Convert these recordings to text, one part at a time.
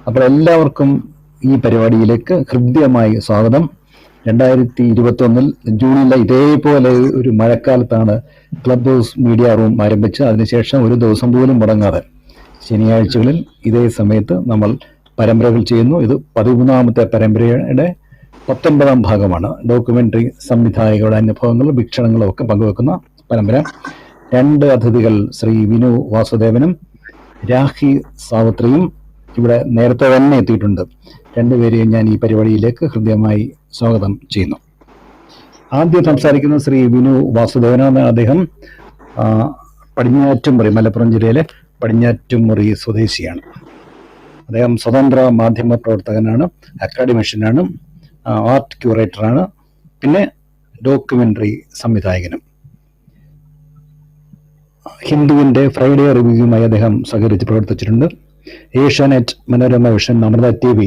അപ്പോൾ എല്ലാവർക്കും ഈ പരിപാടിയിലേക്ക് ഹൃദ്യമായി സ്വാഗതം. 2021 ജൂണിലെ ഇതേപോലെ ഒരു മഴക്കാലത്താണ് ക്ലബ് ഹൗസ് മീഡിയ റൂം ആരംഭിച്ച് അതിനുശേഷം ഒരു ദിവസം പോലും മുടങ്ങാതെ ശനിയാഴ്ചകളിൽ ഇതേ സമയത്ത് നമ്മൾ പരമ്പരകൾ ചെയ്യുന്നു. ഇത് 13ാമത്തെ പരമ്പരയുടെ 19ാം ഭാഗമാണ്. ഡോക്യുമെന്ററി സംവിധായകരുടെ അനുഭവങ്ങളും വീക്ഷണങ്ങളും ഒക്കെ പങ്കുവെക്കുന്ന പരമ്പര. 2 അതിഥികൾ ശ്രീ വിനു വാസുദേവനും രാഖി സാവത്രിയും ഇവിടെ നേരത്തെ തന്നെ എത്തിയിട്ടുണ്ട്. 2 പേരെയും ഞാൻ ഈ പരിപാടിയിലേക്ക് ഹൃദ്യമായി സ്വാഗതം ചെയ്യുന്നു. ആദ്യം സംസാരിക്കുന്ന ശ്രീ വിനു വാസുദേവനാണ്. അദ്ദേഹം പടിഞ്ഞാറ്റുമുറി, മലപ്പുറം ജില്ലയിലെ പടിഞ്ഞാറ്റുമുറി സ്വദേശിയാണ്. അദ്ദേഹം സ്വതന്ത്ര മാധ്യമ പ്രവർത്തകനാണ്, അക്കാഡമിഷ്യനാണ്, ആർട്ട് ക്യൂറേറ്ററാണ്, പിന്നെ ഡോക്യുമെന്ററി സംവിധായകനും. ഹിന്ദുവിന്റെ ഫ്രൈഡേ റിവ്യൂവുമായി അദ്ദേഹം സഹകരിച്ച് പ്രവർത്തിച്ചിട്ടുണ്ട്. ഏഷ്യാനെറ്റ്, മനോരമ വിഷൻ, അമൃത TV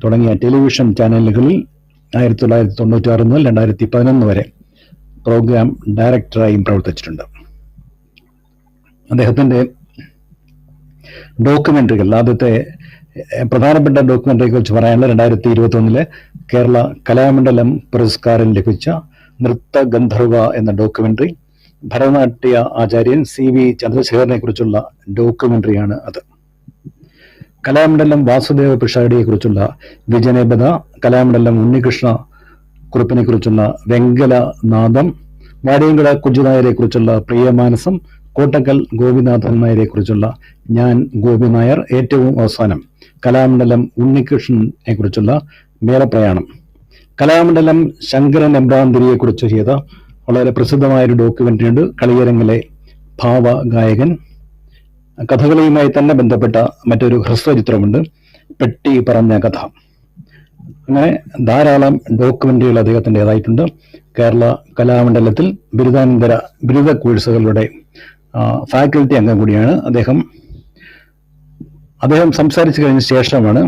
തുടങ്ങിയ ടെലിവിഷൻ ചാനലുകളിൽ 1996 മുതൽ 2011 വരെ പ്രോഗ്രാം ഡയറക്ടറായും പ്രവർത്തിച്ചിട്ടുണ്ട്. അദ്ദേഹത്തിന്റെ ഡോക്യുമെന്ററികൾ, ആദ്യത്തെ പ്രധാനപ്പെട്ട ഡോക്യുമെന്ററിയെ കുറിച്ച് പറയാനുള്ള 2021 കേരള കലാമണ്ഡലം പുരസ്കാരം ലഭിച്ച നൃത്ത ഗന്ധർവ എന്ന ഡോക്യുമെന്ററി, ഭരതനാട്യ ആചാര്യൻ CV ചന്ദ്രശേഖരനെ കുറിച്ചുള്ള ഡോക്യുമെന്ററിയാണ് അത്. കലാമണ്ഡലം വാസുദേവ പിഷാരടിയെ കുറിച്ചുള്ള വിജനപദ, കലാമണ്ഡലം ഉണ്ണികൃഷ്ണ കുറുപ്പിനെ കുറിച്ചുള്ള വെങ്കലനാദം, വാര്യങ്കട കുഞ്ചുനായരെ കുറിച്ചുള്ള പ്രിയമാനസം, കോട്ടക്കൽ ഗോപിനാഥൻ നായരെ കുറിച്ചുള്ള ഞാൻ ഗോപി നായർ, ഏറ്റവും അവസാനം കലാമണ്ഡലം ഉണ്ണികൃഷ്ണനെ കുറിച്ചുള്ള മേളപ്രയാണം. കലാമണ്ഡലം ശങ്കരൻ എമ്പ്രാന്തിരിയെ കുറിച്ച് ചെയ്ത വളരെ പ്രസിദ്ധമായൊരു ഡോക്യുമെന്ററി ഉണ്ട്, കളിയരങ്ങിലെ ഭാവഗായകൻ. കഥകളിയുമായി തന്നെ ബന്ധപ്പെട്ട മറ്റൊരു ഹ്രസ്വചിത്രമുണ്ട്, പെട്ടി പറഞ്ഞ കഥ. അങ്ങനെ ധാരാളം ഡോക്യുമെന്ററികൾ അദ്ദേഹത്തിൻ്റെതായിട്ടുണ്ട്. കേരള കലാമണ്ഡലത്തിൽ ബിരുദാനന്തര ബിരുദ കോഴ്സുകളുടെ ഫാക്കൽറ്റി അംഗം കൂടിയാണ് അദ്ദേഹം. സംസാരിച്ചു കഴിഞ്ഞ ശേഷമാണ്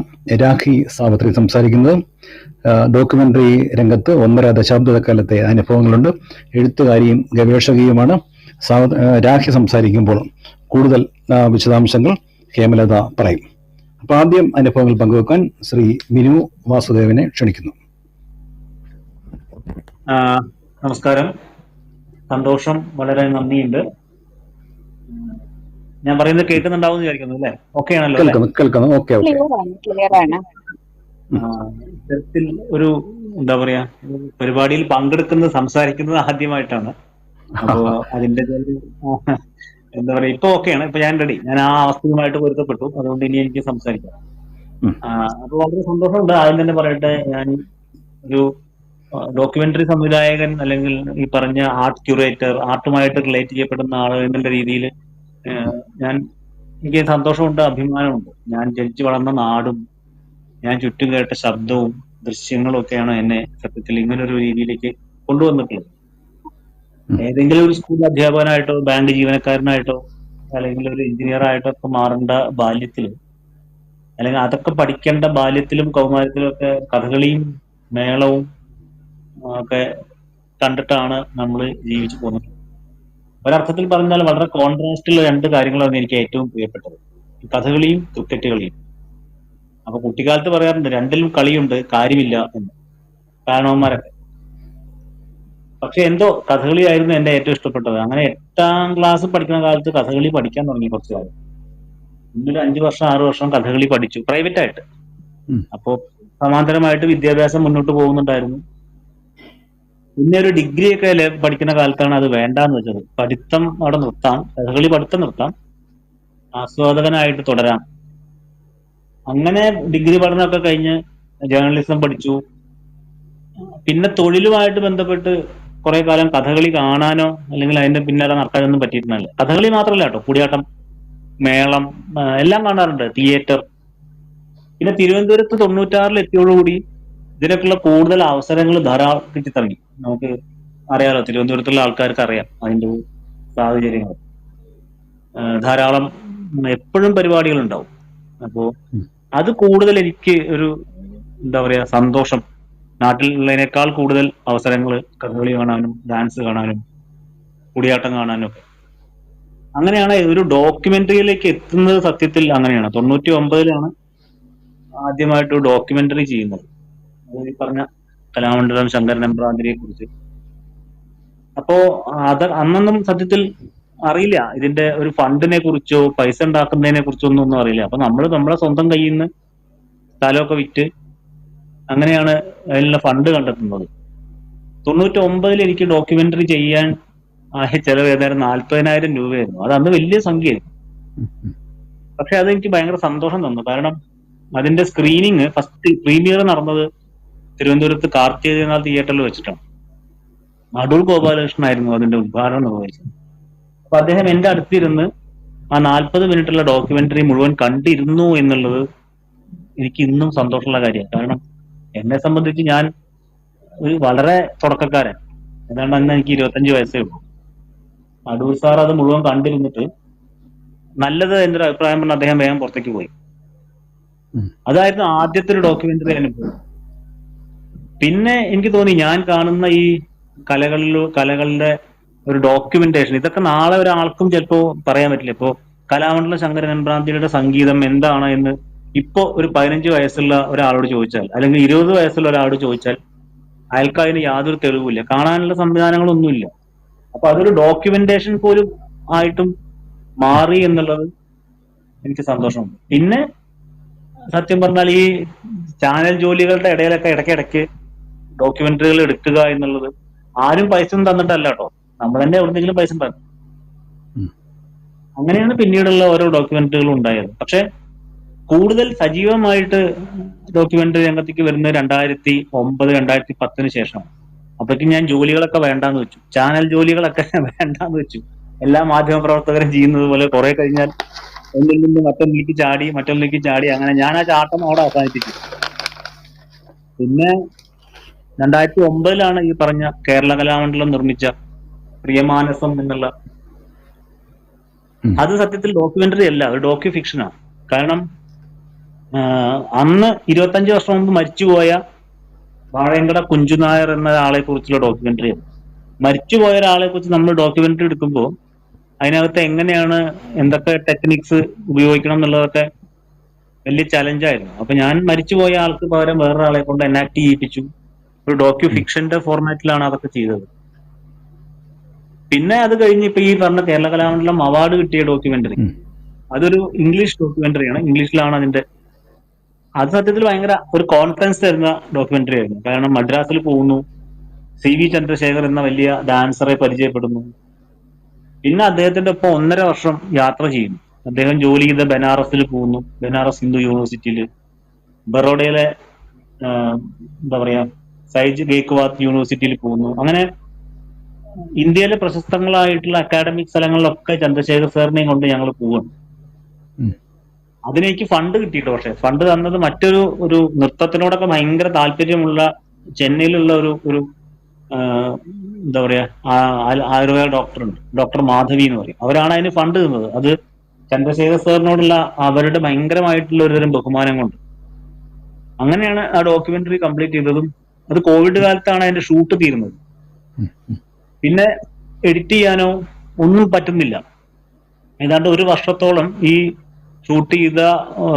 രാഖി സാവത്രി സംസാരിക്കുന്നത്. ഡോക്യുമെന്ററി രംഗത്ത് 1.5 ദശാബ്ദക്കാലത്തെ അനുഭവങ്ങളുണ്ട്. എഴുത്തുകാരിയും ഗവേഷകയുമാണ്. രാഖി സംസാരിക്കുമ്പോൾ കൂടുതൽ വിശദാംശങ്ങൾ ഹേമലത പറയും. അപ്പൊ ആദ്യം അനുഭവങ്ങൾ പങ്കുവെക്കാൻ ശ്രീ വിനു വാസുദേവനെ ക്ഷണിക്കുന്നു. നമസ്കാരം, സന്തോഷം, വളരെ നന്ദിയുണ്ട്. ഞാൻ പറയുന്നത് കേൾക്കുന്നുണ്ടാവും വിചാരിക്കുന്നു, അല്ലേ? ഓക്കെ ആണല്ലോ? കേൾക്കുന്നു. ഇത്തരത്തിൽ ഒരു എന്താ പറയാ, പരിപാടിയിൽ പങ്കെടുക്കുന്നത്, സംസാരിക്കുന്നത് ആദ്യമായിട്ടാണ്. അപ്പോ അതിന്റെ എന്താ പറയാ, ഇപ്പൊ ഓക്കെയാണ്, ഇപ്പൊ ഞാൻ റെഡി. ഞാൻ ആ അവസ്ഥയുമായിട്ട് പൊരുത്തപ്പെട്ടു, അതുകൊണ്ട് ഇനി എനിക്ക് സംസാരിക്കാം. അപ്പൊ വളരെ സന്തോഷമുണ്ട്. ആദ്യം തന്നെ പറയട്ടെ, ഞാൻ ഒരു ഡോക്യുമെന്ററി സംവിധായകൻ, അല്ലെങ്കിൽ ഈ പറഞ്ഞ ആർട്ട് ക്യൂറേറ്റർ, ആർട്ടുമായിട്ട് റിലേറ്റ് ചെയ്യപ്പെടുന്ന ആൾ എന്നുള്ള രീതിയിൽ എനിക്ക് സന്തോഷമുണ്ട്, അഭിമാനമുണ്ട്. ഞാൻ ജനിച്ചു വളർന്ന നാടും ഞാൻ ചുറ്റും കേട്ട ശബ്ദവും ദൃശ്യങ്ങളും ഒക്കെയാണ് എന്നെ സത്യത്തിൽ ഇങ്ങനൊരു രീതിയിലേക്ക് കൊണ്ടുവന്നിട്ടുള്ളത്. ഏതെങ്കിലും ഒരു സ്കൂൾ അധ്യാപകനായിട്ടോ, ബാങ്ക് ജീവനക്കാരനായിട്ടോ, അല്ലെങ്കിൽ ഒരു എഞ്ചിനീയർ ആയിട്ടോ ഒക്കെ മാറേണ്ട ബാല്യത്തിലും, അല്ലെങ്കിൽ അതൊക്കെ പഠിക്കേണ്ട ബാല്യത്തിലും കൗമാരത്തിലും ഒക്കെ കഥകളിയും മേളവും ഒക്കെ കണ്ടിട്ടാണ് നമ്മൾ ജീവിച്ചു പോകുന്നത്. ഒരർത്ഥത്തിൽ പറഞ്ഞാൽ വളരെ കോൺട്രാസ്റ്റുള്ള 2 കാര്യങ്ങളാണ് എനിക്ക് ഏറ്റവും പ്രിയപ്പെട്ടത്, കഥകളിയും ക്രിക്കറ്റ് കളിയും. അപ്പൊ കുട്ടിക്കാലത്ത് പറയാറുണ്ട്, 2ലും കളിയുണ്ട്, കാര്യമില്ല എന്ന് കാരണവന്മാരൊക്കെ. പക്ഷെ എന്തോ കഥകളിയായിരുന്നു എന്റെ ഏറ്റവും ഇഷ്ടപ്പെട്ടത്. അങ്ങനെ 8ാം ക്ലാസ് പഠിക്കുന്ന കാലത്ത് കഥകളി പഠിക്കാൻ തുടങ്ങി. കുറച്ചു കാലം, പിന്നൊരു 5 വർഷം 6 വർഷം കഥകളി പഠിച്ചു, പ്രൈവറ്റ് ആയിട്ട്. അപ്പോ സമാന്തരമായിട്ട് വിദ്യാഭ്യാസം മുന്നോട്ട് പോകുന്നുണ്ടായിരുന്നു. പിന്നെ ഒരു ഡിഗ്രി ഒക്കെ പഠിക്കുന്ന കാലത്താണ് അത് വേണ്ടാന്ന് വെച്ചത്. പഠിത്തം അവിടെ നിർത്താം, കഥകളി പഠിത്തം നിർത്താം, ആസ്വാദകനായിട്ട് തുടരാം. അങ്ങനെ ഡിഗ്രി പഠനമൊക്കെ കഴിഞ്ഞ് ജേർണലിസം പഠിച്ചു. പിന്നെ തൊഴിലുമായിട്ട് ബന്ധപ്പെട്ട് കുറെ കാലം കഥകളി കാണാനോ അല്ലെങ്കിൽ അതിന്റെ പിന്നാലെ നടക്കാനൊന്നും പറ്റിയിട്ടില്ല. കഥകളി മാത്രമല്ല കേട്ടോ, കൂടിയാട്ടം, മേളം എല്ലാം കാണാറുണ്ട്, തിയേറ്റർ. പിന്നെ തിരുവനന്തപുരത്ത് 96 എത്തിയോടുകൂടി ഇതിനൊക്കെയുള്ള കൂടുതൽ അവസരങ്ങൾ ധാരാളം കിട്ടിത്തുടങ്ങി. നമുക്ക് അറിയാലോ, തിരുവനന്തപുരത്തുള്ള ആൾക്കാർക്ക് അറിയാം അതിന്റെ സാഹചര്യങ്ങൾ. ധാരാളം എപ്പോഴും പരിപാടികൾ ഉണ്ടാവും. അപ്പോ അത് കൂടുതൽ എനിക്ക് ഒരു എന്താ പറയാ സന്തോഷം. നാട്ടിലുള്ളതിനേക്കാൾ കൂടുതൽ അവസരങ്ങൾ കഥകളി കാണാനും, ഡാൻസ് കാണാനും, കൂടിയാട്ടം കാണാനും ഒക്കെ. അങ്ങനെയാണ് ഒരു ഡോക്യുമെന്ററിയിലേക്ക് എത്തുന്നത്. സത്യത്തിൽ അങ്ങനെയാണ്. 99-ലാണ് ആദ്യമായിട്ട് ഡോക്യുമെന്ററി ചെയ്യുന്നത്. അത് ഈ പറഞ്ഞ കലാമണ്ഡലം ശങ്കരൻ എമ്പ്രാന്തിരിയെ കുറിച്ച്. അപ്പോ അന്നൊന്നും സത്യത്തിൽ അറിയില്ല ഇതിന്റെ ഒരു ഫണ്ടിനെ കുറിച്ചോ പൈസ ഉണ്ടാക്കുന്നതിനെ കുറിച്ചോ ഒന്നും അറിയില്ല. അപ്പൊ നമ്മളെ സ്വന്തം കയ്യിൽ നിന്ന് സ്ഥലമൊക്കെ വിറ്റ് അങ്ങനെയാണ് അതിനുള്ള ഫണ്ട് കണ്ടെത്തുന്നത്. 99 എനിക്ക് ഡോക്യുമെന്ററി ചെയ്യാൻ ആയ ചെലവ് ഏതായാലും 40,000 രൂപയായിരുന്നു. അത് അന്ന് വലിയ സംഖ്യയായിരുന്നു. പക്ഷെ അതെനിക്ക് ഭയങ്കര സന്തോഷം തന്നു. കാരണം അതിന്റെ സ്ക്രീനിങ് ഫസ്റ്റ് പ്രീമിയർ നടന്നത് തിരുവനന്തപുരത്ത് കാർത്തികനാഥ് തിയേറ്ററിൽ വെച്ചിട്ടാണ്. അടൂർ ഗോപാലകൃഷ്ണനായിരുന്നു അതിന്റെ ഉദ്ഘാടനം നിർവഹിച്ചത്. അപ്പൊ അദ്ദേഹം എന്റെ അടുത്തിരുന്ന് ആ 40 മിനിറ്റുള്ള ഡോക്യുമെന്ററി മുഴുവൻ കണ്ടിരുന്നു എന്നുള്ളത് എനിക്ക് ഇന്നും സന്തോഷമുള്ള കാര്യമാണ്. കാരണം എന്നെ സംബന്ധിച്ച് ഞാൻ ഒരു വളരെ തുടക്കക്കാരൻ. ഏതാണ്ട് അന്ന് എനിക്ക് 25 വയസ്സേ ഉള്ളൂ. അടൂർ സാർ അത് മുഴുവൻ കണ്ടിരുന്നിട്ട് നല്ലത് എന്റെ ഒരു അഭിപ്രായം പറഞ്ഞ് അദ്ദേഹം വേഗം പുറത്തേക്ക് പോയി. അതായിരുന്നു ആദ്യത്തെ ഒരു ഡോക്യുമെന്ററി അനുഭവം. പിന്നെ എനിക്ക് തോന്നി ഞാൻ കാണുന്ന ഈ കലകളുടെ ഒരു ഡോക്യുമെന്റേഷൻ ഇതൊക്കെ നാളെ ഒരാൾക്കും ചിലപ്പോ പറയാൻ പറ്റില്ല. ഇപ്പോ കലാമണ്ഡലം ശങ്കരൻ എമ്പ്രാന്തിരിയുടെ സംഗീതം എന്താണ് എന്ന് ഇപ്പോ ഒരു 15 വയസ്സുള്ള ഒരാളോട് ചോദിച്ചാൽ, അല്ലെങ്കിൽ 20 വയസ്സുള്ള ഒരാളോട് ചോദിച്ചാൽ അയാൾക്ക് അതിന് യാതൊരു തെളിവില്ല, കാണാനുള്ള സംവിധാനങ്ങളൊന്നുമില്ല. അപ്പൊ അതൊരു ഡോക്യുമെന്റേഷൻ പോലും ആയിട്ടും മാറി എന്നുള്ളത് എനിക്ക് സന്തോഷമുണ്ട്. പിന്നെ സത്യം പറഞ്ഞാൽ ഈ ചാനൽ ജോലികളുടെ ഇടയിലൊക്കെ ഇടയ്ക്കിടയ്ക്ക് ഡോക്യുമെന്ററികൾ എടുക്കുക എന്നുള്ളത് ആരും പൈസ ഒന്നും തന്നിട്ടല്ല കേട്ടോ, നമ്മൾ തന്നെ എവിടെന്നെങ്കിലും പൈസ ഉണ്ടാക്കും. അങ്ങനെയാണ് പിന്നീടുള്ള ഓരോ ഡോക്യുമെന്ററികളും ഉണ്ടായത്. പക്ഷെ കൂടുതൽ സജീവമായിട്ട് ഡോക്യുമെന്ററി രംഗത്തേക്ക് വരുന്നത് 2009 2010 ശേഷം. അപ്പോഴേക്കും ഞാൻ ജോലികളൊക്കെ വേണ്ടാന്ന് വെച്ചു, ചാനൽ ജോലികളൊക്കെ വേണ്ടാന്ന് വെച്ചു. എല്ലാ മാധ്യമ പ്രവർത്തകരും ചെയ്യുന്നത് പോലെ കുറെ കഴിഞ്ഞാൽ ഒന്നിൽ നിന്ന് മറ്റൊന്നിലേക്ക് ചാടി അങ്ങനെ ഞാൻ ആ ചാട്ടം അവിടെ അവസാനിപ്പിച്ചു. പിന്നെ 2009 ഈ പറഞ്ഞ കേരള കലാമണ്ഡലം നിർമ്മിച്ച പ്രിയമാനസം എന്നുള്ള, അത് സത്യത്തിൽ ഡോക്യുമെന്ററി അല്ല, ഒരു ഡോക്യു ഫിക്ഷനാണ്. കാരണം അന്ന് 25 വർഷം മുമ്പ് മരിച്ചുപോയ വാഴയങ്കട കുഞ്ചുനായർ എന്ന ആളെ കുറിച്ചുള്ള ഡോക്യുമെന്ററിയാണ്. മരിച്ചുപോയ ഒരാളെ കുറിച്ച് നമ്മൾ ഡോക്യുമെന്ററി എടുക്കുമ്പോൾ അതിനകത്ത് എങ്ങനെയാണ് എന്തൊക്കെ ടെക്നിക്സ് ഉപയോഗിക്കണം എന്നുള്ളതൊക്കെ വലിയ ചലഞ്ചായിരുന്നു. അപ്പൊ ഞാൻ മരിച്ചുപോയ ആൾക്ക് പകരം വേറൊരാളെ കൊണ്ട് എനാക്ട് ചെയ്യിപ്പിച്ചു. ഒരു ഡോക്യു ഫിക്ഷന്റെ ഫോർമാറ്റിലാണ് അതൊക്കെ ചെയ്തത്. പിന്നെ അത് കഴിഞ്ഞ് ഇപ്പൊ ഈ പറഞ്ഞ കേരള കലാമണ്ഡലം അവാർഡ് കിട്ടിയ ഡോക്യുമെന്ററി, അതൊരു ഇംഗ്ലീഷ് ഡോക്യുമെന്ററിയാണ്. ഇംഗ്ലീഷിലാണ് അതിന്റെ. അത് സത്യത്തിൽ ഭയങ്കര ഒരു കോൺഫിഡൻസ് തരുന്ന ഡോക്യുമെന്ററി ആയിരുന്നു. കാരണം മദ്രാസിൽ പോകുന്നു, CV ചന്ദ്രശേഖർ എന്ന വലിയ ഡാൻസറെ പരിചയപ്പെടുന്നു. പിന്നെ അദ്ദേഹത്തിന്റെ ഒപ്പം 1.5 വർഷം യാത്ര ചെയ്യുന്നു. അദ്ദേഹം ജോലി ചെയ്ത ബനാറസിൽ പോകുന്നു, ബനാറസ് ഹിന്ദു യൂണിവേഴ്സിറ്റിയിൽ, ബറോഡയിലെ എന്താ പറയാ സൈജ് ഗേക്വാദ് യൂണിവേഴ്സിറ്റിയിൽ പോകുന്നു. അങ്ങനെ ഇന്ത്യയിലെ പ്രശസ്തങ്ങളായിട്ടുള്ള അക്കാഡമിക് സ്ഥലങ്ങളിലൊക്കെ ചന്ദ്രശേഖർ സാറിനെയും കൊണ്ട് ഞങ്ങൾ പോവുകയാണ്. അതിനെനിക്ക് ഫണ്ട് കിട്ടിയിട്ട്, പക്ഷെ ഫണ്ട് തന്നത് ഒരു നൃത്തത്തിനോടൊക്കെ ഭയങ്കര താല്പര്യമുള്ള ചെന്നൈയിലുള്ള ഒരു എന്താ പറയാ ആയുർവേദ ഡോക്ടറുണ്ട്, ഡോക്ടർ മാധവി എന്ന് പറയും. അവരാണ് അതിന് ഫണ്ട് തന്നത്. അത് ചന്ദ്രശേഖർ സാറിനോടുള്ള അവരുടെ ഭയങ്കരമായിട്ടുള്ള ഒരുതരം ബഹുമാനം കൊണ്ട്. അങ്ങനെയാണ് ആ ഡോക്യുമെന്ററി കംപ്ലീറ്റ് ചെയ്തതും. അത് കോവിഡ് കാലത്താണ് അതിന്റെ ഷൂട്ട് തീരുന്നത്. പിന്നെ എഡിറ്റ് ചെയ്യാനോ ഒന്നും പറ്റുന്നില്ല. ഏതാണ്ട് 1 വർഷത്തോളം ഈ ഷൂട്ട് ചെയ്ത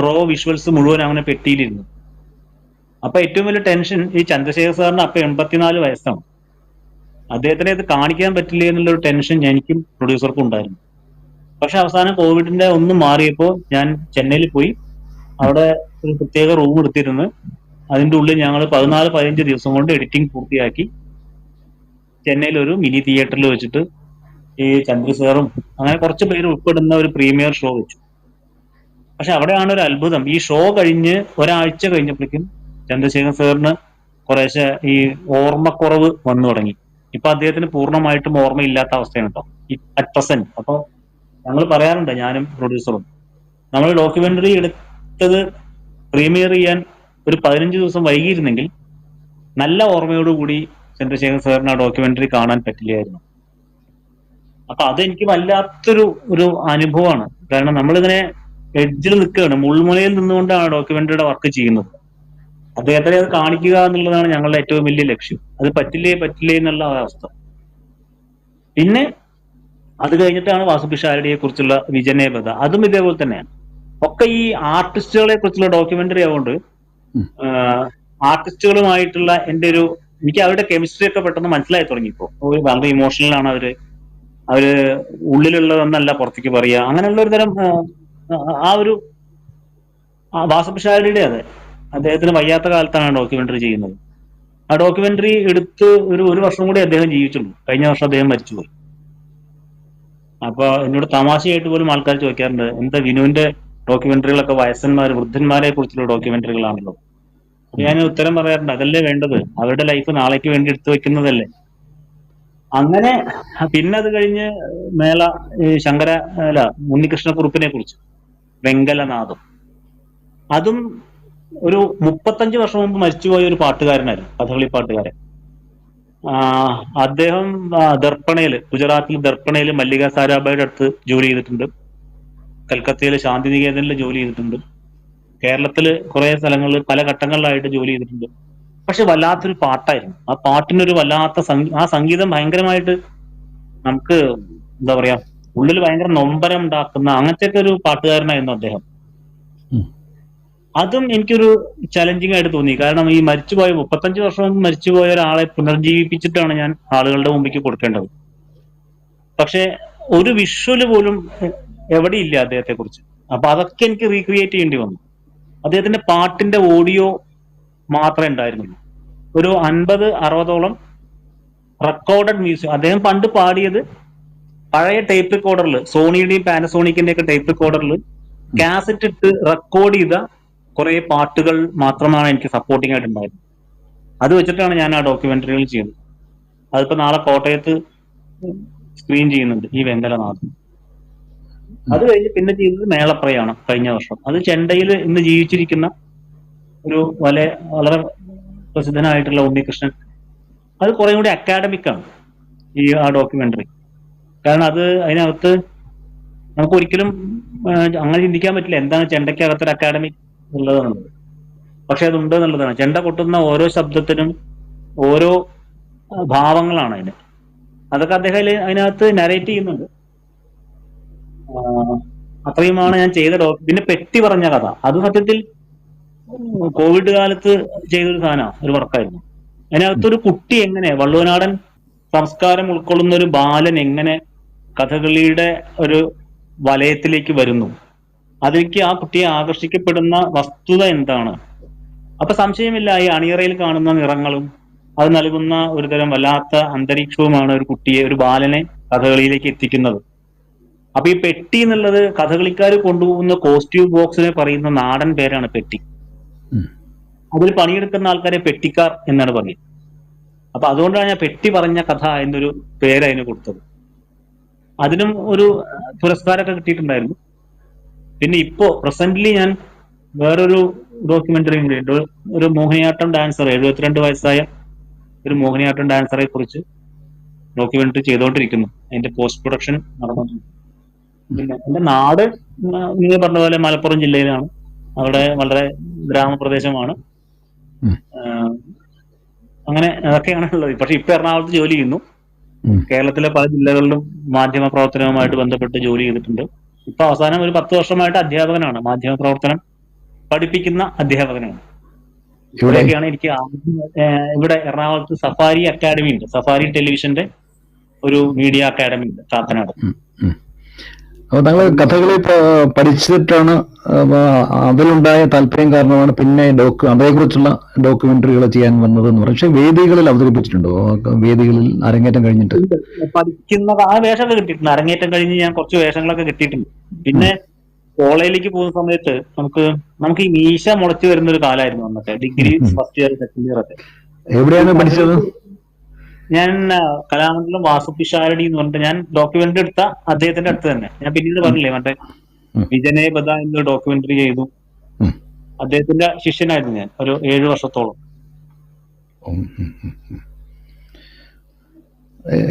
റോ വിഷ്വൽസ് മുഴുവൻ അങ്ങനെ പെട്ടിയിലിരുന്നു. അപ്പൊ ഏറ്റവും വലിയ ടെൻഷൻ, ഈ ചന്ദ്രശേഖർ സാറിന് അപ്പൊ 84 വയസ്സാണ്. അദ്ദേഹത്തിനെ ഇത് കാണിക്കാൻ പറ്റില്ല എന്നുള്ളൊരു ടെൻഷൻ എനിക്കും പ്രൊഡ്യൂസർക്കും ഉണ്ടായിരുന്നു. പക്ഷെ അവസാനം കോവിഡിന്റെ ഒന്നും മാറിയപ്പോൾ ഞാൻ ചെന്നൈയിൽ പോയി അവിടെ ഒരു പ്രത്യേക റൂം എടുത്തിരുന്ന് അതിന്റെ ഉള്ളിൽ ഞങ്ങൾ 14-15 ദിവസം കൊണ്ട് എഡിറ്റിംഗ് പൂർത്തിയാക്കി ചെന്നൈയിൽ ഒരു മിനി തിയേറ്ററിൽ വെച്ചിട്ട് ഈ ചന്ദ്രശേഖറും അങ്ങനെ കുറച്ച് പേര് ഉൾപ്പെടുന്ന ഒരു പ്രീമിയർ ഷോ വെച്ചു. പക്ഷെ അവിടെയാണ് ഒരു അത്ഭുതം. ഈ ഷോ കഴിഞ്ഞ് ഒരാഴ്ച കഴിഞ്ഞപ്പോഴേക്കും ചന്ദ്രശേഖർ സാറിന് കുറേശ്ശെ ഈ ഓർമ്മക്കുറവ് വന്നു തുടങ്ങി. ഇപ്പൊ അദ്ദേഹത്തിന് പൂർണ്ണമായിട്ടും ഓർമ്മയില്ലാത്ത അവസ്ഥയാണ് കേട്ടോ അറ്റ് പ്രസന്റ്. അപ്പൊ ഞങ്ങൾ പറയാറുണ്ട്, ഞാനും പ്രൊഡ്യൂസറും, നമ്മൾ ഡോക്യുമെന്ററി എടുത്തത് പ്രീമിയർ ചെയ്യാൻ ഒരു 15 ദിവസം വൈകിയിരുന്നെങ്കിൽ നല്ല ഓർമ്മയോടുകൂടി ചന്ദ്രശേഖർ സാറിന് ആ ഡോക്യുമെന്ററി കാണാൻ പറ്റില്ലായിരുന്നു. അപ്പൊ അതെനിക്ക് വല്ലാത്തൊരു അനുഭവമാണ്. കാരണം നമ്മളിങ്ങനെ എഡ്ജിൽ നിൽക്കുകയാണ്, മുൾമുനയിൽ നിന്നുകൊണ്ടാണ് ഡോക്യുമെന്ററിയുടെ വർക്ക് ചെയ്യുന്നത്. അദ്ദേഹത്തെ അത് കാണിക്കുക എന്നുള്ളതാണ് ഞങ്ങളുടെ ഏറ്റവും വലിയ ലക്ഷ്യം. അത് പറ്റില്ലേ എന്നുള്ള അവസ്ഥ. പിന്നെ അത് കഴിഞ്ഞിട്ടാണ് വാസുപിഷാരടിയെ കുറിച്ചുള്ള വിജനേപത, അതും ഇതേപോലെ തന്നെയാണ്. ഒക്കെ ഈ ആർട്ടിസ്റ്റുകളെ കുറിച്ചുള്ള ഡോക്യുമെന്ററി ആയതുകൊണ്ട് ആർട്ടിസ്റ്റുകളുമായിട്ടുള്ള എൻ്റെ ഒരു, എനിക്ക് അവരുടെ കെമിസ്ട്രി ഒക്കെ പെട്ടെന്ന് മനസ്സിലായി തുടങ്ങിയപ്പോ. വളരെ ഇമോഷണൽ ആണ് അവര് ഉള്ളിലുള്ളതെന്നല്ല പുറത്തേക്ക് പറയുക, അങ്ങനെയുള്ള ഒരു തരം ആ ഒരു വാസപ്പിഷാരിയുടെ, അതെ, അദ്ദേഹത്തിന് വയ്യാത്ത കാലത്താണ് ഡോക്യുമെന്ററി ചെയ്യുന്നത്. ആ ഡോക്യുമെന്ററി എടുത്ത് ഒരു വർഷം കൂടി അദ്ദേഹം ജീവിച്ചുള്ളൂ. കഴിഞ്ഞ വർഷം അദ്ദേഹം മരിച്ചുപോയി. അപ്പൊ എന്നോട് തമാശയായിട്ട് പോലും ആൾക്കാർ ചോദിക്കാറുണ്ട്, എന്താ വിനുവിന്റെ ഡോക്യുമെന്ററികളൊക്കെ വൃദ്ധന്മാരെ കുറിച്ചുള്ള ഡോക്യുമെന്ററികളാണല്ലോ. ഞാൻ ഉത്തരം പറയാറുണ്ട്, അതല്ലേ വേണ്ടത്, അവരുടെ ലൈഫ് നാളേക്ക് വേണ്ടി എടുത്തു വെക്കുന്നതല്ലേ. അങ്ങനെ പിന്നെ അത് കഴിഞ്ഞ് ഉണ്ണികൃഷ്ണക്കുറുപ്പിനെ കുറിച്ച് വെങ്കലനാഥം, അതും ഒരു 35 വർഷം മുമ്പ് മരിച്ചുപോയ ഒരു പാട്ടുകാരനായിരുന്നു, കഥകളി പാട്ടുകാരൻ. അദ്ദേഹം ഗുജറാത്തിൽ ദർപ്പണയില് മല്ലിക സാരാഭായുടെ അടുത്ത് ജോലി ചെയ്തിട്ടുണ്ട്. കൽക്കത്തയിലെ ശാന്തിനികേതനിൽ ജോലി ചെയ്തിട്ടുണ്ട്. കേരളത്തില് കുറെ സ്ഥലങ്ങളിൽ പല ഘട്ടങ്ങളിലായിട്ട് ജോലി ചെയ്തിട്ടുണ്ട്. പക്ഷെ വല്ലാത്തൊരു പാട്ടായിരുന്നു. ആ പാട്ടിനൊരു വല്ലാത്ത ആ സംഗീതം ഭയങ്കരമായിട്ട് നമുക്ക് എന്താ പറയാ, ഉള്ളിൽ ഭയങ്കര നൊമ്പരം ഉണ്ടാക്കുന്ന അങ്ങനത്തെ ഒരു പാട്ടുകാരനായിരുന്നു അദ്ദേഹം. അതും എനിക്കൊരു ചലഞ്ചിങ് ആയിട്ട് തോന്നി. കാരണം ഈ 35 വർഷം മുമ്പ് മരിച്ചുപോയ ഒരാളെ പുനർജീവിപ്പിച്ചിട്ടാണ് ഞാൻ ആളുകളുടെ മുമ്പിലേക്ക് കൊടുക്കേണ്ടത്. പക്ഷെ ഒരു വിഷ്വല് പോലും എവിടെയില്ല അദ്ദേഹത്തെ കുറിച്ച്. അപ്പൊ അതൊക്കെ എനിക്ക് റീക്രിയേറ്റ് ചെയ്യേണ്ടി വന്നു. അദ്ദേഹത്തിന്റെ പാട്ടിന്റെ ഓഡിയോ മാത്രമേ ഉണ്ടായിരുന്നുള്ളൂ. ഒരു 50-60ഓളം റെക്കോർഡഡ് മ്യൂസിക്. അദ്ദേഹം പണ്ട് പാടിയത് പഴയ ടേപ്പ് റെക്കോർഡറിൽ, സോണിയുടെയും പാനസോണിക്കിന്റെ ഒക്കെ ടേപ്പ് റെക്കോർഡറിൽ കാസറ്റ് ഇട്ട് റെക്കോർഡ് ചെയ്ത കുറെ പാട്ടുകൾ മാത്രമാണ് എനിക്ക് സപ്പോർട്ടിംഗ് ആയിട്ട് ഉണ്ടായിരുന്നത്. അത് വെച്ചിട്ടാണ് ഞാൻ ആ ഡോക്യുമെന്ററികൾ ചെയ്യുന്നത്. അതിപ്പോ നാളെ കോട്ടയത്ത് സ്ക്രീൻ ചെയ്യുന്നുണ്ട്, ഈ വെങ്കലനാഥം. അത് കഴിഞ്ഞ് പിന്നെ ചെയ്തത് മേളപ്രയാണ് കഴിഞ്ഞ വർഷം. അത് ചെണ്ടയിൽ ഇന്ന് ജീവിച്ചിരിക്കുന്ന ഒരു വളരെ പ്രസിദ്ധനായിട്ടുള്ള ഉണ്ണികൃഷ്ണൻ. അത് കുറെ കൂടി അക്കാഡമിക് ആണ് ആ ഡോക്യുമെന്ററി. കാരണം അതിനകത്ത് നമുക്ക് ഒരിക്കലും അങ്ങനെ ചിന്തിക്കാൻ പറ്റില്ല എന്താണ് ചെണ്ടയ്ക്കകത്തൊരു അക്കാഡമിക് ഉള്ളതെന്നുള്ളത്. പക്ഷെ അതുണ്ട് എന്നുള്ളതാണ്. ചെണ്ട കൊട്ടുന്ന ഓരോ ശബ്ദത്തിനും ഓരോ ഭാവങ്ങളാണ് അതിന്. അതൊക്കെ അദ്ദേഹം അതിനകത്ത് നരേറ്റ് ചെയ്യുന്നുണ്ട്. അത്രയുമാണ് ഞാൻ ചെയ്ത പിന്നെ പെട്ടി പറഞ്ഞ കഥ. അത് സത്യത്തിൽ കോവിഡ് കാലത്ത് ചെയ്തൊരു സാധനമാണ്, ഒരു വർക്കായിരുന്നു. അതിനകത്തൊരു കുട്ടി എങ്ങനെ വള്ളുവനാടൻ സംസ്കാരം ഉൾക്കൊള്ളുന്ന ഒരു ബാലൻ എങ്ങനെ കഥകളിയുടെ ഒരു വലയത്തിലേക്ക് വരുന്നു, അതിലേക്ക് ആ കുട്ടിയെ ആകർഷിക്കപ്പെടുന്ന വസ്തുത എന്താണ്. അപ്പൊ സംശയമില്ല, ഈ അണിയറയിൽ കാണുന്ന നിറങ്ങളും അത് നൽകുന്ന ഒരുതരം വല്ലാത്ത അന്തരീക്ഷവുമാണ് ഒരു കുട്ടിയെ, ഒരു ബാലനെ കഥകളിയിലേക്ക് എത്തിക്കുന്നത്. അപ്പൊ ഈ പെട്ടി എന്നുള്ളത് കഥകളിക്കാർ കൊണ്ടുപോകുന്ന കോസ്റ്റ്യൂം ബോക്സിനെ പറയുന്ന നാടൻ പേരാണ് പെട്ടി. അതിൽ പണിയെടുക്കുന്ന ആൾക്കാരെ പെട്ടിക്കാർ എന്നാണ് പറയുക. അപ്പൊ അതുകൊണ്ടാണ് ഞാൻ പെട്ടി പറഞ്ഞ കഥ എന്നൊരു പേര് അതിന് കൊടുത്തത്. അതിനും ഒരു പുരസ്കാരമൊക്കെ കിട്ടിയിട്ടുണ്ടായിരുന്നു. പിന്നെ ഇപ്പോ പ്രസന്റ്ലി ഞാൻ വേറൊരു ഡോക്യുമെന്ററി ഉണ്ട്, ഒരു മോഹിനിയാട്ടം ഡാൻസർ, 72 വയസ്സായ ഒരു മോഹിനിയാട്ടം ഡാൻസറെ കുറിച്ച് ഡോക്യുമെന്ററി ചെയ്തുകൊണ്ടിരിക്കുന്നു. അതിന്റെ പോസ്റ്റ് പ്രൊഡക്ഷൻ നടന്നുകൊണ്ടിരിക്കുന്നു. പിന്നെ എന്റെ നാട് നിങ്ങൾ പറഞ്ഞ പോലെ മലപ്പുറം ജില്ലയിലാണ്. അവിടെ വളരെ ഗ്രാമപ്രദേശമാണ്. അങ്ങനെ അതൊക്കെയാണ് ഉള്ളത്. പക്ഷെ ഇപ്പൊ എറണാകുളത്ത് ജോലി ചെയ്യുന്നു. കേരളത്തിലെ പല ജില്ലകളിലും മാധ്യമ പ്രവർത്തനവുമായിട്ട് ബന്ധപ്പെട്ട് ജോലി ചെയ്തിട്ടുണ്ട്. ഇപ്പൊ അവസാനം ഒരു 10 വർഷമായിട്ട് അധ്യാപകനാണ്, മാധ്യമ പ്രവർത്തനം പഠിപ്പിക്കുന്ന അധ്യാപകനാണ്. ഇവിടെയൊക്കെയാണ് എനിക്ക് ഇവിടെ എറണാകുളത്ത് സഫാരി അക്കാഡമി ഉണ്ട്, സഫാരി ടെലിവിഷന്റെ ഒരു മീഡിയ അക്കാഡമി ഉണ്ട് കാക്കനാട്. അപ്പൊ താങ്കൾ കഥകളി പഠിച്ചിട്ടാണ്, അതിലുണ്ടായ താല്പര്യം കാരണമാണ് പിന്നെ അതേക്കുറിച്ചുള്ള ഡോക്യുമെന്ററികൾ ചെയ്യാൻ വന്നതെന്ന് പറയും. പക്ഷെ വേദികളിൽ അവതരിപ്പിച്ചിട്ടുണ്ടോ? വേദികളിൽ അരങ്ങേറ്റം കഴിഞ്ഞിട്ട് പഠിക്കുന്ന ആ വേഷമൊക്കെ കിട്ടിയിട്ടുണ്ട്. അരങ്ങേറ്റം കഴിഞ്ഞ് ഞാൻ കുറച്ച് വേഷങ്ങളൊക്കെ കിട്ടിയിട്ടുണ്ട്. പിന്നെ കോളേജിലേക്ക് പോകുന്ന സമയത്ത് നമുക്ക് ഈ മീശ മുളച്ചു വരുന്ന ഒരു കാലമായിരുന്നു അന്നത്തെ, degree first year second year ഒക്കെ. എവിടെയാണ് പഠിച്ചത്? ഞാൻ കലാമണ്ഡലം വാസുപിഷാരടി എന്ന് പറഞ്ഞിട്ട്, ഞാൻ ഡോക്യുമെന്ററി എടുത്ത അദ്ദേഹത്തിന്റെ അടുത്ത് തന്നെ. ഞാൻ പിന്നീട് പറഞ്ഞില്ലേ മറ്റേ വിജനേ ബദ എന്നൊരു ഡോക്യുമെന്ററി ചെയ്തു. അദ്ദേഹത്തിന്റെ ശിഷ്യനായിരുന്നു ഞാൻ ഒരു 7 വർഷത്തോളം.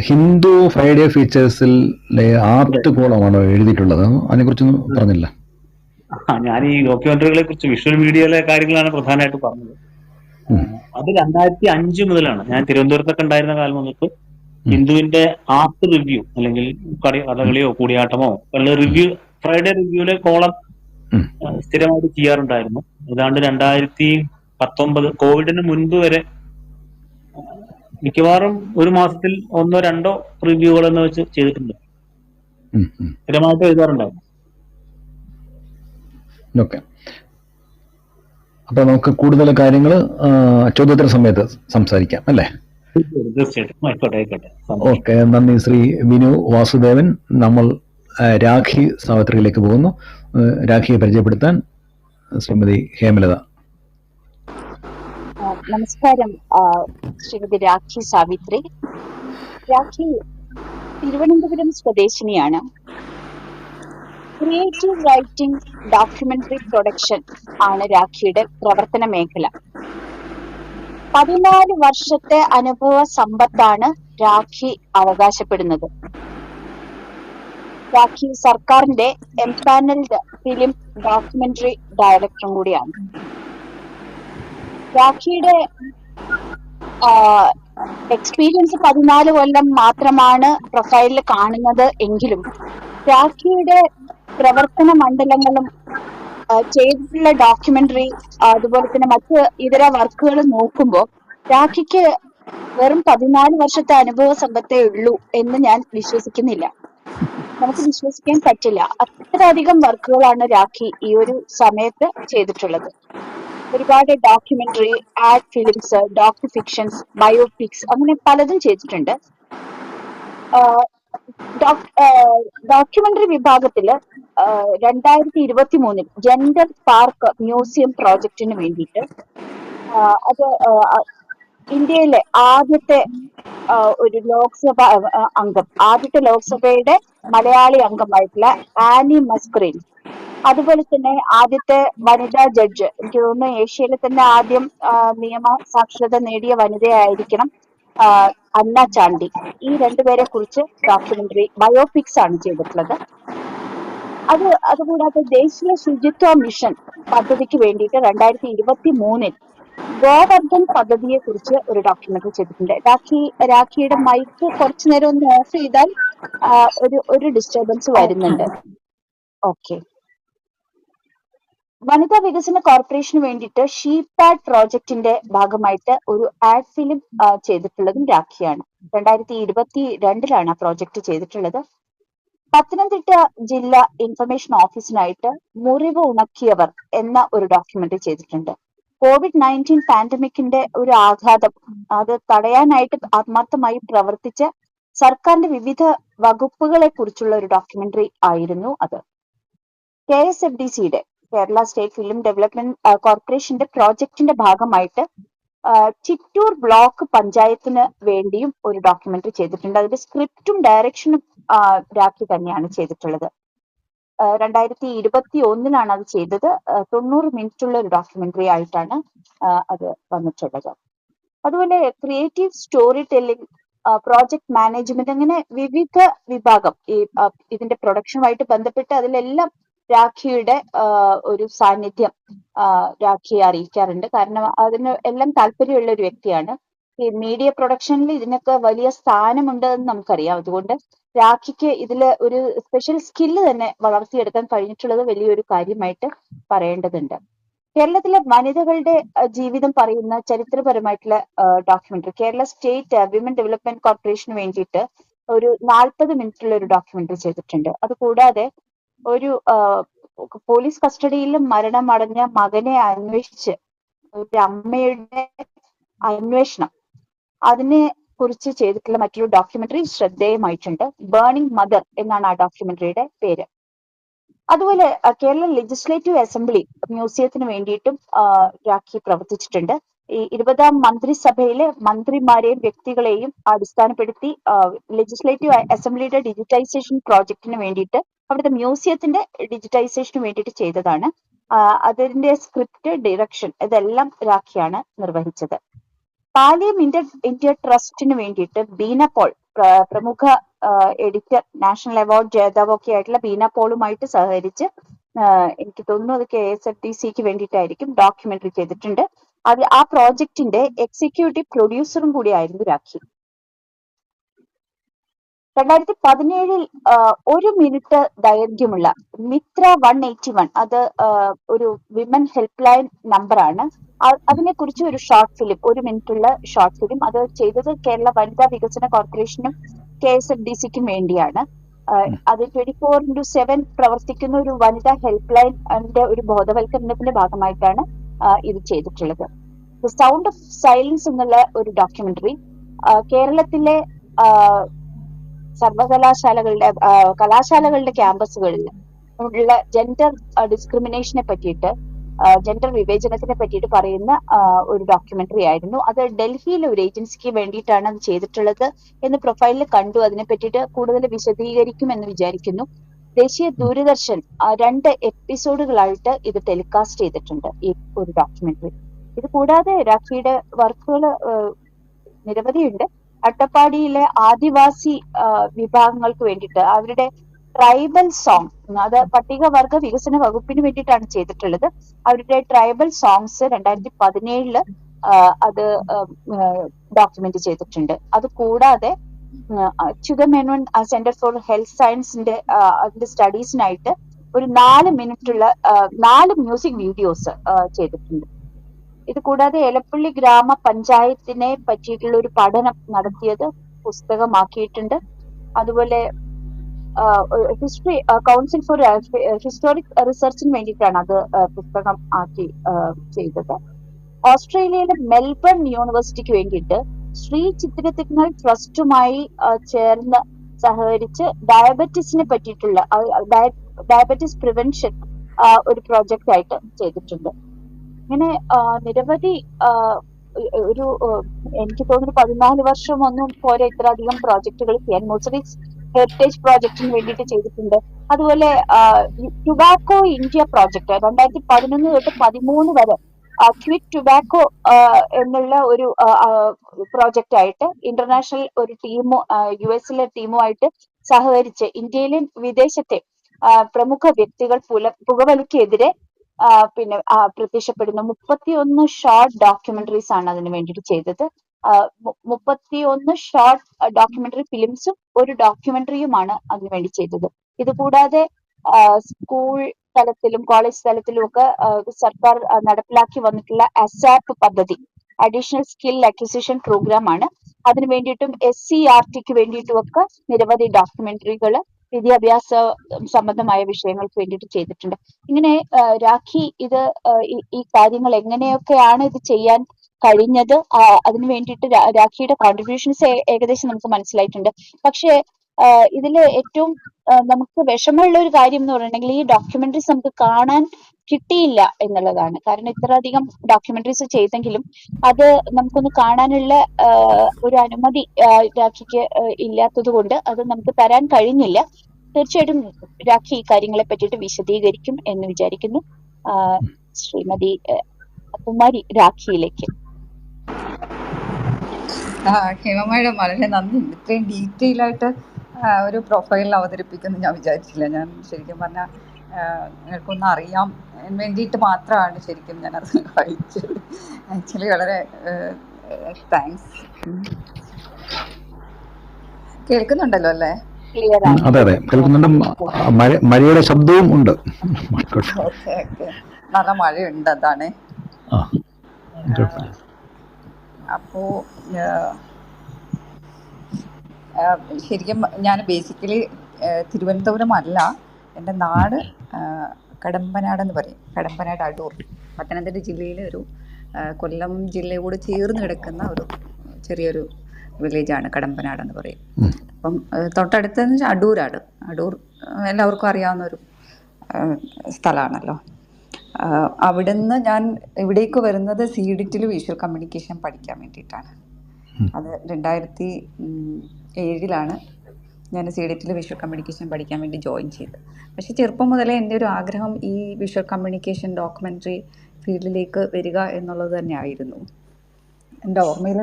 ഹിന്ദു ഫ്രൈഡേ ഫീച്ചേഴ്സിലെ ആർട്ട് കോളമാണോ എഴുതിയിട്ടുള്ളത്? അതിനെ കുറിച്ചൊന്നും പറഞ്ഞില്ല. ഞാൻ ഈ ഡോക്യുമെന്ററികളെ കുറിച്ച് വിഷ്വൽ മീഡിയയിലെ കാര്യങ്ങളാണ് പ്രധാനമായിട്ട് പറഞ്ഞത്. അത് 2005 മുതലാണ്. ഞാൻ തിരുവനന്തപുരത്തൊക്കെ ഉണ്ടായിരുന്ന കാലം മുതൽക്ക് ഹിന്ദുവിന്റെ ആർട്ട് റിവ്യൂ, അല്ലെങ്കിൽ കഥകളിയോ കൂടിയാട്ടമോ ഉള്ള റിവ്യൂ, ഫ്രൈഡേ റിവ്യൂലെ കോളം സ്ഥിരമായിട്ട് ചെയ്യാറുണ്ടായിരുന്നു. ഏതാണ്ട് 2010 19 കോവിഡിന് മുൻപ് വരെ മിക്കവാറും ഒരു മാസത്തിൽ 1-2 റിവ്യൂകൾ എന്ന് വെച്ച് ചെയ്തിട്ടുണ്ട്. സ്ഥിരമായിട്ട് എഴുതാറുണ്ടായിരുന്നു. ഓക്കെ, അപ്പൊ നമുക്ക് കൂടുതൽ കാര്യങ്ങൾ ചോദ്യോത്തര സമയത്ത് സംസാരിക്കാം അല്ലേ? തീർച്ചയായിട്ടും, ആയിക്കോട്ടെ. ഓക്കെ, നന്ദി ശ്രീ വിനു വാസുദേവൻ. നമ്മൾ രാഖി സാവിത്രിയിലേക്ക് പോകുന്നു. രാഖിയെ പരിചയപ്പെടുത്താൻ ശ്രീമതി ഹേമലത. നമസ്കാരം, ശ്രീമതി രാഖി സാവിത്രി. രാഖി തിരുവനന്തപുരം സ്വദേശിനിയാണ്. ക്രിയേറ്റീവ് റൈറ്റിംഗ്, ഡോക്യുമെന്ററി പ്രൊഡക്ഷൻ ആണ് രാഖിയുടെ പ്രവർത്തന മേഖല. 14 വർഷത്തെ അനുഭവ സമ്പത്താണ് രാഖി അവകാശപ്പെടുന്നത്. രാഖി സർക്കാരിന്റെ എംപാനൽഡ് ഫിലിം ഡോക്യുമെന്ററി ഡയറക്ടറും കൂടിയാണ്. രാഖിയുടെ എക്സ്പീരിയൻസ് 14 കൊല്ലം മാത്രമാണ് പ്രൊഫൈലിൽ കാണുന്നത് എങ്കിലും രാഖിയുടെ പ്രവർത്തന മണ്ഡലങ്ങളും ചെയ്തിട്ടുള്ള ഡോക്യുമെന്ററി അതുപോലെ തന്നെ മറ്റ് ഇതര വർക്കുകൾ നോക്കുമ്പോൾ രാഖിക്ക് വെറും 14 വർഷത്തെ അനുഭവ സമ്പത്തേ ഉള്ളൂ എന്ന് ഞാൻ വിശ്വസിക്കുന്നില്ല. നമുക്ക് വിശ്വസിക്കാൻ പറ്റില്ല. അത്രയധികം വർക്കുകളാണ് രാഖി ഈ ഒരു സമയത്ത് ചെയ്തിട്ടുള്ളത്. ഒരുപാട് documentary, ad films, docu fictions, biopics, അങ്ങനെ പലതും ചെയ്തിട്ടുണ്ട്. ഡോക്യുമെന്ററി വിഭാഗത്തില് 2023 ജെൻഡർ പാർക്ക് മ്യൂസിയം പ്രോജക്റ്റിന് വേണ്ടിയിട്ട് അത് ഇന്ത്യയിലെ ആദ്യത്തെ ഒരു ലോക്സഭ അംഗം, ആദ്യത്തെ ലോക്സഭയുടെ മലയാളി അംഗമായിട്ടുള്ള ആനി മസ്ക്രീൻ, അതുപോലെ തന്നെ ആദ്യത്തെ വനിതാ ജഡ്ജ്, എനിക്ക് തോന്നുന്നു ഏഷ്യയിലെ തന്നെ ആദ്യം നിയമ സാക്ഷരത നേടിയ വനിതയായിരിക്കണം അന്ന ചാണ്ടി. ഈ രണ്ടുപേരെ കുറിച്ച് ഡോക്യുമെന്ററി ബയോപിക്സ് ആണ് ചെയ്തിട്ടുള്ളത്. അതുകൂടാതെ ദേശീയ ശുചിത്വ മിഷൻ പദ്ധതിക്ക് വേണ്ടിയിട്ട് 2023 ഗോവർദ്ധൻ പദ്ധതിയെ കുറിച്ച് ഒരു ഡോക്യുമെന്ററി ചെയ്തിട്ടുണ്ട്. രാഖിയുടെ മൈക്ക് കുറച്ചു നേരം ഒന്ന് ഓഫ് ചെയ്താൽ ഒരു ഡിസ്റ്റർബൻസ് വരുന്നുണ്ട്. ഓക്കെ. വനിതാ വികസന കോർപ്പറേഷന് വേണ്ടിയിട്ട് ഷീപാഡ് പ്രോജക്റ്റിന്റെ ഭാഗമായിട്ട് ഒരു ആഡ് ഫിലിം ചെയ്തിട്ടുള്ളതും രാഖിയാണ്. 2022 ആ പ്രോജക്റ്റ് ചെയ്തിട്ടുള്ളത്. പത്തനംതിട്ട ജില്ലാ ഇൻഫർമേഷൻ ഓഫീസിനായിട്ട് മുറിവ് ഉണക്കിയവർ എന്ന ഒരു ഡോക്യുമെന്ററി ചെയ്തിട്ടുണ്ട്. COVID-19 പാൻഡമിക്കിന്റെ ഒരു ആഘാതം അത് തടയാനായിട്ട് ആത്മാർത്ഥമായി പ്രവർത്തിച്ച സർക്കാരിന്റെ വിവിധ വകുപ്പുകളെ കുറിച്ചുള്ള ഒരു ഡോക്യുമെന്ററി ആയിരുന്നു അത്. KSFDCയുടെ കേരള സ്റ്റേറ്റ് ഫിലിം ഡെവലപ്മെന്റ് കോർപ്പറേഷന്റെ പ്രോജക്റ്റിന്റെ ഭാഗമായിട്ട് ചിറ്റൂർ ബ്ലോക്ക് പഞ്ചായത്തിന് വേണ്ടിയും ഒരു ഡോക്യുമെന്ററി ചെയ്തിട്ടുണ്ട്. അതിന്റെ സ്ക്രിപ്റ്റും ഡയറക്ഷനും രാഖി തന്നെയാണ് ചെയ്തിട്ടുള്ളത്. 2021 അത് ചെയ്തത്. 90 മിനിറ്റുള്ള ഒരു ഡോക്യുമെന്ററി ആയിട്ടാണ് അത് വന്നിട്ടുള്ളത്. അതുപോലെ creative story telling, project management, അങ്ങനെ വിവിധ വിഭാഗം ഈ ഇതിന്റെ പ്രൊഡക്ഷനുമായിട്ട് ബന്ധപ്പെട്ട് അതിലെല്ലാം രാഖിയുടെ ഒരു സാന്നിധ്യം രാഖിയെ അറിയിക്കാറുണ്ട്. കാരണം അതിന് എല്ലാം താല്പര്യമുള്ള ഒരു വ്യക്തിയാണ്. ഈ മീഡിയ പ്രൊഡക്ഷനിൽ ഇതിനൊക്കെ വലിയ സ്ഥാനമുണ്ട് എന്ന് നമുക്കറിയാം. അതുകൊണ്ട് രാഖിക്ക് ഇതില് ഒരു സ്പെഷ്യൽ സ്കില്ല് തന്നെ വളർത്തിയെടുക്കാൻ കഴിഞ്ഞിട്ടുള്ളത് വലിയൊരു കാര്യമായിട്ട് പറയേണ്ടതുണ്ട്. കേരളത്തിലെ വനിതകളുടെ ജീവിതം പറയുന്ന ചരിത്രപരമായിട്ടുള്ള documentary Kerala state women development കോർപ്പറേഷന് വേണ്ടിയിട്ട് ഒരു 40 മിനിറ്റുള്ള ഒരു ഡോക്യുമെന്ററി ചെയ്തിട്ടുണ്ട്. അതുകൂടാതെ ഒരു പോലീസ് കസ്റ്റഡിയിൽ മരണമടഞ്ഞ മകനെ അന്വേഷിച്ച് ഒരു അമ്മയുടെ അന്വേഷണം, അതിനെ കുറിച്ച് ചെയ്തിട്ടുള്ള മറ്റൊരു ഡോക്യുമെന്ററി ശ്രദ്ധേയമായിട്ടുണ്ട്. ബേണിംഗ് മദർ എന്നാണ് ആ ഡോക്യുമെന്ററിയുടെ പേര്. അതുപോലെ കേരള ലെജിസ്ലേറ്റീവ് അസംബ്ലി മ്യൂസിയത്തിന് വേണ്ടിയിട്ടും രാഖി പ്രവർത്തിച്ചിട്ടുണ്ട്. ഈ 20ാം മന്ത്രിസഭയിലെ മന്ത്രിമാരെയും വ്യക്തികളെയും അടിസ്ഥാനപ്പെടുത്തി ലെജിസ്ലേറ്റീവ് അസംബ്ലിയുടെ ഡിജിറ്റൈസേഷൻ പ്രോജക്റ്റിന് വേണ്ടിയിട്ട് അവിടുത്തെ മ്യൂസിയത്തിന്റെ ഡിജിറ്റൈസേഷന് വേണ്ടിയിട്ട് ചെയ്തതാണ്. അതിന്റെ സ്ക്രിപ്റ്റ്, ഡയറക്ഷൻ ഇതെല്ലാം രാഖിയാണ് നിർവഹിച്ചത്. പാലിയം ഇന്ത്യ ട്രസ്റ്റിന് വേണ്ടിയിട്ട് ബീന പോൾ, പ്രമുഖ എഡിറ്റർ, നാഷണൽ അവാർഡ് ജേതാവ് ഒക്കെ ആയിട്ടുള്ള ബീന പോളുമായിട്ട് സഹകരിച്ച് എനിക്ക് തോന്നുന്നു അത് KSFDCക്ക് വേണ്ടിയിട്ടായിരിക്കും ഡോക്യുമെന്ററി ചെയ്തിട്ടുണ്ട്. അത് ആ പ്രോജക്റ്റിന്റെ എക്സിക്യൂട്ടീവ് പ്രൊഡ്യൂസറും കൂടി ആയിരുന്നു രാഖി. 2017 1 മിനിറ്റ് ദൈർഘ്യമുള്ള മിത്ര 181, അത് ഒരു വിമൻ ഹെൽപ്പ് ലൈൻ നമ്പറാണ്. അതിനെക്കുറിച്ച് ഒരു ഷോർട്ട് ഫിലിം, 1 മിനിറ്റുള്ള ഷോർട്ട് ഫിലിം, അത് ചെയ്തത് കേരള വനിതാ വികസന കോർപ്പറേഷനും KSFDCക്കും വേണ്ടിയാണ്. അത് 24/7 പ്രവർത്തിക്കുന്ന ഒരു വനിതാ ഹെൽപ്പ് ലൈൻ ഒരു ബോധവൽക്കരണത്തിന്റെ ഭാഗമായിട്ടാണ് ഇത് ചെയ്തിട്ടുള്ളത്. ദ സൗണ്ട് ഓഫ് സൈലൻസ് എന്നുള്ള ഒരു ഡോക്യുമെന്ററി കേരളത്തിലെ സർവകലാശാലകളുടെ കലാശാലകളുടെ ക്യാമ്പസുകളിൽ ഉള്ള ജെൻഡർ ഡിസ്ക്രിമിനേഷനെ പറ്റിയിട്ട്, ജെൻഡർ വിവേചനത്തിനെ പറ്റിയിട്ട് പറയുന്ന ഒരു ഡോക്യുമെന്ററി ആയിരുന്നു. അത് ഡൽഹിയിലെ ഒരു ഏജൻസിക്ക് വേണ്ടിയിട്ടാണ് അത് ചെയ്തിട്ടുള്ളത് എന്ന് പ്രൊഫൈലിൽ കണ്ടു. അതിനെ പറ്റിയിട്ട് കൂടുതൽ വിശദീകരിക്കുമെന്ന് വിചാരിക്കുന്നു. ദേശീയ ദൂരദർശൻ 2 എപ്പിസോഡുകളായിട്ട് ഇത് ടെലികാസ്റ്റ് ചെയ്തിട്ടുണ്ട് ഈ ഒരു ഡോക്യുമെന്ററി. ഇത് കൂടാതെ രാഖിയുടെ വർക്കുകൾ നിരവധിയുണ്ട്. അട്ടപ്പാടിയിലെ ആദിവാസി വിഭാഗങ്ങൾക്ക് വേണ്ടിയിട്ട് അവരുടെ ട്രൈബൽ സോങ്, അത് പട്ടികവർഗ വികസന വകുപ്പിന് വേണ്ടിയിട്ടാണ് ചെയ്തിട്ടുള്ളത്. അവരുടെ ട്രൈബൽ സോങ്സ് 2017 അത് ഡോക്യുമെന്റ് ചെയ്തിട്ടുണ്ട്. അത് കൂടാതെ അച്യുതമേനോൻ സെന്റർ ഫോർ ഹെൽത്ത് സയൻസിന്റെ അതിന്റെ സ്റ്റഡീസിനായിട്ട് ഒരു 4 മിനിറ്റുള്ള 4 മ്യൂസിക് വീഡിയോസ് ചെയ്തിട്ടുണ്ട്. ഇത് കൂടാതെ എലപ്പള്ളി ഗ്രാമപഞ്ചായത്തിനെ പറ്റിയിട്ടുള്ള ഒരു പഠനം നടത്തിയത് പുസ്തകമാക്കിയിട്ടുണ്ട്. അതുപോലെ ഹിസ്റ്ററി കൗൺസിൽ ഫോർ ഹിസ്റ്റോറിക് റിസർച്ചിന് വേണ്ടിയിട്ടാണ് അത് പുസ്തകം ആക്കി ചെയ്തത്. ഓസ്ട്രേലിയയിലെ മെൽബൺ യൂണിവേഴ്സിറ്റിക്ക് വേണ്ടിയിട്ട് ശ്രീ ചിത്രത്തിങ്ങൾ ട്രസ്റ്റുമായി ചേർന്ന് സഹകരിച്ച് ഡയബറ്റീസിനെ പറ്റിയിട്ടുള്ള ഡയബറ്റീസ് പ്രിവെൻഷൻ ഒരു പ്രോജക്റ്റ് ആയിട്ട് ചെയ്തിട്ടുണ്ട്. ഇങ്ങനെ നിരവധി ഒരു എനിക്ക് തോന്നുന്നു 14 വർഷമൊന്നും പോരെ ഇത്ര അധികം പ്രോജക്റ്റുകൾ ചെയ്യാൻ. മോസറിക്സ് ഹെറിറ്റേജ് പ്രോജക്റ്റിന് വേണ്ടിയിട്ട് ചെയ്തിട്ടുണ്ട്. അതുപോലെ ടുബാക്കോ ഇന്ത്യ പ്രോജക്റ്റ് 2011 തൊട്ട് 13 വരെ ക്വിറ്റ് ടുബാക്കോ എന്നുള്ള ഒരു പ്രോജക്റ്റ് ആയിട്ട് ഇന്റർനാഷണൽ ഒരു ടീമോ US ടീമുമായിട്ട് സഹകരിച്ച് ഇന്ത്യയിലെ വിദേശത്തെ പ്രമുഖ വ്യക്തികൾ പുകവലിക്കെതിരെ പിന്നെ പ്രത്യക്ഷപ്പെടുന്ന 31 ഷോർട്ട് ഡോക്യുമെന്ററീസ് ആണ് അതിന് വേണ്ടിയിട്ട് ചെയ്തത്. 31 ഷോർട്ട് ഡോക്യുമെന്ററി ഫിലിംസും ഒരു ഡോക്യുമെന്ററിയുമാണ് അതിനു വേണ്ടി ചെയ്തത്. ഇത് കൂടാതെ സ്കൂൾ തലത്തിലും കോളേജ് തലത്തിലും ഒക്കെ സർക്കാർ നടപ്പിലാക്കി വന്നിട്ടുള്ള അസാപ്പ് പദ്ധതി, അഡീഷണൽ സ്കിൽ അക്വിസിഷൻ പ്രോഗ്രാം ആണ്. അതിനു വേണ്ടിയിട്ടും SCERTക്ക് വേണ്ടിയിട്ടും ഒക്കെ നിരവധി ഡോക്യുമെന്ററികൾ വിദ്യാഭ്യാസ സംബന്ധമായ വിഷയങ്ങൾക്ക് വേണ്ടിയിട്ട് ചെയ്തിട്ടുണ്ട്. ഇങ്ങനെ രാഖി ഇത് ഈ കാര്യങ്ങൾ എങ്ങനെയൊക്കെയാണ് ഇത് ചെയ്യാൻ കഴിഞ്ഞത്, അതിനു വേണ്ടിയിട്ട് രാഖിയുടെ കോൺട്രിബ്യൂഷൻസ് ഏകദേശം നമുക്ക് മനസ്സിലായിട്ടുണ്ട്. പക്ഷേ ഇതില് ഏറ്റവും നമുക്ക് വിഷമമുള്ള ഒരു കാര്യം എന്ന് പറഞ്ഞിട്ടുണ്ടെങ്കിൽ ഈ ഡോക്യുമെന്ററീസ് നമുക്ക് കാണാൻ കിട്ടിയില്ല എന്നുള്ളതാണ്. കാരണം ഇത്ര അധികം ഡോക്യുമെന്ററീസ് ചെയ്തെങ്കിലും അത് നമുക്കൊന്ന് കാണാനുള്ള ഒരു അനുമതി രാഖിക്ക് ഇല്ലാത്തത് കൊണ്ട് അത് നമുക്ക് തരാൻ കഴിഞ്ഞില്ല. തീർച്ചയായിട്ടും രാഖി ഈ കാര്യങ്ങളെ പറ്റിയിട്ട് വിശദീകരിക്കും എന്ന് വിചാരിക്കുന്നു. ശ്രീമതി കുമാരി രാഖിയിലേക്ക്. ഹേമ മാഡം, വളരെ നന്ദി. ഇത്രയും ഡീറ്റെയിൽ ആയിട്ട് ഒരു പ്രൊഫൈൽ അവതരിപ്പിക്കുന്നു ഞാൻ വിചാരിച്ചില്ല. ഞാൻ ശരിക്കും പറഞ്ഞാൽ നിങ്ങൾക്കൊന്നും അറിയാൻ വേണ്ടിയിട്ട് മാത്രമാണ് ശരിക്കും ഞാനത് വായിച്ചത്. ആക്ച്വലി വളരെ താങ്ക്സ്. കേൾക്കുന്നുണ്ടല്ലോ അല്ലേ? ക്ലിയർ ആണ്. അതെ അതെ കേൾക്കുന്നുണ്ട്. മഴയുടെ ശബ്ദവും ഉണ്ട്. ഓക്കെ ഓക്കെ, നല്ല മഴയുണ്ട്, അതാണ്. അപ്പോൾ ശരിക്കും ഞാൻ ബേസിക്കലി തിരുവനന്തപുരം അല്ല, എൻ്റെ നാട് കടമ്പനാടെന്ന് പറയും. കടമ്പനാട്, അടൂർ, പത്തനംതിട്ട ജില്ലയിലെ ഒരു കൊല്ലം ജില്ലയോട് ചേർന്ന് കിടക്കുന്ന ഒരു ചെറിയൊരു വില്ലേജാണ് കടമ്പനാടെന്ന് പറയും. അപ്പം തൊട്ടടുത്തെന്ന് വെച്ചാൽ അടൂരാണ്. അടൂർ എല്ലാവർക്കും അറിയാവുന്ന ഒരു സ്ഥലമാണല്ലോ. അവിടുന്ന് ഞാൻ ഇവിടേക്ക് വരുന്നത് CDITൽ വിഷ്വൽ കമ്മ്യൂണിക്കേഷൻ പഠിക്കാൻ വേണ്ടിയിട്ടാണ്. അത് 2007 ഞാൻ CDITൽ വിഷ്വൽ കമ്മ്യൂണിക്കേഷൻ പഠിക്കാൻ വേണ്ടി ജോയിൻ ചെയ്തത്. പക്ഷേ ചെറുപ്പം മുതലേ എൻ്റെ ഒരു ആഗ്രഹം ഈ വിഷ്വൽ കമ്മ്യൂണിക്കേഷൻ ഡോക്യുമെൻ്ററി ഫീൽഡിലേക്ക് വരിക എന്നുള്ളത് തന്നെയായിരുന്നു. എൻ്റെ ഓർമ്മയിൽ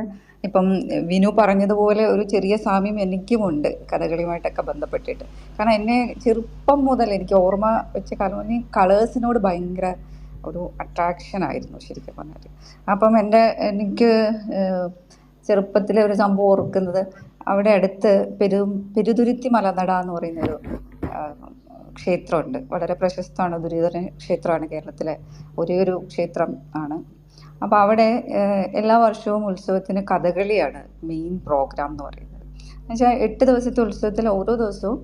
ഇപ്പം വിനു പറഞ്ഞതുപോലെ ഒരു ചെറിയ സാമ്യം എനിക്കുമുണ്ട് കഥകളിയുമായിട്ടൊക്കെ ബന്ധപ്പെട്ടിട്ട്. കാരണം എന്നെ ചെറുപ്പം മുതൽ എനിക്ക് ഓർമ്മ വെച്ച കാലം കളേഴ്സിനോട് ഭയങ്കര ഒരു അട്രാക്ഷൻ ആയിരുന്നു ശരിക്കും പറഞ്ഞാൽ. അപ്പം എനിക്ക് ചെറുപ്പത്തിലെ ഒരു സംഭവം ഓർക്കുന്നത്, അവിടെ അടുത്ത് പെരുതുരുത്തി മലനട എന്ന് പറയുന്നൊരു ആ, ക്ഷേത്രമുണ്ട്. വളരെ പ്രശസ്തമാണ്, ദുരിധര ക്ഷേത്രമാണ്, കേരളത്തിലെ ഒരേ ഒരു ക്ഷേത്രം ആണ്. അപ്പോൾ അവിടെ എല്ലാ വർഷവും ഉത്സവത്തിന് കഥകളിയാണ് മെയിൻ പ്രോഗ്രാം എന്ന് പറയുന്നത്. എന്നുവെച്ചാൽ 8 ദിവസത്തെ ഉത്സവത്തിൽ ഓരോ ദിവസവും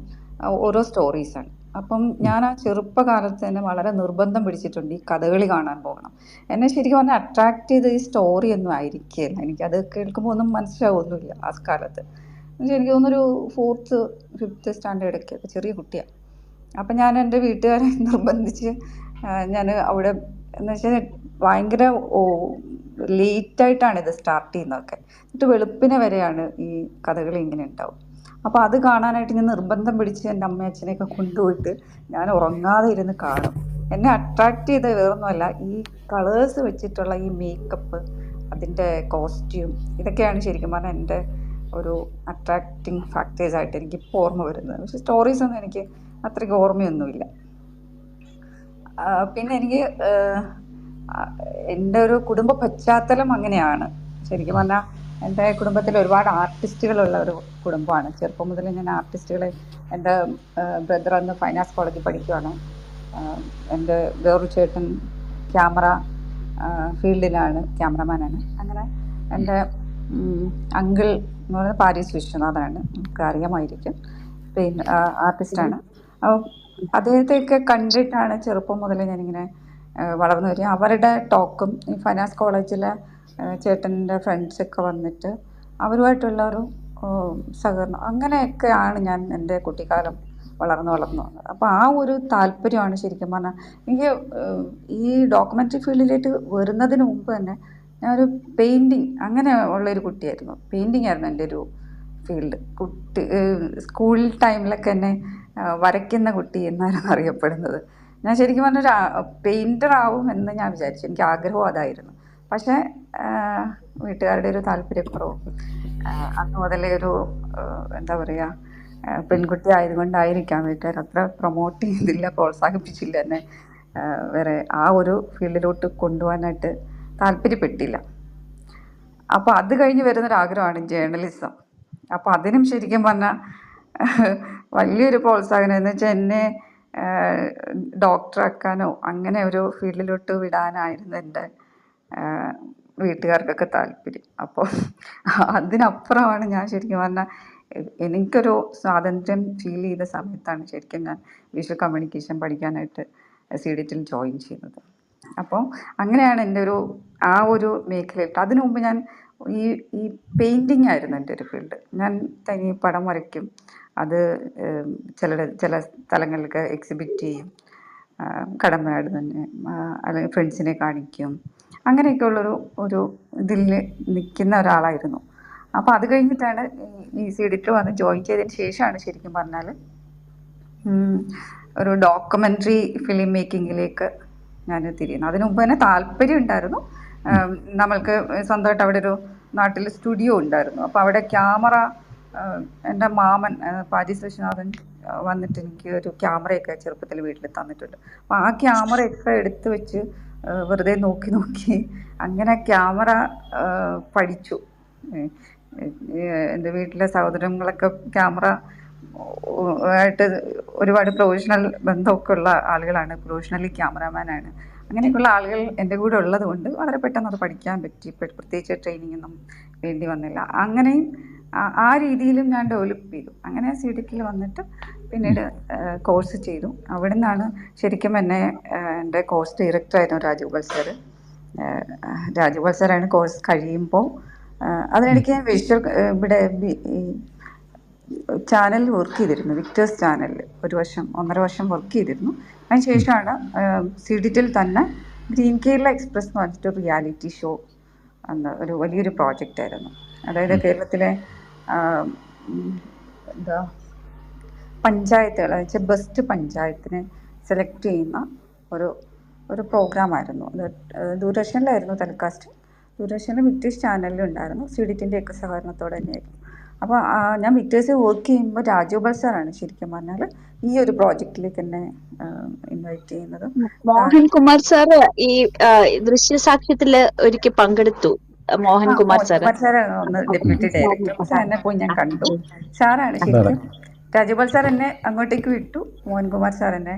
ഓരോ സ്റ്റോറീസാണ്. അപ്പം ഞാൻ ആ ചെറുപ്പകാലത്ത് തന്നെ വളരെ നിർബന്ധം പിടിച്ചിട്ടുണ്ട് ഈ കഥകളി കാണാൻ പോകണം. എന്നെ ശരിക്കും പറഞ്ഞാൽ അട്രാക്ട് ചെയ്ത് ഈ സ്റ്റോറി ഒന്നും ആയിരിക്കില്ല, എനിക്കത് കേൾക്കുമ്പോൾ ഒന്നും മനസ്സിലാവുന്നില്ല ആ കാലത്ത്. എന്നുവെച്ചാൽ എനിക്ക് തോന്നുന്നൊരു 4th 5th സ്റ്റാൻഡേർഡൊക്കെ, ചെറിയ കുട്ടിയാണ്. അപ്പം ഞാൻ എൻ്റെ വീട്ടുകാരെ നിർബന്ധിച്ച് ഞാൻ അവിടെ, എന്ന് വെച്ചാൽ ഭയങ്കര ലേറ്റായിട്ടാണ് ഇത് സ്റ്റാർട്ട് ചെയ്യുന്നതൊക്കെ, എന്നിട്ട് വെളുപ്പിനെ വരെയാണ് ഈ കഥകളി ഇങ്ങനെ ഉണ്ടാവും. അപ്പോൾ അത് കാണാനായിട്ട് ഞാൻ നിർബന്ധം പിടിച്ച് എൻ്റെ അമ്മയും അച്ഛനെയൊക്കെ കൊണ്ടുപോയിട്ട് ഞാൻ ഉറങ്ങാതെ ഇരുന്ന് കാണും. എന്നെ അട്രാക്ട് ചെയ്ത വേറൊന്നുമല്ല, ഈ കളേഴ്സ് വെച്ചിട്ടുള്ള ഈ മേക്കപ്പ്, അതിൻ്റെ കോസ്റ്റ്യൂം, ഇതൊക്കെയാണ് ശരിക്കും പറഞ്ഞാൽ എൻ്റെ ഒരു അട്രാക്റ്റിംഗ് ഫാക്ടേഴ്സായിട്ട് എനിക്കിപ്പോൾ ഓർമ്മ വരുന്നത്. പക്ഷേ സ്റ്റോറീസൊന്നും എനിക്ക് അത്രയ്ക്ക് ഓർമ്മയൊന്നുമില്ല. പിന്നെ എനിക്ക് എൻ്റെ ഒരു കുടുംബ പശ്ചാത്തലം അങ്ങനെയാണ്. ശരിക്കും പറഞ്ഞാൽ എൻ്റെ കുടുംബത്തിൽ ഒരുപാട് ആർട്ടിസ്റ്റുകളുള്ള ഒരു കുടുംബമാണ്. ചെറുപ്പം മുതൽ ഞാൻ ആർട്ടിസ്റ്റുകളെ, എൻ്റെ ബ്രദർ അന്ന് ഫൈൻ ആർട്സ് കോളേജിൽ പഠിക്കുകയാണ്. എൻ്റെ വേറൊരു ചേട്ടൻ ക്യാമറ ഫീൽഡിലാണ്, ക്യാമറമാനാണ്. അങ്ങനെ എൻ്റെ അങ്കിൾ എന്ന് പറയുന്നത് പാരീസ് വിശ്വനാഥാണ്, നമുക്ക് അറിയാമായിരിക്കും, പിന്നെ ആർട്ടിസ്റ്റാണ്. അപ്പോൾ അദ്ദേഹത്തെയൊക്കെ കണ്ടിട്ടാണ് ചെറുപ്പം മുതൽ ഞാനിങ്ങനെ വളർന്നു വരിക. അവരുടെ ടോക്കും ഈ ഫൈൻ ആർട്സ് കോളേജിലെ ചേട്ടൻ്റെ ഫ്രണ്ട്സൊക്കെ വന്നിട്ട് അവരുമായിട്ടുള്ള ഒരു സഹകരണം, അങ്ങനെയൊക്കെയാണ് ഞാൻ എൻ്റെ കുട്ടിക്കാലം വളർന്നു വന്നത്. അപ്പോൾ ആ ഒരു താല്പര്യമാണ് ശരിക്കും പറഞ്ഞാൽ എനിക്ക് ഈ ഡോക്യുമെൻ്ററി ഫീൽഡിലേക്ക് വരുന്നതിന് മുമ്പ് തന്നെ ഞാനൊരു പെയിൻറ്റിങ് അങ്ങനെ ഉള്ളൊരു കുട്ടിയായിരുന്നു. പെയിൻറ്റിങ് ആയിരുന്നു എൻ്റെ ഒരു ഫീൽഡ്. സ്കൂൾ ടൈമിലൊക്കെ എന്നെ വരയ്ക്കുന്ന കുട്ടി എന്നായിരുന്നു അറിയപ്പെടുന്നത്. ഞാൻ ശരിക്കും പറഞ്ഞൊരു പെയിൻറ്റർ ആവും എന്ന് ഞാൻ വിചാരിച്ചു, എനിക്ക് ആഗ്രഹവും അതായിരുന്നു. പക്ഷേ വീട്ടുകാരുടെ ഒരു താല്പര്യക്കുറവും, അന്ന് മുതലേ ഒരു എന്താ പറയുക, പെൺകുട്ടി ആയതുകൊണ്ടായിരിക്കാം വീട്ടുകാർ അത്ര പ്രൊമോട്ട് ചെയ്തില്ല, പ്രോത്സാഹിപ്പിച്ചില്ല എന്നെ വേറെ ആ ഒരു ഫീൽഡിലോട്ട് കൊണ്ടുപോകാനായിട്ട് താല്പര്യപ്പെട്ടില്ല. അപ്പോൾ അത് കഴിഞ്ഞ് വരുന്നൊരാഗ്രഹമാണ് ജേർണലിസം. അപ്പോൾ അതിനും ശരിക്കും പറഞ്ഞാൽ വലിയൊരു പ്രോത്സാഹനം എന്ന് വെച്ചാൽ എന്നെ ഡോക്ടറാക്കാനോ അങ്ങനെ ഒരു ഫീൽഡിലോട്ട് വിടാനായിരുന്നു എൻ്റെ വീട്ടുകാർക്കൊക്കെ താല്പര്യം. അപ്പോൾ അതിനപ്പുറമാണ് ഞാൻ ശരിക്കും പറഞ്ഞാൽ എനിക്കൊരു സ്വാതന്ത്ര്യം ഫീൽ ചെയ്ത സമയത്താണ് ശരിക്കും ഞാൻ വിഷ്വൽ കമ്മ്യൂണിക്കേഷൻ പഠിക്കാനായിട്ട് CDTൽ ജോയിൻ ചെയ്യുന്നത്. അപ്പോൾ അങ്ങനെയാണ് എൻ്റെ ഒരു ആ ഒരു മേഖലയിട്ട്. അതിനു മുമ്പ് ഞാൻ ഈ പെയിൻറ്റിങ് ആയിരുന്നു എൻ്റെ ഒരു ഫീൽഡ്. ഞാൻ തനി പടം വരയ്ക്കും, അത് ചില സ്ഥലങ്ങളിലൊക്കെ എക്സിബിറ്റ് ചെയ്യും, കടമ്പനാട് തന്നെ, അല്ലെങ്കിൽ ഫ്രണ്ട്സിനെ കാണിക്കും, അങ്ങനെയൊക്കെയുള്ളൊരു ഇതിൽ നിൽക്കുന്ന ഒരാളായിരുന്നു. അപ്പോൾ അത് കഴിഞ്ഞിട്ടാണ് ഈ CDTൽ വന്ന് ജോയിൻ ചെയ്തതിന് ശേഷമാണ് ശരിക്കും പറഞ്ഞാൽ ഒരു ഡോക്യുമെൻ്ററി ഫിലിം മേക്കിങ്ങിലേക്ക് ഞാൻ തിരിയുന്നു. അതിനു മുമ്പ് തന്നെ താല്പര്യം ഉണ്ടായിരുന്നു. നമ്മൾക്ക് സ്വന്തമായിട്ട് അവിടെ ഒരു നാട്ടിൽ സ്റ്റുഡിയോ ഉണ്ടായിരുന്നു. അപ്പോൾ അവിടെ ക്യാമറ എൻ്റെ മാമൻ പാരീസ് വിശ്വനാഥൻ വന്നിട്ട് എനിക്ക് ഒരു ക്യാമറയൊക്കെ ചെറുപ്പത്തിൽ വീട്ടിൽ തന്നിട്ടുണ്ട്. അപ്പോൾ ആ ക്യാമറയൊക്കെ എടുത്ത് വെച്ച് വെറുതെ നോക്കി അങ്ങനെ ക്യാമറ പഠിച്ചു. എൻ്റെ വീട്ടിലെ സഹോദരങ്ങളൊക്കെ ക്യാമറ ആയിട്ട് ഒരുപാട് പ്രൊഫഷണൽ ബന്ധമൊക്കെ ഉള്ള ആളുകളാണ്, പ്രൊഫഷണലി ക്യാമറാമാനാണ്. അങ്ങനെയൊക്കെയുള്ള ആളുകൾ എൻ്റെ കൂടെ ഉള്ളത് കൊണ്ട് വളരെ പെട്ടെന്ന് അത് പഠിക്കാൻ പറ്റി. പ്രത്യേകിച്ച് ട്രെയിനിങ് ഒന്നും വേണ്ടി വന്നില്ല. അങ്ങനെയും ആ രീതിയിലും ഞാൻ ഡെവലപ്പ് ചെയ്തു. അങ്ങനെ CDTൽ വന്നിട്ട് പിന്നീട് കോഴ്സ് ചെയ്തു. അവിടെ നിന്നാണ് ശരിക്കും എന്നെ എൻ്റെ കോഴ്സ് ഡയറക്ടറായിരുന്നു രാജഗോപാൽ സാറാണ് കോഴ്സ് കഴിയുമ്പോൾ. അതിനിടയ്ക്ക് ഞാൻ വിഷ്വൽ ഇവിടെ ചാനലിൽ വർക്ക് ചെയ്തിരുന്നു, വിക്ടേഴ്സ് ചാനലിൽ 1.5 വർഷം വർക്ക് ചെയ്തിരുന്നു. അതിന് ശേഷമാണ് CDTൽ തന്നെ ഗ്രീൻ കേരള എക്സ്പ്രസ് എന്ന് പറഞ്ഞിട്ടൊരു റിയാലിറ്റി ഷോ അന്ന് ഒരു വലിയൊരു പ്രോജക്റ്റായിരുന്നു. അതായത് കേരളത്തിലെ പഞ്ചായത്തുകൾ, വെച്ചാൽ ബെസ്റ്റ് പഞ്ചായത്തിനെ സെലക്ട് ചെയ്യുന്ന ഒരു പ്രോഗ്രാമായിരുന്നു. അത് ദൂരദർശനിലായിരുന്നു ടെലികാസ്റ്റ്. ദൂരദർശനിലെ വിക്ടേഴ്സ് ചാനലിലും ഉണ്ടായിരുന്നു, CDTൻ്റെ ഒക്കെ സഹകരണത്തോടെ തന്നെയായിരുന്നു. അപ്പോൾ ഞാൻ വിക്ടേഴ്സിൽ വർക്ക് ചെയ്യുമ്പോൾ രാജഗോപാൽ സാറാണ് ശരിക്കും പറഞ്ഞാൽ ഈ ഒരു പ്രോജക്റ്റിലേക്ക് എന്നെ ഇൻവൈറ്റ് ചെയ്യുന്നത്. മോഹൻകുമാർ സാർ ഈ ദൃശ്യസാക്ഷ്യത്തിൽ ഒരിക്കൽ പങ്കെടുത്തു. മോഹൻകുമാർ സാറ്. മോഹൻകുമാർ സാർ ഒന്ന് ഡെപ്യൂട്ടി ഡയറക്ടർ, സാറിനെ പോയി ഞാൻ കണ്ടു. സാറാണ് ശരിക്കും. രാജഗോപാൽ സാർ എന്നെ അങ്ങോട്ടേക്ക് വിട്ടു. മോഹൻകുമാർ സാർ എന്നെ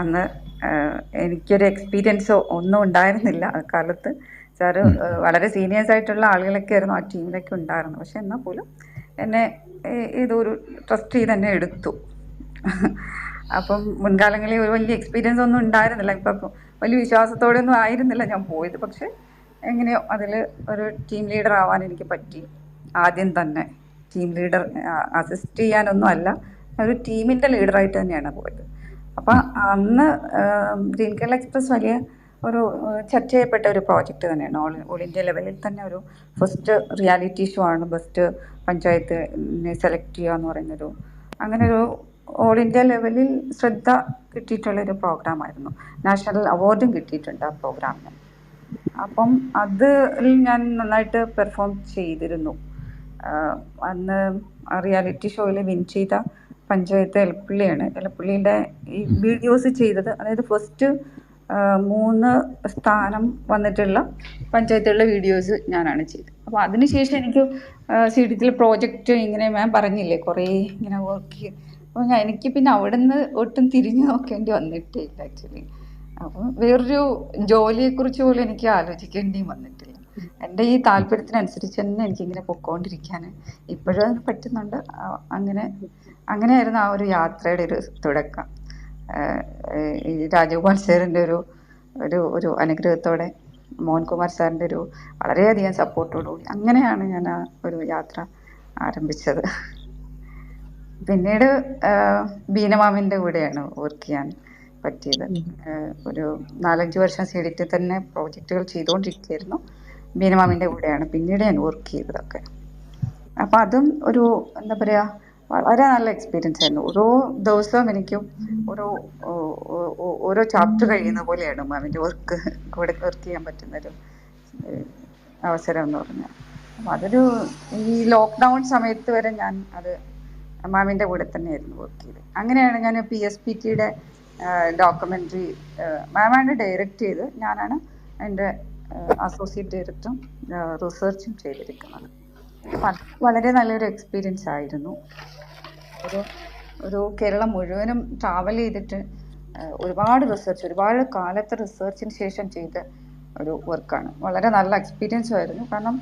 അന്ന് എനിക്കൊരു എക്സ്പീരിയൻസോ ഒന്നും ഉണ്ടായിരുന്നില്ല ആ കാലത്ത്. സാറ് വളരെ സീനിയേഴ്സ് ആയിട്ടുള്ള ആളുകളൊക്കെ ആയിരുന്നു ആ ടീമിലൊക്കെ ഉണ്ടായിരുന്നു. പക്ഷെ എന്നാൽ പോലും എന്നെ ഏതോ ഒരു ട്രസ്റ്റ് ചെയ്ത് എന്നെ എടുത്തു. അപ്പം മുൻകാലങ്ങളിൽ ഒരു വലിയ എക്സ്പീരിയൻസ് ഒന്നും ഉണ്ടായിരുന്നില്ല. ഇപ്പം വലിയ വിശ്വാസത്തോടെ ഒന്നും ആയിരുന്നില്ല ഞാൻ പോയത്. പക്ഷെ എങ്ങനെയോ അതിൽ ഒരു ടീം ലീഡർ ആവാൻ എനിക്ക് പറ്റി. ആദ്യം തന്നെ ടീം ലീഡർ അസിസ്റ്റ് ചെയ്യാനൊന്നും അല്ല, ഒരു ടീമിൻ്റെ ലീഡറായിട്ട് തന്നെയാണ് പോയത്. അപ്പം അന്ന് ഗ്രീൻ കേരള എക്സ്പ്രസ് വലിയ ഒരു ചർച്ച ചെയ്യപ്പെട്ട ഒരു പ്രോജക്റ്റ് തന്നെയാണ്. ഓൾ ഇന്ത്യ ലെവലിൽ തന്നെ ഒരു ഫസ്റ്റ് റിയാലിറ്റി ഷോ ആണ്. ബെസ്റ്റ് പഞ്ചായത്തിനെ സെലക്ട് ചെയ്യുക എന്ന് പറയുന്നൊരു അങ്ങനൊരു ഓൾ ഇന്ത്യ ലെവലിൽ ശ്രദ്ധ കിട്ടിയിട്ടുള്ളൊരു പ്രോഗ്രാമായിരുന്നു. നാഷണൽ അവാർഡും കിട്ടിയിട്ടുണ്ട് ആ പ്രോഗ്രാമിന്. അപ്പം അതിൽ ഞാൻ നന്നായിട്ട് പെർഫോം ചെയ്തിരുന്നു. അന്ന് ആ റിയാലിറ്റി ഷോയിൽ വിൻ ചെയ്ത പഞ്ചായത്ത് എലപ്പുള്ളിയാണ്. എലപ്പുള്ളിയുടെ ഈ വീഡിയോസ് ചെയ്തത്, അതായത് ഫസ്റ്റ് 3 സ്ഥാനം വന്നിട്ടുള്ള പഞ്ചായത്തുകളിലെ വീഡിയോസ് ഞാനാണ് ചെയ്തത്. അപ്പോൾ അതിനുശേഷം എനിക്ക് CDTയിൽ പ്രോജക്റ്റ് ഇങ്ങനെ ഞാൻ പറഞ്ഞില്ലേ കുറേ ഇങ്ങനെ വർക്ക് ചെയ്യും. അപ്പോൾ എനിക്ക് പിന്നെ അവിടെ നിന്ന് ഒട്ടും തിരിഞ്ഞു നോക്കേണ്ടി വന്നിട്ടേ ഇല്ല ആക്ച്വലി. അപ്പം വേറൊരു ജോലിയെക്കുറിച്ച് പോലും എനിക്ക് ആലോചിക്കേണ്ടിയും വന്നിട്ടില്ല. എൻ്റെ ഈ താല്പര്യത്തിനനുസരിച്ച് തന്നെ എനിക്കിങ്ങനെ പൊയ്ക്കൊണ്ടിരിക്കാൻ ഇപ്പോഴും അത് പറ്റുന്നുണ്ട്. അങ്ങനെയായിരുന്നു ആ ഒരു യാത്രയുടെ ഒരു തുടക്കം. ഈ രാജഗോപാൽ സാറിൻ്റെ ഒരു അനുഗ്രഹത്തോടെ, മോഹൻകുമാർ സാറിൻ്റെ ഒരു വളരെയധികം സപ്പോർട്ടോടുകൂടി അങ്ങനെയാണ് ഞാൻ ആ ഒരു യാത്ര ആരംഭിച്ചത്. പിന്നീട് ബീനമാമിൻ്റെ കൂടെയാണ് വർക്ക് ചെയ്യാൻ പറ്റിയത്. ഒരു 4-5 വർഷം CDT തന്നെ പ്രോജക്റ്റുകൾ ചെയ്തുകൊണ്ടിരിക്കുകയായിരുന്നു. ബീനമാമിൻ്റെ കൂടെയാണ് പിന്നീട് ഞാൻ വർക്ക് ചെയ്തതൊക്കെ. അപ്പം അതും ഒരു എന്താ പറയുക, വളരെ നല്ല എക്സ്പീരിയൻസ് ആയിരുന്നു. ഓരോ ദിവസവും എനിക്കും ഓരോ ചാപ്റ്റർ കഴിയുന്ന പോലെയാണ് മാമിൻ്റെ കൂടെ വർക്ക് ചെയ്യാൻ പറ്റുന്നൊരു അവസരം എന്ന് പറഞ്ഞാൽ. അപ്പം അതൊരു ഈ ലോക്ക്ഡൗൺ സമയത്ത് വരെ ഞാൻ അത് മാമിൻ്റെ കൂടെ തന്നെയായിരുന്നു വർക്ക് ചെയ്തത്. അങ്ങനെയാണ് ഞാൻ PSPTയുടെ ഡോക്യുമെൻ്ററി മാമാണ് ഡയറക്റ്റ് ചെയ്ത്, ഞാനാണ് എൻ്റെ അസോസിയേറ്റ് ഡയറക്ടറും റിസർച്ചും ചെയ്തിരിക്കുന്നത്. അപ്പം അത് വളരെ നല്ലൊരു എക്സ്പീരിയൻസ് ആയിരുന്നു. ഒരു കേരളം മുഴുവനും ട്രാവൽ ചെയ്തിട്ട് ഒരുപാട് കാലത്തെ റിസർച്ചിന് ശേഷം ചെയ്ത ഒരു വർക്കാണ്. വളരെ നല്ല എക്സ്പീരിയൻസും ആയിരുന്നു. കാരണം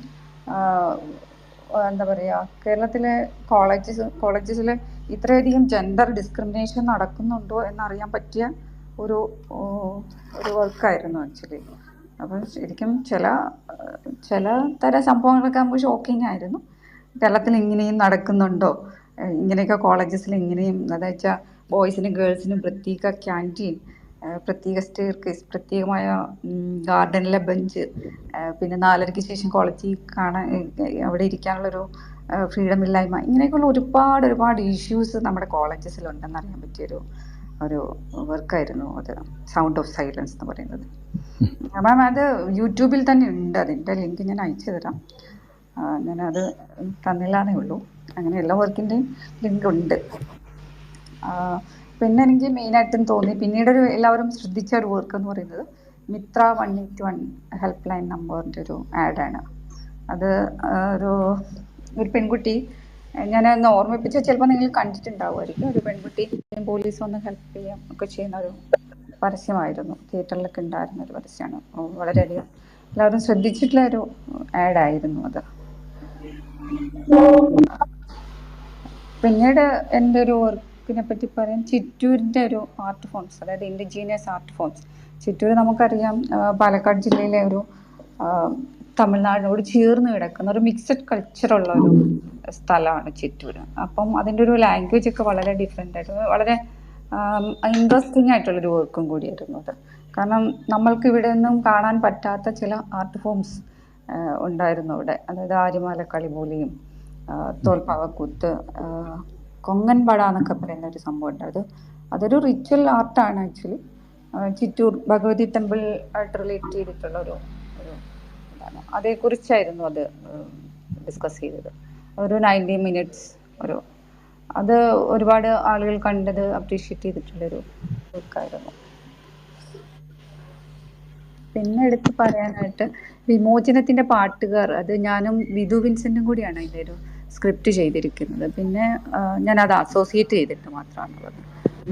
എന്താ പറയുക, കേരളത്തിലെ കോളേജസിൽ ഇത്രയധികം ജെൻഡർ ഡിസ്ക്രിമിനേഷൻ നടക്കുന്നുണ്ടോ എന്നറിയാൻ പറ്റിയ ഒരു വർക്കായിരുന്നു ആക്ച്വലി. അപ്പം ശരിക്കും ചില തരം സംഭവങ്ങളൊക്കെ നമുക്ക് ഷോക്കിംഗ് ആയിരുന്നു. കേരളത്തിൽ ഇങ്ങനെയും നടക്കുന്നുണ്ടോ, ഇങ്ങനെയൊക്കെ കോളേജസിൽ ഇങ്ങനെയും, അതായത് വെച്ചാൽ ബോയ്സിനും ഗേൾസിനും പ്രത്യേക ക്യാൻറ്റീൻ, പ്രത്യേക സ്റ്റെയർകേസ്, പ്രത്യേകമായ ഗാർഡനിലെ ബെഞ്ച്, പിന്നെ 4:30 ശേഷം കോളേജിൽ അവിടെ ഇരിക്കാനുള്ളൊരു ഫ്രീഡം ഇല്ലായ്മ, ഇങ്ങനെയൊക്കെയുള്ള ഒരുപാട് ഇഷ്യൂസ് നമ്മുടെ കോളേജസിലുണ്ടെന്ന് അറിയാൻ പറ്റിയൊരു വർക്കായിരുന്നു അത്. സൗണ്ട് ഓഫ് സൈലൻസ് എന്ന് പറയുന്നത്. മാം അത് യൂട്യൂബിൽ തന്നെ ഉണ്ട്. അതിൻ്റെ ലിങ്ക് ഞാൻ അയച്ചു തരാം. ഞാനത് തന്നില്ലാന്നേ ഉള്ളൂ. അങ്ങനെ എല്ലാ വർക്കിൻ്റെയും ലിങ്ക് ഉണ്ട്. പിന്നെ എനിക്ക് മെയിനായിട്ടും തോന്നി പിന്നീട് എല്ലാവരും ശ്രദ്ധിച്ച ഒരു വർക്ക് എന്ന് പറയുന്നത് മിത്ര 181 ഹെൽപ്പ് ലൈൻ നമ്പറിൻ്റെ ഒരു ആഡാണ്. അത് ഒരു പെൺകുട്ടി, ഞാനൊന്ന് ഓർമ്മിപ്പിച്ചാൽ ചിലപ്പോൾ നിങ്ങൾ കണ്ടിട്ടുണ്ടാവുമായിരിക്കും. ഒരു പെൺകുട്ടി പോലീസ് ഒന്ന് ഹെൽപ്പ് ചെയ്യാം ഒക്കെ ചെയ്യുന്ന ഒരു പരസ്യമായിരുന്നു. തിയേറ്ററിലൊക്കെ ഉണ്ടായിരുന്ന ഒരു പരസ്യമാണ്. വളരെയധികം എല്ലാവരും ശ്രദ്ധിച്ചിട്ടുള്ള ഒരു ആഡായിരുന്നു അത്. പിന്നീട് എൻ്റെ ഒരു വർക്കിനെ പറ്റി പറയാൻ, ചിറ്റൂരിൻ്റെ ഒരു ആർട്ട് ഫോംസ്, അതായത് ഇൻഡിജീനിയസ് ആർട്ട് ഫോംസ്. ചിറ്റൂർ നമുക്കറിയാം പാലക്കാട് ജില്ലയിലെ ഒരു തമിഴ്നാടിനോട് ചേർന്ന് കിടക്കുന്ന ഒരു മിക്സഡ് കൾച്ചറുള്ള ഒരു സ്ഥലമാണ് ചിറ്റൂർ. അപ്പം അതിൻ്റെ ഒരു ലാംഗ്വേജ് ഒക്കെ വളരെ ഡിഫറെൻ്റ് ആയിട്ട് വളരെ ഇൻട്രസ്റ്റിംഗ് ആയിട്ടുള്ളൊരു വർക്കും കൂടിയായിരുന്നു അത്. കാരണം നമ്മൾക്ക് ഇവിടെ നിന്നും കാണാൻ പറ്റാത്ത ചില ആർട്ട് ഫോംസ് ഉണ്ടായിരുന്നു അവിടെ. അതായത് ആര്യമാലക്കളി പോലെയും തോൽപ്പാവക്കൂത്ത്, കൊങ്ങൻ പട എന്നൊക്കെ പറയുന്ന ഒരു സംഭവം ഉണ്ട്. അതൊരു റിച്വൽ ആർട്ടാണ് ആക്ച്വലി. ചിറ്റൂർ ഭഗവതി ടെമ്പിൾ ആയിട്ട് റിലേറ്റ് ചെയ്തിട്ടുള്ള ഒരു ഇതാണ്. അതേക്കുറിച്ചായിരുന്നു അത് ഡിസ്കസ് ചെയ്തത്. ഒരു 90 മിനിറ്റ്സ് അത് ഒരുപാട് ആളുകൾ കണ്ടത് അപ്രീഷിയേറ്റ് ചെയ്തിട്ടുള്ളൊരു വർക്കായിരുന്നു. പിന്നെ എടുത്ത് പറയാനായിട്ട് വിമോചനത്തിൻ്റെ പാട്ടുകാർ, അത് ഞാനും വിധു വിൻസെൻറ്റും കൂടിയാണ് അതിൻ്റെ ഒരു സ്ക്രിപ്റ്റ് ചെയ്തിരിക്കുന്നത്. പിന്നെ ഞാനത് അസോസിയേറ്റ് ചെയ്തിട്ട് മാത്രമാണുള്ളത്.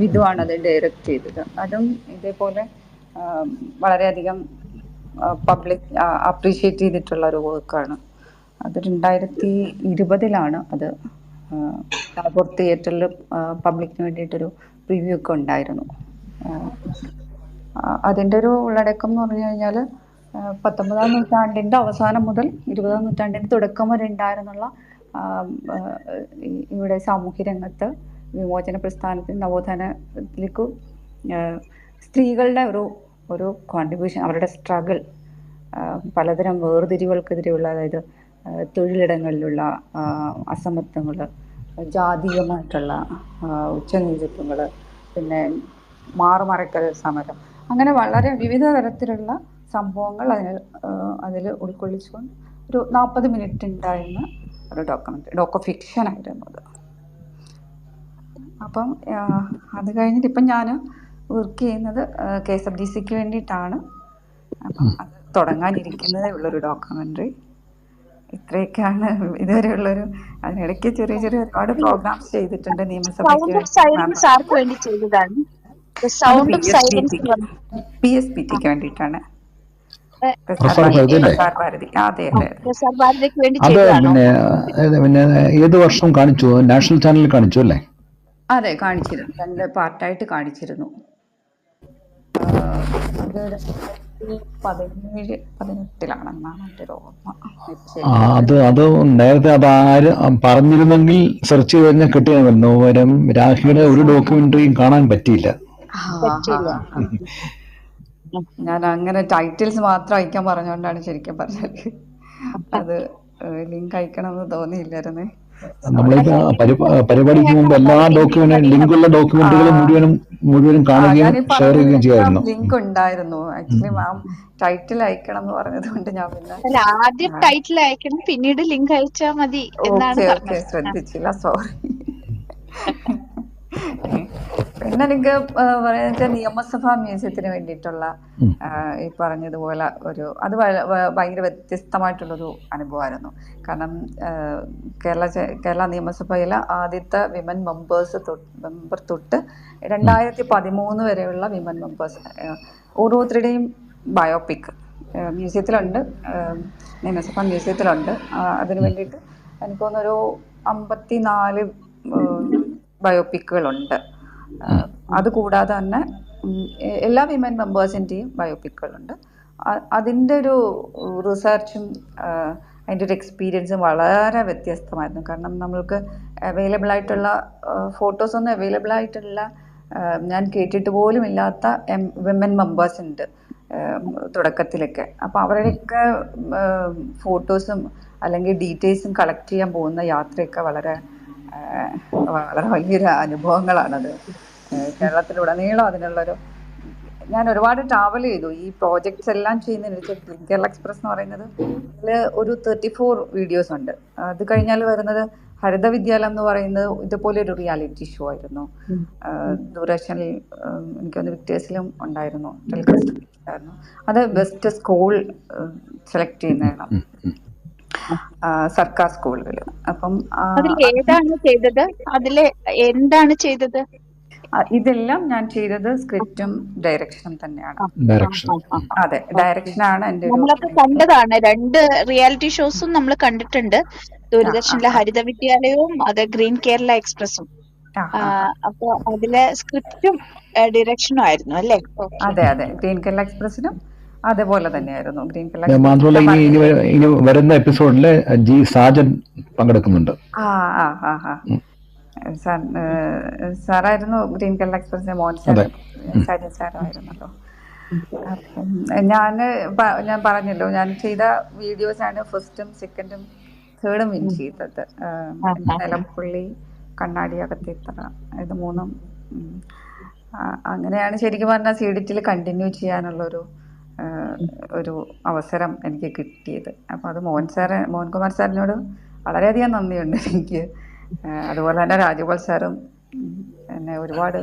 വിധു ആണത് ഡയറക്റ്റ് ചെയ്തത്. അതും ഇതേപോലെ വളരെയധികം പബ്ലിക് അപ്രീഷിയേറ്റ് ചെയ്തിട്ടുള്ള ഒരു വർക്കാണ്. അത് 2020 അത് ടാഗോർ തിയേറ്ററിൽ പബ്ലിക്കിന് വേണ്ടിയിട്ടൊരു പ്രിവ്യൂ ഒക്കെ ഉണ്ടായിരുന്നു. അതിൻ്റെ ഒരു ഉള്ളടക്കം എന്ന് പറഞ്ഞു കഴിഞ്ഞാൽ 19-ാം നൂറ്റാണ്ടിൻ്റെ അവസാനം മുതൽ 20-ാം നൂറ്റാണ്ടിൻ്റെ തുടക്കം വരെ ഉണ്ടായിരുന്നുള്ള ഇവിടെ സാമൂഹ്യ രംഗത്ത് വിമോചന പ്രസ്ഥാനത്തിൽ നവോത്ഥാനത്തിലേക്ക് സ്ത്രീകളുടെ ഒരു കോൺട്രിബ്യൂഷൻ, അവരുടെ സ്ട്രഗിൾ, പലതരം വേർതിരിവുകൾക്കെതിരെയുള്ള, അതായത് തൊഴിലിടങ്ങളിലുള്ള അസമത്വങ്ങൾ, ജാതീയമായിട്ടുള്ള ഉച്ചനീചത്വങ്ങൾ, പിന്നെ മാറുമറയ്ക്കൽ സമരം, അങ്ങനെ വളരെ വിവിധ തരത്തിലുള്ള സംഭവങ്ങൾ അതിൽ ഉൾക്കൊള്ളിച്ചുകൊണ്ട് ഒരു 40 മിനിറ്റ് ഉണ്ടായിരുന്ന ഒരു ഡോക്യു ഫിക്ഷൻ ആയിരുന്നു അത്. അപ്പം അത് കഴിഞ്ഞിട്ട് ഇപ്പം ഞാൻ വർക്ക് ചെയ്യുന്നത് KSFDCക്ക് വേണ്ടിയിട്ടാണ്. അപ്പം അത് തുടങ്ങാനിരിക്കുന്നതേ ഉള്ളൊരു ഡോക്യുമെൻ്ററി. ഇത്രയൊക്കെയാണ് ഇതുവരെയുള്ളൊരു. അതിനിടയ്ക്ക് ചെറിയ ഒരുപാട് പ്രോഗ്രാംസ് ചെയ്തിട്ടുണ്ട് നിയമസഭയ്ക്ക് വേണ്ടി. PSPTക്ക് വേണ്ടിയിട്ടാണ്. പ്രസാർ ഭാരതി. അതെ. അത് പിന്നെ ഏത് വർഷം കാണിച്ചു? നാഷണൽ ചാനലിൽ കാണിച്ചു അല്ലേ? അതെ, കാണിച്ചിരുന്നു. 2 പാർട്ടായിട്ട് കാണിച്ചിരുന്നു. അത് 2017-18 എൻ്റെ ഒരു ഓർമ്മ. അത് നേരത്തെ അത് ആര് പറഞ്ഞിരുന്നെങ്കിൽ സെർച്ച് ചെയ്ത് കഴിഞ്ഞാൽ കിട്ടിയായിരുന്നു. പകരം രാഖിയുടെ ഒരു ഡോക്യുമെന്ററിയും കാണാൻ പറ്റിയില്ല. ഞാൻ അങ്ങനെ ടൈറ്റിൽസ് മാത്രം അയക്കാൻ പറഞ്ഞുകൊണ്ടാണ് ശരിക്കും പറഞ്ഞത്. അത് ലിങ്ക് അയക്കണമെന്ന് തോന്നിയില്ലായിരുന്നേ. നമ്മളിപ്പോ പരിപാടിക്ക് മുമ്പ് എല്ലാ ലിങ്കുള്ള ഡോക്യുമെന്റുകളും മുഴുവനും കാണുകയും ഷെയർ ചെയ്യുകയും ചെയ്യായിരുന്നു. ലിങ്ക് ഉണ്ടായിരുന്നു. ആക്ച്വലി മാം ടൈറ്റിൽ അയക്കണം എന്ന് പറഞ്ഞത് കൊണ്ട് ഞാൻ പിന്നെ ആദ്യം ടൈറ്റിൽ അയക്കണം, പിന്നീട് ലിങ്ക് അയച്ചാൽ മതി എന്നാണ് ശ്രദ്ധിച്ചില്ല, സോറി. പിന്നെ എനിക്ക് പറയാന്ന് വെച്ചാൽ നിയമസഭാ മ്യൂസിയത്തിന് വേണ്ടിയിട്ടുള്ള ഈ പറഞ്ഞതുപോലെ അത് ഭയങ്കര വ്യത്യസ്തമായിട്ടുള്ളൊരു അനുഭവമായിരുന്നു. കാരണം കേരള നിയമസഭയിലെ ആദ്യത്തെ വിമൻ മെമ്പർ തൊട്ട് 2013 വരെയുള്ള വിമൻ മെമ്പേഴ്സ് ഓരോരുത്തരുടെയും ബയോപിക് മ്യൂസിയത്തിലുണ്ട്, നിയമസഭാ മ്യൂസിയത്തിലുണ്ട്. അതിന് വേണ്ടിയിട്ട് എനിക്ക് തോന്നുന്നൊരു 54 ബയോപിക്കുകളുണ്ട്. അതുകൂടാതെ തന്നെ എല്ലാ വിമൻ മെമ്പേഴ്സിൻ്റെയും ബയോപിക്കുകളുണ്ട്. അതിൻ്റെ ഒരു റിസർച്ചും അതിൻ്റെ ഒരു എക്സ്പീരിയൻസും വളരെ വ്യത്യസ്തമായിരുന്നു. കാരണം നമ്മൾക്ക് അവൈലബിൾ ആയിട്ടുള്ള ഫോട്ടോസൊന്നും അവൈലബിൾ ആയിട്ടുള്ള, ഞാൻ കേട്ടിട്ട് പോലും ഇല്ലാത്ത വിമൻ മെമ്പേഴ്സ് ഉണ്ട് തുടക്കത്തിലൊക്കെ. അപ്പോൾ അവരുടെയൊക്കെ ഫോട്ടോസും അല്ലെങ്കിൽ ഡീറ്റെയിൽസും കളക്ട് ചെയ്യാൻ പോകുന്ന യാത്രയൊക്കെ വളരെ വലിയൊരു അനുഭവങ്ങളാണത്. കേരളത്തിലുടനീളം അതിനുള്ളൊരു, ഞാൻ ഒരുപാട് ട്രാവൽ ചെയ്തു ഈ പ്രോജക്ട്സ് എല്ലാം ചെയ്യുന്നതിന്. ഗ്രീൻ കേരള എക്സ്പ്രസ് എന്ന് പറയുന്നത് അതിൽ ഒരു 34 വീഡിയോസ് ഉണ്ട്. അത് കഴിഞ്ഞാൽ വരുന്നത് ഹരിത വിദ്യാലയം എന്ന് പറയുന്നത് ഇതുപോലെ ഒരു റിയാലിറ്റി ഷോ ആയിരുന്നു. ദൂരദർശനിൽ എനിക്കൊന്ന് വിക്ടേഴ്സിലും ഉണ്ടായിരുന്നു, ടെലികാസ്റ്റ്. അത് ബെസ്റ്റ് സ്കൂൾ സെലക്ട് ചെയ്യുന്നതാണ്, സർക്കാർ സ്കൂളുകൾ. അപ്പം എന്താണ് ചെയ്തത്? ഇതെല്ലാം ഞാൻ ചെയ്തത് സ്ക്രിപ്റ്റും ഡയറക്ഷനും തന്നെയാണ്. അതെ, ഡയറക്ഷനാണ് എൻ്റെ നമ്മളൊക്കെ കണ്ടതാണ്. 2 റിയാലിറ്റി ഷോസും നമ്മൾ കണ്ടിട്ടുണ്ട്, ദൂരദർശനിലെ ഹരിത വിദ്യാലയവും അത് ഗ്രീൻ കേരള എക്സ്പ്രസും. അപ്പൊ അതിലെ സ്ക്രിപ്റ്റും ഡയറക്ഷനും ആയിരുന്നു അല്ലേ? അതെ, ഗ്രീൻ കേരള എക്സ്പ്രസിനും അതേപോലെ തന്നെയായിരുന്നു. ഗ്രീൻ കേരള മാത്രമല്ല ഇനി വരുന്ന എപ്പിസോഡില് ജി സാജൻ പങ്കെടുക്കുന്നുണ്ട്. സാറായിരുന്നു ഗ്രീൻ കേരള എക്സ്പ്രസിന്റെ മോൻ സാജൻ സാറായിരുന്നല്ലോ. അപ്പം ഞാൻ പറഞ്ഞല്ലോ, ഞാൻ ചെയ്ത വീഡിയോസാണ് 1ും 2ും 3ും വിൻ ചെയ്തത്. നിലമ്പുള്ളി, കണ്ണാടി അകത്തിത്തറ, ഇത് 3ഉം. അങ്ങനെയാണ് ശരിക്കും പറഞ്ഞാൽ CDTയിൽ കണ്ടിന്യൂ ചെയ്യാനുള്ളൊരു അവസരം എനിക്ക് കിട്ടിയത്. അപ്പോൾ അത് മോഹൻകുമാർ സാറിനോട് വളരെയധികം നന്ദിയുണ്ട് എനിക്ക്. അതുപോലെ തന്നെ രാജഗോപാൽ സാറും എന്നെ ഒരുപാട്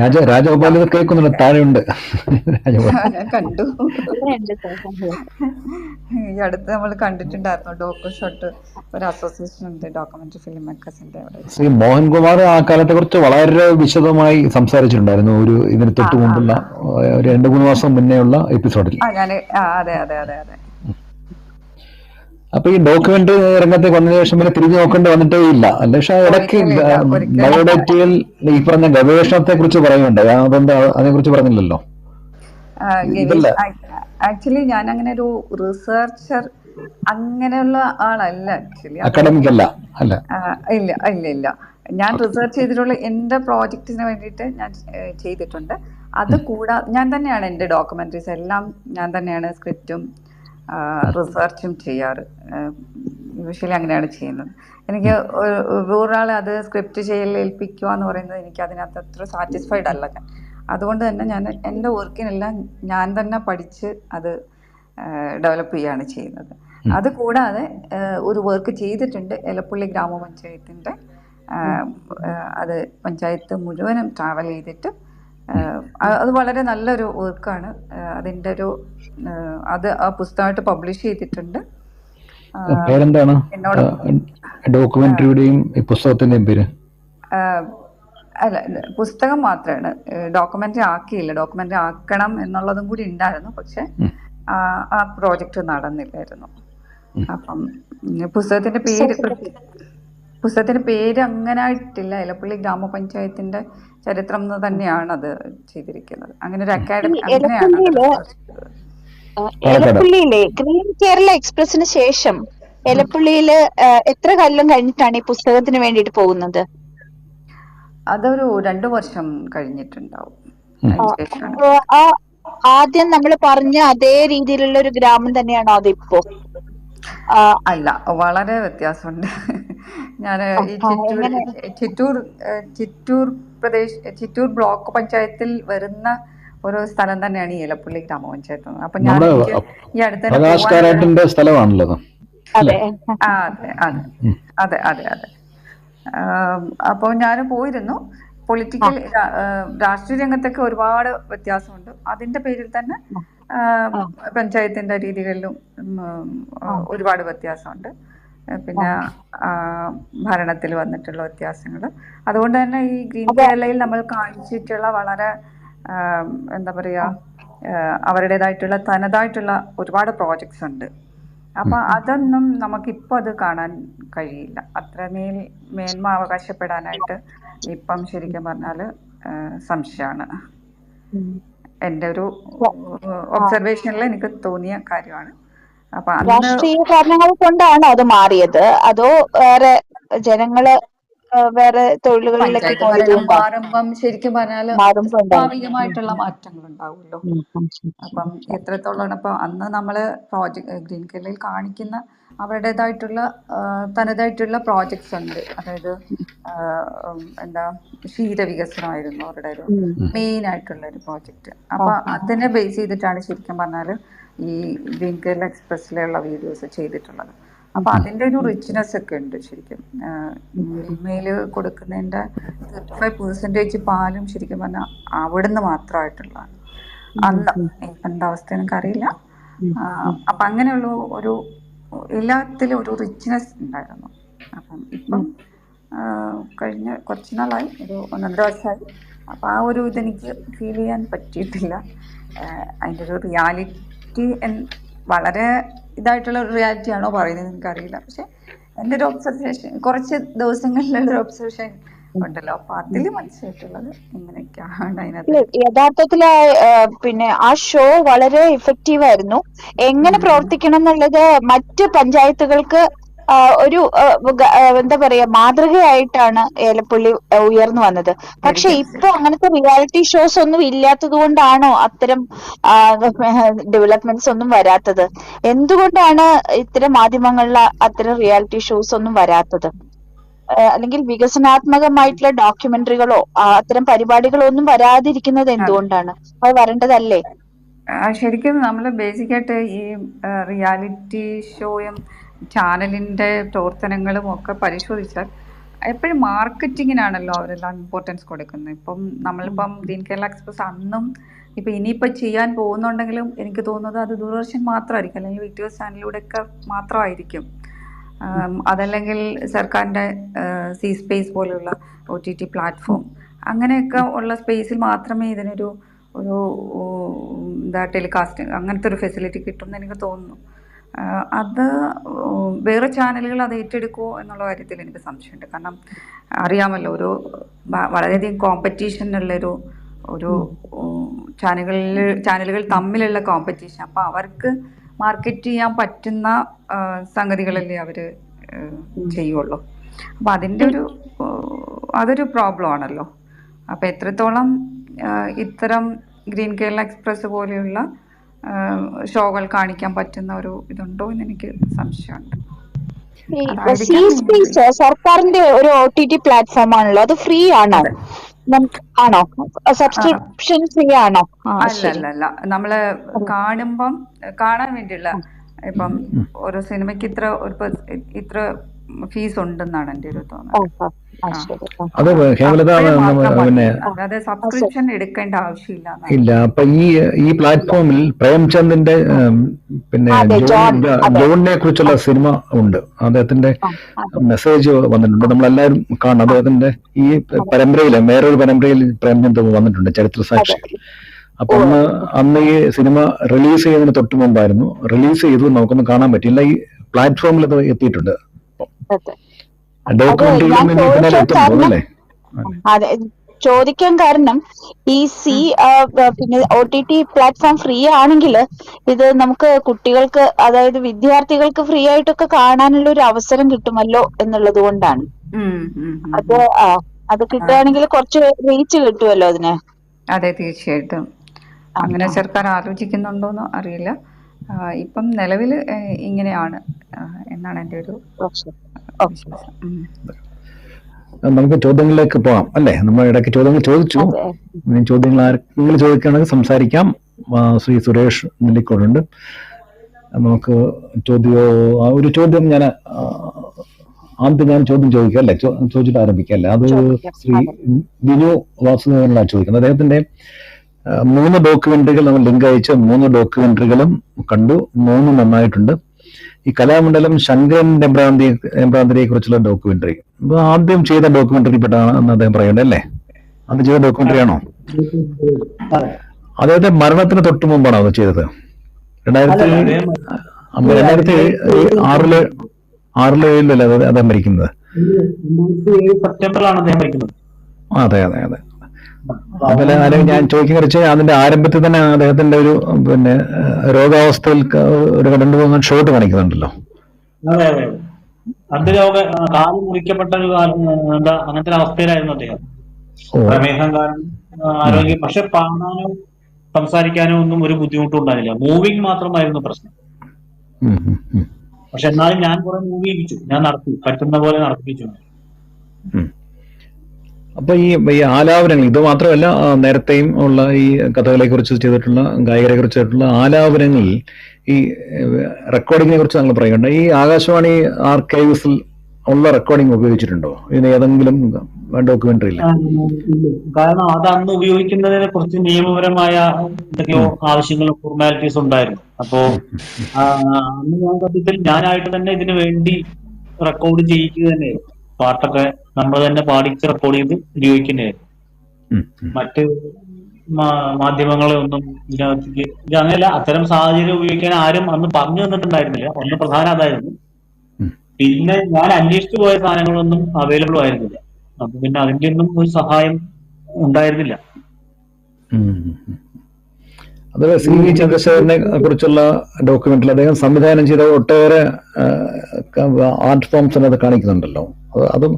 രാജഗോപാൽ ഇത് കേൾക്കുന്നുണ്ട്, താഴെയുണ്ട് രാജഗോപാൽ. ഞാൻ കണ്ടു. ഇവിടെയുണ്ട് സർ. ഈ അടുത്ത് നമ്മൾ കണ്ടിട്ടുണ്ടായിരുന്നു ഡോക്കു ഷോട്ട്, ഒരു അസോസിയേഷൻ ഉണ്ട് ഡോക്യുമെന്ററി ഫിലിം മേക്കേഴ്സിന്റെ അവിടെ വെച്ച്. ശ്രീ മോഹൻകുമാർ ആ കാലത്തെ കുറിച്ച് വളരെ വിശദമായി സംസാരിച്ചിട്ടുണ്ടായിരുന്നു ഇതിന് തൊട്ട് മുമ്പുള്ള ഒരു 2-3 മാസം മുന്നേ ഉള്ള എപ്പിസോഡിൽ. അതെ അതെ അതെ അതെ. അപ്പൊ ഈ ഡോക്യുമെന്ററി രംഗത്തേക്ക് വന്നതിന് ശേഷം പിന്നെ തിരിഞ്ഞു നോക്കേണ്ടി വന്നിട്ടേ ഇല്ല. പക്ഷെ ഇടയ്ക്ക് ബയോഡേറ്റയിൽ ഈ പറഞ്ഞ ഗവേഷണത്തെ കുറിച്ച് പറയുന്നുണ്ട്, അതെന്താ അതിനെ കുറിച്ച് പറഞ്ഞില്ലല്ലോ? ആക്ച്വലി ഞാൻ അങ്ങനെ ഒരു റിസർച്ചർ അങ്ങനെയുള്ള ആളല്ല. ആക്ച്വലി അക്കാഡമിക് അല്ല. ഇല്ല ഇല്ല ഇല്ല. ഞാൻ റിസർച്ച് ചെയ്തിട്ടുള്ള എൻ്റെ പ്രോജക്റ്റിന് വേണ്ടിയിട്ട് ഞാൻ ചെയ്തിട്ടുണ്ട്. അത് കൂടാതെ ഞാൻ തന്നെയാണ് എൻ്റെ ഡോക്യുമെന്ററീസ് എല്ലാം ഞാൻ തന്നെയാണ് സ്ക്രിപ്റ്റും റിസർച്ചും ചെയ്യാറ്. യൂഷ്വലി അങ്ങനെയാണ് ചെയ്യുന്നത്. എനിക്ക് വേറൊരാളെ അത് സ്ക്രിപ്റ്റ് ചെയ്യൽ ഏൽപ്പിക്കുക എന്ന് പറയുന്നത് എനിക്ക് അതിനകത്ത് അത്ര സാറ്റിസ്ഫൈഡ് അല്ല ഞാൻ. അതുകൊണ്ട് തന്നെ ഞാൻ എൻ്റെ വർക്കിനെല്ലാം ഞാൻ തന്നെ പഠിച്ച് അത് ഡെവലപ്പ് ചെയ്യുകയാണ് ചെയ്യുന്നത്. അത് കൂടാതെ ഒരു വർക്ക് ചെയ്തിട്ടുണ്ട് എലപ്പുള്ളി ഗ്രാമപഞ്ചായത്തിൻ്റെ. അത് പഞ്ചായത്ത് മുഴുവനും ട്രാവൽ ചെയ്തിട്ട് അത് വളരെ നല്ലൊരു വർക്കാണ്. അതിൻ്റെ ഒരു അത് ആ പുസ്തകമായിട്ട് പബ്ലിഷ് ചെയ്തിട്ടുണ്ട്. പേരെന്താണ് ഡോക്യുമെന്ററിയുടെയും പുസ്തകത്തിന്റെയും പേര്? അല്ല, പുസ്തകം മാത്രമാണ്. ഡോക്യുമെന്ററി ആക്കിയില്ല. ഡോക്യുമെന്ററി ആക്കണം എന്നുള്ളതും കൂടി ഉണ്ടായിരുന്നു, പക്ഷെ ആ പ്രോജക്റ്റ് നടന്നില്ലായിരുന്നു. അപ്പം പുസ്തകത്തിന്റെ പേര് അങ്ങനെ ആയിട്ടില്ല. എലപ്പുള്ളി ഗ്രാമപഞ്ചായത്തിന്റെ ചരിത്രം എന്ന് തന്നെയാണ് അത് ചെയ്തിരിക്കുന്നത്. അങ്ങനെ ഒരു അക്കാഡമി എലപ്പുള്ളിയിലെ ഗ്രീൻ കേരള എക്സ്പ്രസിന് ശേഷം എലപ്പുള്ളിയില് എത്ര കൊല്ലം കഴിഞ്ഞിട്ടാണ് ഈ പുസ്തകത്തിന് വേണ്ടിയിട്ട് പോകുന്നത്? അതൊരു 2 വർഷം കഴിഞ്ഞിട്ടുണ്ടാവും. ആദ്യം നമ്മൾ പറഞ്ഞ അതേ രീതിയിലുള്ള ഒരു ഗ്രാമം തന്നെയാണോ അതിപ്പോ? അല്ല, വളരെ വ്യത്യാസമുണ്ട്. ഞാൻ ഈ ചിറ്റൂർ ബ്ലോക്ക് പഞ്ചായത്തിൽ വരുന്ന ഒരു സ്ഥലം തന്നെയാണ് ഈ എലപ്പുള്ളി ഗ്രാമപഞ്ചായത്ത്. അപ്പൊ ഞാൻ ഈ അടുത്ത സ്ഥലമാണല്ലോ. അതെ അതെ അതെ അതെ അതെ. അപ്പോൾ ഞാൻ പോയിരുന്നു. പൊളിറ്റിക്കൽ രാഷ്ട്രീയ രംഗത്തൊക്കെ ഒരുപാട് വ്യത്യാസമുണ്ട്. അതിന്റെ പേരിൽ തന്നെ പഞ്ചായത്തിന്റെ രീതികളിലും ഒരുപാട് വ്യത്യാസമുണ്ട്. പിന്നെ ഭരണത്തിൽ വന്നിട്ടുള്ള വ്യത്യാസങ്ങൾ. അതുകൊണ്ട് തന്നെ ഈ ഗ്രീൻ കേരളയിൽ നമ്മൾ കാണിച്ചിട്ടുള്ള വളരെ എന്താ പറയുക, അവരുടേതായിട്ടുള്ള തനതായിട്ടുള്ള ഒരുപാട് പ്രോജക്ട്സ് ഉണ്ട്. അപ്പൊ അതൊന്നും നമുക്കിപ്പോൾ അത് കാണാൻ കഴിയില്ല. അത്രമേൽ മേന്മ അവകാശപ്പെടാനായിട്ട് ഇപ്പം ശരിക്കും പറഞ്ഞാൽ സംശയമാണ്. എൻ്റെ ഒരു ഒബ്സർവേഷനിൽ എനിക്ക് തോന്നിയ കാര്യമാണ്. അപ്പൊ രാഷ്ട്രീയ കാരണങ്ങൾ കൊണ്ടാണ് അത് മാറിയത്, അതോ വേറെ ജനങ്ങള് വേറെ തൊഴിലുകളിലേക്ക് മാറുമ്പം ശരിക്കും പറഞ്ഞാൽ സ്വാഭാവികമായിട്ടുള്ള മാറ്റങ്ങൾ ഉണ്ടാവുമല്ലോ. അപ്പം എത്രത്തോളം ഇപ്പൊ അന്ന് നമ്മള് ഗ്രീൻ കേരളയിൽ കാണിക്കുന്ന അവരുടേതായിട്ടുള്ള തനതായിട്ടുള്ള പ്രോജക്ട്സ് ഉണ്ട്. അതായത് എന്താ, ക്ഷീരവികസനമായിരുന്നു അവരുടെ ഒരു മെയിൻ ആയിട്ടുള്ള ഒരു പ്രോജക്റ്റ്. അപ്പൊ അതിനെ ബേസ് ചെയ്തിട്ടാണ് ശരിക്കും പറഞ്ഞാൽ ഈ ഗ്രീൻ കേരള എക്സ്പ്രസ്സിലുള്ള വീഡിയോസ് ചെയ്തിട്ടുള്ളത്. അപ്പൊ അതിന്റെ ഒരു റിച്ച്നെസ് ഒക്കെ ഉണ്ട് ശരിക്കും. മിൽമയില് കൊടുക്കുന്നതിന്റെ 35% പാലും ശരിക്കും പറഞ്ഞാൽ അവിടുന്ന് മാത്രമായിട്ടുള്ളതാണ്. അന്ന് എന്താ അവസ്ഥ എനിക്കറിയില്ല. അപ്പൊ അങ്ങനെയുള്ള ഒരു എല്ലാത്തിലും ഒരു റിച്ച്നെസ് ഉണ്ടായിരുന്നു. അപ്പം ഇപ്പം കഴിഞ്ഞ കുറച്ച് നാളായി, ഒരു 1.5 വർഷമായി. അപ്പൊ ആ ഒരു ഇതെനിക്ക് ഫീൽ ചെയ്യാൻ പറ്റിയിട്ടില്ല. അതിൻ്റെ ഒരു റിയാലിറ്റി വളരെ ഇതായിട്ടുള്ള ഒരു റിയാലിറ്റി ആണോ പറയുന്നത് എനിക്കറിയില്ല. പക്ഷെ എൻ്റെ ഒരു ഒബ്സർവേഷൻ, കുറച്ച് ദിവസങ്ങളിലുള്ള ഒരു ഒബ്സർവേഷൻ ഉണ്ടല്ലോ, അപ്പൊ അതില് മനസ്സിലായിട്ടുള്ളത് ഇങ്ങനെയൊക്കെയാണ്. അതിനകത്ത് യഥാർത്ഥത്തില് പിന്നെ ആ ഷോ വളരെ ഇഫക്റ്റീവ് ആയിരുന്നു. എങ്ങനെ പ്രവർത്തിക്കണം എന്നുള്ളത് മറ്റ് പഞ്ചായത്തുകൾക്ക് ഒരു എന്താ പറയാ മാതൃകയായിട്ടാണ് ഏലപ്പള്ളി ഉയർന്നു വന്നത്. പക്ഷെ ഇപ്പൊ അങ്ങനത്തെ റിയാലിറ്റി ഷോസ് ഒന്നും ഇല്ലാത്തത് കൊണ്ടാണോ അത്തരം ഡെവലപ്മെന്റ്സ് ഒന്നും വരാത്തത്? എന്തുകൊണ്ടാണ് ഇത്തരം മാധ്യമങ്ങളിലെ അത്തരം റിയാലിറ്റി ഷോസ് ഒന്നും വരാത്തത്? അല്ലെങ്കിൽ വികസനാത്മകമായിട്ടുള്ള ഡോക്യുമെന്ററികളോ അത്തരം പരിപാടികളോ ഒന്നും വരാതിരിക്കുന്നത് എന്തുകൊണ്ടാണ്? അത് വരേണ്ടതല്ലേ? ശരിക്കും നമ്മൾ ബേസിക്കായിട്ട് ഈ റിയാലിറ്റി ഷോയും ചാനലിൻ്റെ പ്രവർത്തനങ്ങളും ഒക്കെ പരിശോധിച്ചാൽ എപ്പോഴും മാർക്കറ്റിങ്ങിനാണല്ലോ അവരെല്ലാം ഇമ്പോർട്ടൻസ് കൊടുക്കുന്നത്. ഇപ്പം നമ്മളിപ്പം ഗ്രീൻ കേരള എക്സ്പ്രസ് അന്നും ഇപ്പം ഇനിയിപ്പോൾ ചെയ്യാൻ പോകുന്നുണ്ടെങ്കിലും എനിക്ക് തോന്നുന്നത് അത് ദൂരദർശൻ മാത്രമായിരിക്കും, അല്ലെങ്കിൽ വിക്ടേഴ്സ് ചാനലിലൂടെയൊക്കെ മാത്രമായിരിക്കും. അതല്ലെങ്കിൽ സർക്കാരിൻ്റെ സി സ്പേസ് പോലെയുള്ള OTT പ്ലാറ്റ്ഫോം അങ്ങനെയൊക്കെ ഉള്ള സ്പേസിൽ മാത്രമേ ഇതിനൊരു ഒരു എന്താ ടെലികാസ്റ്റ് അങ്ങനത്തെ ഒരു ഫെസിലിറ്റി കിട്ടുമെന്ന് എനിക്ക് തോന്നുന്നു. അത് വേറെ ചാനലുകൾ അത് ഏറ്റെടുക്കുമോ എന്നുള്ള കാര്യത്തിൽ എനിക്ക് സംശയമുണ്ട്. കാരണം അറിയാമല്ലോ, ഒരു വളരെയധികം കോമ്പറ്റീഷനുള്ളൊരു ഒരു ചാനലുകൾ തമ്മിലുള്ള കോമ്പറ്റീഷൻ. അപ്പോൾ അവർക്ക് മാർക്കറ്റ് ചെയ്യാൻ പറ്റുന്ന സംഗതികളല്ലേ അവർ ചെയ്യുള്ളൂ. അപ്പോൾ അതിൻ്റെ അതൊരു പ്രോബ്ലം ആണല്ലോ. അപ്പോൾ എത്രത്തോളം ഇത്തരം ഗ്രീൻ കേരള എക്സ്പ്രസ് പോലെയുള്ള ഷോകൾ കാണിക്കാൻ പറ്റുന്ന ഒരു ഇതുണ്ടോ എന്ന് എനിക്ക് സംശയമുണ്ട്. സി സ്പേസ് സർക്കാരിന്റെ ഒരു OTT പ്ലാറ്റ്ഫോം ആണല്ലോ, അത് ഫ്രീ ആണോ? ആണോ സബ്സ്ക്രിപ്ഷൻ ഫ്രീ ആണോ? അല്ല, നമ്മള് കാണാൻ വേണ്ടിയുള്ള ഇപ്പം ഒരു സിനിമയ്ക്ക് ഇത്ര ഫീസ് ഉണ്ടെന്നാണ് എൻ്റെ ഒരു തോന്നൽ. അത് ഹേമലത അതായത് സബ്സ്ക്രിപ്ഷൻ എടുക്കേണ്ട ആവശ്യമില്ല. ഇല്ല. അപ്പൊ ഈ പ്ലാറ്റ്ഫോമിൽ പ്രേംചന്ദിന്റെ പിന്നെ ജോണിനെ കുറിച്ചുള്ള സിനിമ ഉണ്ട്. അദ്ദേഹത്തിന്റെ മെസ്സേജ് വന്നിട്ടുണ്ട്, നമ്മളെല്ലാവരും കാണണം. അദ്ദേഹത്തിന്റെ ഈ പരമ്പരയില് വേറൊരു പരമ്പരയിൽ പ്രേംചന്ദ് വന്നിട്ടുണ്ട്, ചരിത്ര സാക്ഷി. അപ്പൊ അന്ന് ഈ സിനിമ റിലീസ് ചെയ്യുന്നതിന് തൊട്ട് മുമ്പായിരുന്നു. റിലീസ് ചെയ്തു, നമുക്കൊന്നും കാണാൻ പറ്റില്ല. ഈ പ്ലാറ്റ്ഫോമിൽ അത് എത്തിയിട്ടുണ്ട്. അതെ, ചോദിക്കാൻ കാരണം ഈ പിന്നെ OTT പ്ലാറ്റ്ഫോം ഫ്രീ ആണെങ്കിൽ ഇത് നമുക്ക് കുട്ടികൾക്ക്, അതായത് വിദ്യാർത്ഥികൾക്ക് ഫ്രീ ആയിട്ടൊക്കെ കാണാനുള്ള ഒരു അവസരം കിട്ടുമല്ലോ എന്നുള്ളത് കൊണ്ടാണ്. അത് കിട്ടുകയാണെങ്കിൽ കുറച്ച് റീച്ച് കിട്ടുമല്ലോ അതിന്. അതെ, തീർച്ചയായിട്ടും അങ്ങനെ സർക്കാർ ആലോചിക്കുന്നുണ്ടോന്ന് അറിയില്ല. ഇപ്പം നിലവിൽ ഇങ്ങനെയാണ് എന്നാണ് എൻ്റെ ഒരു വിശ്വാസം. നമുക്ക് ചോദ്യങ്ങളിലേക്ക് പോകാം അല്ലേ? നമ്മൾ ഇടയ്ക്ക് ചോദ്യങ്ങൾ ചോദിച്ചു. ചോദ്യങ്ങൾ ആർക്കെങ്കിലും ചോദിക്കുകയാണെങ്കിൽ സംസാരിക്കാം. ശ്രീ സുരേഷ് നെല്ലിക്കോടുണ്ട്. നമുക്ക് ഒരു ചോദ്യം ഞാൻ ചോദ്യം ചോദിക്കാം അല്ലേ? ചോദിച്ചിട്ട് ആരംഭിക്കാം അല്ലേ? അത് ശ്രീ ബിനു വാസുദേവനാണ് ചോദിക്കുന്നത്. അദ്ദേഹത്തിന്റെ 3 ഡോക്യുമെന്ററികൾ നമ്മൾ ലിങ്ക് അയച്ച് 3 ഡോക്യുമെന്ററികളും കണ്ടു. 3 നന്നായിട്ടുണ്ട്. ഈ കലാമണ്ഡലം ശങ്കരൻ എംബ്രാന്തിരിയെ കുറിച്ചുള്ള ഡോക്യുമെന്ററി ആദ്യം ചെയ്ത ഡോക്യുമെന്ററി പെട്ടാണ് എന്ന് അദ്ദേഹം പറയുന്നത് അല്ലേ? അത് ചെയ്ത ഡോക്യുമെന്ററി ആണോ? അദ്ദേഹത്തെ മരണത്തിന് തൊട്ട് മുമ്പാണോ അത് ചെയ്തത്? 2006-7 അദ്ദേഹം മരിക്കുന്നത്. അതെ. അതുപോലെ ഞാൻ ചോദിക്കുന്ന വെച്ചാൽ അതിന്റെ ആരംഭത്തിൽ തന്നെ അദ്ദേഹത്തിന്റെ ഒരു പിന്നെ രോഗാവസ്ഥയിൽ ഒരു 2-3 ഷോട്ട് കാണിക്കുന്നുണ്ടല്ലോ. കാല് മുറിക്കപ്പെട്ട ഒരു അങ്ങനത്തെ അവസ്ഥയിലായിരുന്നു അദ്ദേഹം. പ്രമേഹം കാരണം ആരോഗ്യം, പക്ഷെ കാണാനോ സംസാരിക്കാനോ ഒന്നും ഒരു ബുദ്ധിമുട്ടും ഉണ്ടായില്ല. മൂവിങ് മാത്രമായിരുന്നു പ്രശ്നം. പക്ഷെ എന്നാലും ഞാൻ കുറെ മൂവി ഞാൻ നടത്തി, പറ്റുന്ന പോലെ നടത്തിപ്പിച്ചു. അപ്പൊ ഈ ആലാപനങ്ങൾ ഇത് മാത്രമല്ല, നേരത്തെയും ഉള്ള ഈ കഥകളെ കുറിച്ച് ചെയ്തിട്ടുള്ള, ഗായകരെ കുറിച്ച് ചെയ്തിട്ടുള്ള ആലാപനങ്ങളിൽ ഈ റെക്കോർഡിങ്ങിനെ കുറിച്ച് നമ്മൾ പറയുന്നുണ്ട്. ഈ ആകാശവാണി ആർക്കൈവ്സിൽ ഉള്ള റെക്കോർഡിംഗ് ഉപയോഗിച്ചിട്ടുണ്ടോ ഇതിന് ഏതെങ്കിലും ഡോക്യുമെന്ററിയിൽ? കാരണം അത് അന്ന് ഉപയോഗിക്കുന്നതിനെ കുറിച്ച് നിയമപരമായ എന്തൊക്കെയോ ആവശ്യങ്ങളും ഫോർമാലിറ്റീസ് ഉണ്ടായിരുന്നു. അപ്പോ അന്ന് ഞാനായിട്ട് തന്നെ ഇതിനു വേണ്ടി റെക്കോർഡ് ചെയ്യിക്കുക തന്നെയായിരുന്നു. പാട്ടൊക്കെ നമ്മൾ തന്നെ പാടിച്ച് റെക്കോർഡ് ചെയ്ത് ഉപയോഗിക്കുന്നതായിരുന്നു. മറ്റ് മാധ്യമങ്ങളെ ഒന്നും ഇതിനകത്തേക്ക് അങ്ങനെയല്ല. അത്തരം സാഹചര്യം ഉപയോഗിക്കാൻ ആരും അന്ന് പറഞ്ഞു തന്നിട്ടുണ്ടായിരുന്നില്ല. ഒന്ന് പ്രധാനം അതായിരുന്നു. പിന്നെ ഞാൻ അന്വേഷിച്ചു പോയ സാധനങ്ങളൊന്നും അവൈലബിൾ ആയിരുന്നില്ല. അപ്പൊ പിന്നെ അതിന്റെ ഒന്നും ഒരു സഹായം ഉണ്ടായിരുന്നില്ല. അതുപോലെ CV ചന്ദ്രശേഖരനെ കുറിച്ചുള്ള ഡോക്യുമെന്ററിൽ അദ്ദേഹം സംവിധാനം ചെയ്ത ഒട്ടേറെ ആർട്ട് ഫോംസ് അത് കാണിക്കുന്നുണ്ടല്ലോ. അതും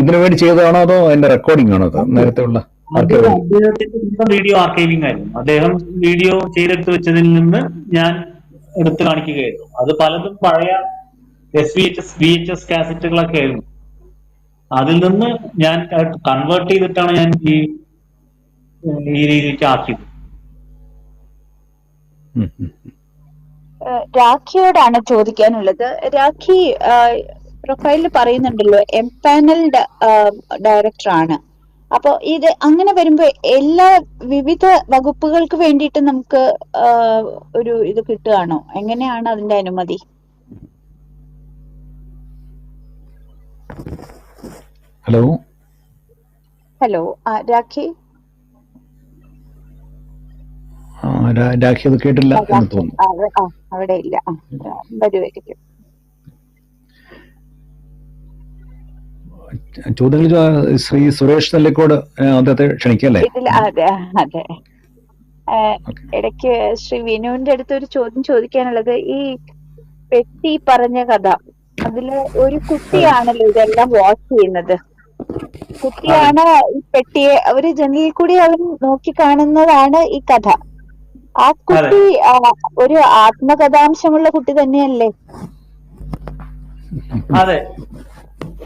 ഇതിനു വേണ്ടി ചെയ്തതാണോ അതോ അതിന്റെ റെക്കോർഡിംഗ് ആണോ? അത് നേരത്തെ ഉള്ള അദ്ദേഹത്തിന്റെ വീഡിയോ ആർക്കൈവിംഗ് ആയിരുന്നു. അദ്ദേഹം വീഡിയോ ചെയ്തെടുത്ത് വെച്ചതിൽ നിന്ന് ഞാൻ എടുത്തു കാണിക്കുകയായിരുന്നു. അത് പലതും പഴയ VHS കാസറ്റുകളൊക്കെ ആയിരുന്നു. അതിൽ നിന്ന് ഞാൻ കൺവേർട്ട് ചെയ്തിട്ടാണ് ഞാൻ ഈ രീതിയിലേക്ക് ആക്കിയത്. രാഖിയോടാണ് ചോദിക്കാനുള്ളത്. രാഖി, പ്രൊഫൈലിൽ പറയുന്നുണ്ടല്ലോ എംപാനൽഡ് ഡയറക്ടർ ആണ്. അപ്പൊ ഇത് അങ്ങനെ വരുമ്പോ എല്ലാ വിവിധ വകുപ്പുകൾക്ക് വേണ്ടിയിട്ട് നമുക്ക് ഒരു ഇത് കിട്ടുകയാണോ? എങ്ങനെയാണ് അതിന്റെ അനുമതി? ഹലോ ഹലോ, രാഖി രാഖി അത് കേട്ടില്ല എന്ന് തോന്നുന്നു. അവിടെ ഇല്ല, വരുമായിരിക്കും. ചോദ്യങ്ങൾ ശ്രീ സുരേഷ് നെല്ലിക്കോട് അദ്ദേഹത്തെ ക്ഷണിക്കല്ലേ? അതെ അതെ. ഇടയ്ക്ക് ശ്രീ വിനുവിന്റെ അടുത്ത് ഒരു ചോദ്യം ചോദിക്കാനുള്ളത്, ഈ പെട്ടി പറഞ്ഞ കഥ, അതില് ഒരു കുട്ടിയാണല്ലോ ഇതെല്ലാം വാച്ച് ചെയ്യുന്നത്. കുട്ടിയാണ് ഈ പെട്ടിയെ ഒരു ജനലിൽ കൂടി അവൻ നോക്കി കാണുന്നതാണ് ഈ കഥ. ആ കുട്ടി ഒരു ആത്മകഥാംശമുള്ള കുട്ടി തന്നെയല്ലേ? അതെ,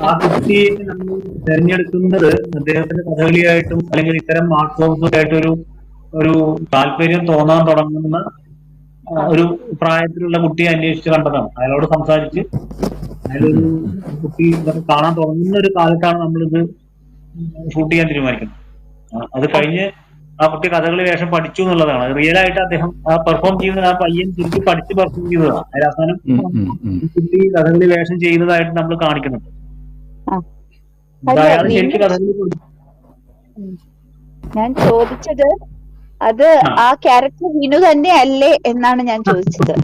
ആ കുട്ടിയെ നമ്മൾ തിരഞ്ഞെടുക്കുന്നത് അദ്ദേഹത്തിന് കഥകളിയായിട്ടും അല്ലെങ്കിൽ ഇത്തരം ആർട്ട് ഫോംസും ആയിട്ടൊരു ഒരു താല്പര്യം തോന്നാൻ തുടങ്ങുന്ന ഒരു പ്രായത്തിലുള്ള കുട്ടിയെ അന്വേഷിച്ച് കണ്ടതാണ്. അയാളോട് സംസാരിച്ച് അയാളൊരു കുട്ടി ഇതൊക്കെ കാണാൻ തുടങ്ങുന്ന ഒരു കാലത്താണ് നമ്മളിത് ഷൂട്ട് ചെയ്യാൻ തീരുമാനിക്കുന്നത്. അത് കഴിഞ്ഞ് ആ കുട്ടി കഥകളി വേഷം പഠിച്ചു എന്നുള്ളതാണ്. റിയൽ ആയിട്ട് അദ്ദേഹം ആ പെർഫോം ചെയ്യുന്നത് ആ പയ്യൻ ശരിക്കും പഠിച്ച് പെർഫോം ചെയ്തതാണ്. അതിൽ അവസാനം കുട്ടി കഥകളി വേഷം ചെയ്യുന്നതായിട്ട് നമ്മൾ കാണിക്കുന്നുണ്ട്. അയാൾ ശരിക്കും കഥകളി. ഞാൻ ചോദിച്ചത് അത് ആ ക്യാരക്ടർ വിനു തന്നെ അല്ലേ എന്നാണ് ഞാൻ ചോദിച്ചത്.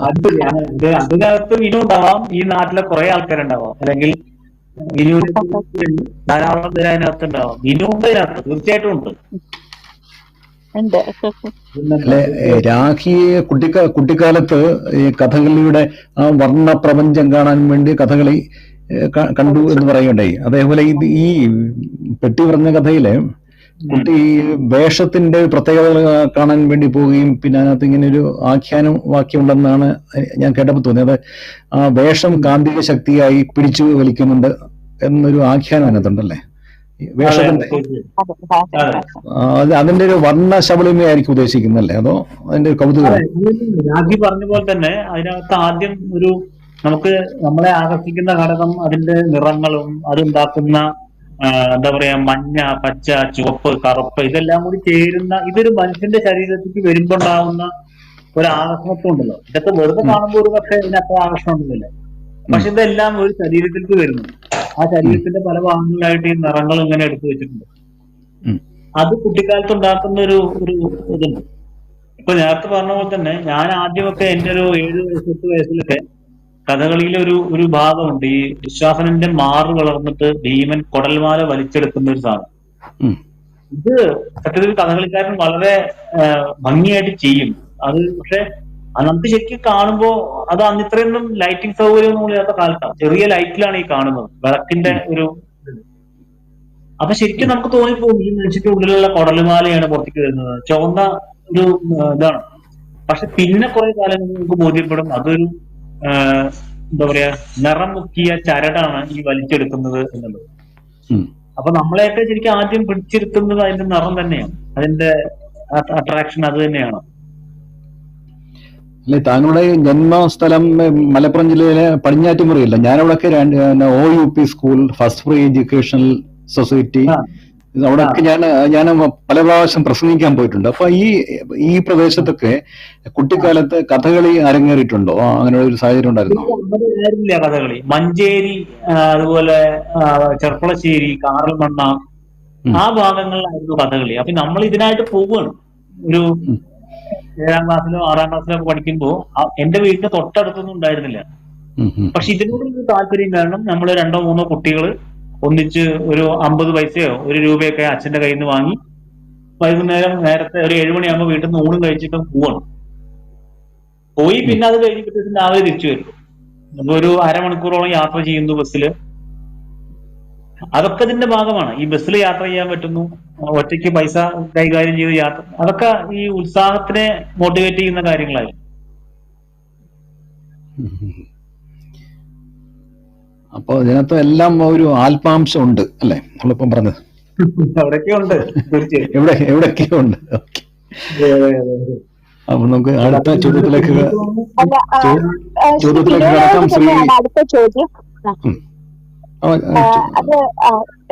അതിനകത്ത് വിനു ഉണ്ടാവാം, ഈ നാട്ടിലെ കുറെ ആൾക്കാരുണ്ടാവാം, അല്ലെങ്കിൽ വിനുവിനെ ധാരാളം പേര് അതിനകത്ത് ഉണ്ടാവാം. വിനു ഉണ്ട് അതിനകത്ത്, തീർച്ചയായിട്ടും ഉണ്ട്. അല്ലെ, രാഖിയെ കുട്ടിക്കാലത്ത് ഈ കഥകളിയുടെ ആ വർണ്ണ പ്രപഞ്ചം കാണാൻ വേണ്ടി കഥകളി കണ്ടു എന്ന് പറയുകയുണ്ടായി. അതേപോലെ ഈ പെട്ടി പറഞ്ഞ കഥയിലെ കുട്ടി വേഷത്തിന്റെ പ്രത്യേകതകൾ കാണാൻ വേണ്ടി പോവുകയും പിന്നെ അതിനകത്ത് ഇങ്ങനെ ഒരു ആഖ്യാനം വാക്യമുണ്ടെന്നാണ് ഞാൻ കേട്ടപ്പോൾ തോന്നിയത്. ആ വേഷം കാന്തിക ശക്തിയായി പിടിച്ചു വലിക്കുന്നുണ്ട് എന്നൊരു ആഖ്യാനം അതിനകത്തുണ്ടല്ലേ വേഷത്തിന്റെ? അതിന്റെ ഒരു വർണ്ണ ശബളിമയായിരിക്കും ഉദ്ദേശിക്കുന്നല്ലേ, അതോ അതിന്റെ ഒരു കൗതുകം? രാഖി പറഞ്ഞ പോലെ തന്നെ അതിനകത്ത് ആദ്യം ഒരു നമ്മളെ ആകർഷിക്കുന്ന ഘടകം അതിന്റെ നിറങ്ങളും അതുണ്ടാക്കുന്ന എന്താ പറയാ മഞ്ഞ, പച്ച, ചുവപ്പ്, കറുപ്പ് ഇതെല്ലാം കൂടി ചേരുന്ന ഇതൊരു മനുഷ്യന്റെ ശരീരത്തിലേക്ക് വരുമ്പോണ്ടാവുന്ന ഒരു ആകർഷണത്വം ഉണ്ടല്ലോ. ഇതൊക്കെ വെറുതെ കാണുമ്പോൾ ഒരു പക്ഷേ ഇതിനത്ര ആകർഷണം ഉണ്ടല്ലോ. പക്ഷെ ഇതെല്ലാം ഒരു ശരീരത്തിലേക്ക് വരുന്നു. ആ ശരീരത്തിന്റെ പല ഭാഗങ്ങളിലായിട്ട് ഈ നിറങ്ങൾ ഇങ്ങനെ എടുത്തു വെച്ചിട്ടുണ്ട്. അത് കുട്ടിക്കാലത്ത് ഉണ്ടാക്കുന്ന ഒരു ഇതുണ്ട്. ഇപ്പൊ നേരത്തെ പറഞ്ഞ പോലെ തന്നെ ഞാൻ ആദ്യമൊക്കെ എന്റെ ഒരു 7-8 വയസ്സിലൊക്കെ കഥകളിയിലെ ഒരു ഭാഗമുണ്ട്. ഈ വിശ്വാസനന്റെ മാറ് വളർന്നിട്ട് ഭീമൻ കൊടൽമാല വലിച്ചെടുക്കുന്ന ഒരു സാധനം. ഇത് സത്യത്തിൽ കഥകളിക്കാരൻ വളരെ ഭംഗിയായിട്ട് ചെയ്യും അത്. പക്ഷെ നമുക്ക് ശരിക്കും കാണുമ്പോ അത് അന്ന് ഇത്രയൊന്നും ലൈറ്റിംഗ് സൗകര്യം ഒന്നും ഇല്ലാത്ത കാലത്താണ്. ചെറിയ ലൈറ്റിലാണ് ഈ കാണുന്നത്, വിളക്കിന്റെ ഒരു. അപ്പൊ ശരിക്കും നമുക്ക് തോന്നിപ്പോകും ഈ മനുഷ്യന്റെ ഉള്ളിലുള്ള കൊടലുമാലയാണ് പുറത്തേക്ക് വരുന്നത്, ചുവന്ന ഒരു ഇതാണ്. പക്ഷെ പിന്നെ കുറെ കാലം നമുക്ക് ബോധ്യപ്പെടും അതൊരു എന്താ പറയാ നിറം മുക്കിയ ചരടാണ് ഈ വലിച്ചെടുക്കുന്നത് എന്നുള്ളത്. അപ്പൊ നമ്മളെയൊക്കെ ശരിക്കും ആദ്യം പിടിച്ചിരുത്തുന്നത് അതിന്റെ നിറം തന്നെയാണ്, അതിന്റെ അട്രാക്ഷൻ അത് തന്നെയാണ്. അല്ലെ, താങ്കളുടെ ജന്മസ്ഥലം മലപ്പുറം ജില്ലയിലെ പടിഞ്ഞാറ്റുമുറിയല്ല? ഞാനവിടെയൊക്കെ OUP school, first free educational society, അവിടെയൊക്കെ ഞാൻ പല പ്രാവശ്യം പ്രസംഗിക്കാൻ പോയിട്ടുണ്ട്. അപ്പൊ ഈ പ്രദേശത്തൊക്കെ കുട്ടിക്കാലത്ത് കഥകളി അരങ്ങേറിയിട്ടുണ്ടോ? അങ്ങനെ ഒരു സാഹചര്യം ഉണ്ടായിരുന്നോ? കഥകളി മഞ്ചേരി, അതുപോലെ ചെർപ്പളശ്ശേരി, കാറൽമണ്ണ ആ ഭാഗങ്ങളിലായിരുന്നു കഥകളി. അപ്പൊ നമ്മൾ ഇതിനായിട്ട് പോവുകയാണ്. ഒരു 7ാം ക്ലാസ്സിലോ 6ാം ക്ലാസ്സിലോ പഠിക്കുമ്പോ എന്റെ വീടിന്റെ തൊട്ടടുത്തൊന്നും ഉണ്ടായിരുന്നില്ല. പക്ഷെ ഇതിനോടൊരു താല്പര്യം കാരണം നമ്മൾ 2-3 കുട്ടികൾ ഒന്നിച്ച് ഒരു 50 പൈസയോ 1 രൂപയൊക്കെ അച്ഛന്റെ കയ്യിൽ നിന്ന് വാങ്ങി വൈകുന്നേരം നേരത്തെ ഒരു 7 മണിയാകുമ്പോൾ വീട്ടിൽ നിന്ന് ഊണും കഴിച്ചിട്ട് പോവാണ്. പോയി പിന്നെ അത് കഴിഞ്ഞിട്ട് രാവിലെ തിരിച്ചു വരും. ഒരു അരമണിക്കൂറോളം യാത്ര ചെയ്യുന്നു ബസ്സില്. അതൊക്കെ ഇതിന്റെ ഭാഗമാണ്. ഈ ബസ്സിൽ യാത്ര ചെയ്യാൻ പറ്റുന്നു, ഒറ്റയ്ക്ക് പൈസ കൈകാര്യം ചെയ്ത് യാത്ര, അതൊക്കെ ഈ ഉത്സാഹത്തിനെ മോട്ടിവേറ്റ് ചെയ്യുന്ന കാര്യങ്ങളായിരുന്നു. അപ്പൊ ഇതിനകത്ത് എല്ലാം ഒരു ആത്മാംശം ഉണ്ട് അല്ലെ നമ്മളിപ്പം പറഞ്ഞത്? അവിടെയൊക്കെ ഉണ്ട്, തീർച്ചയായും എവിടെയൊക്കെയോ ഉണ്ട്. അപ്പൊ നമുക്ക് അടുത്ത ചോദ്യത്തിലേക്ക് കടക്കാം. അടുത്ത ചോദ്യം അത്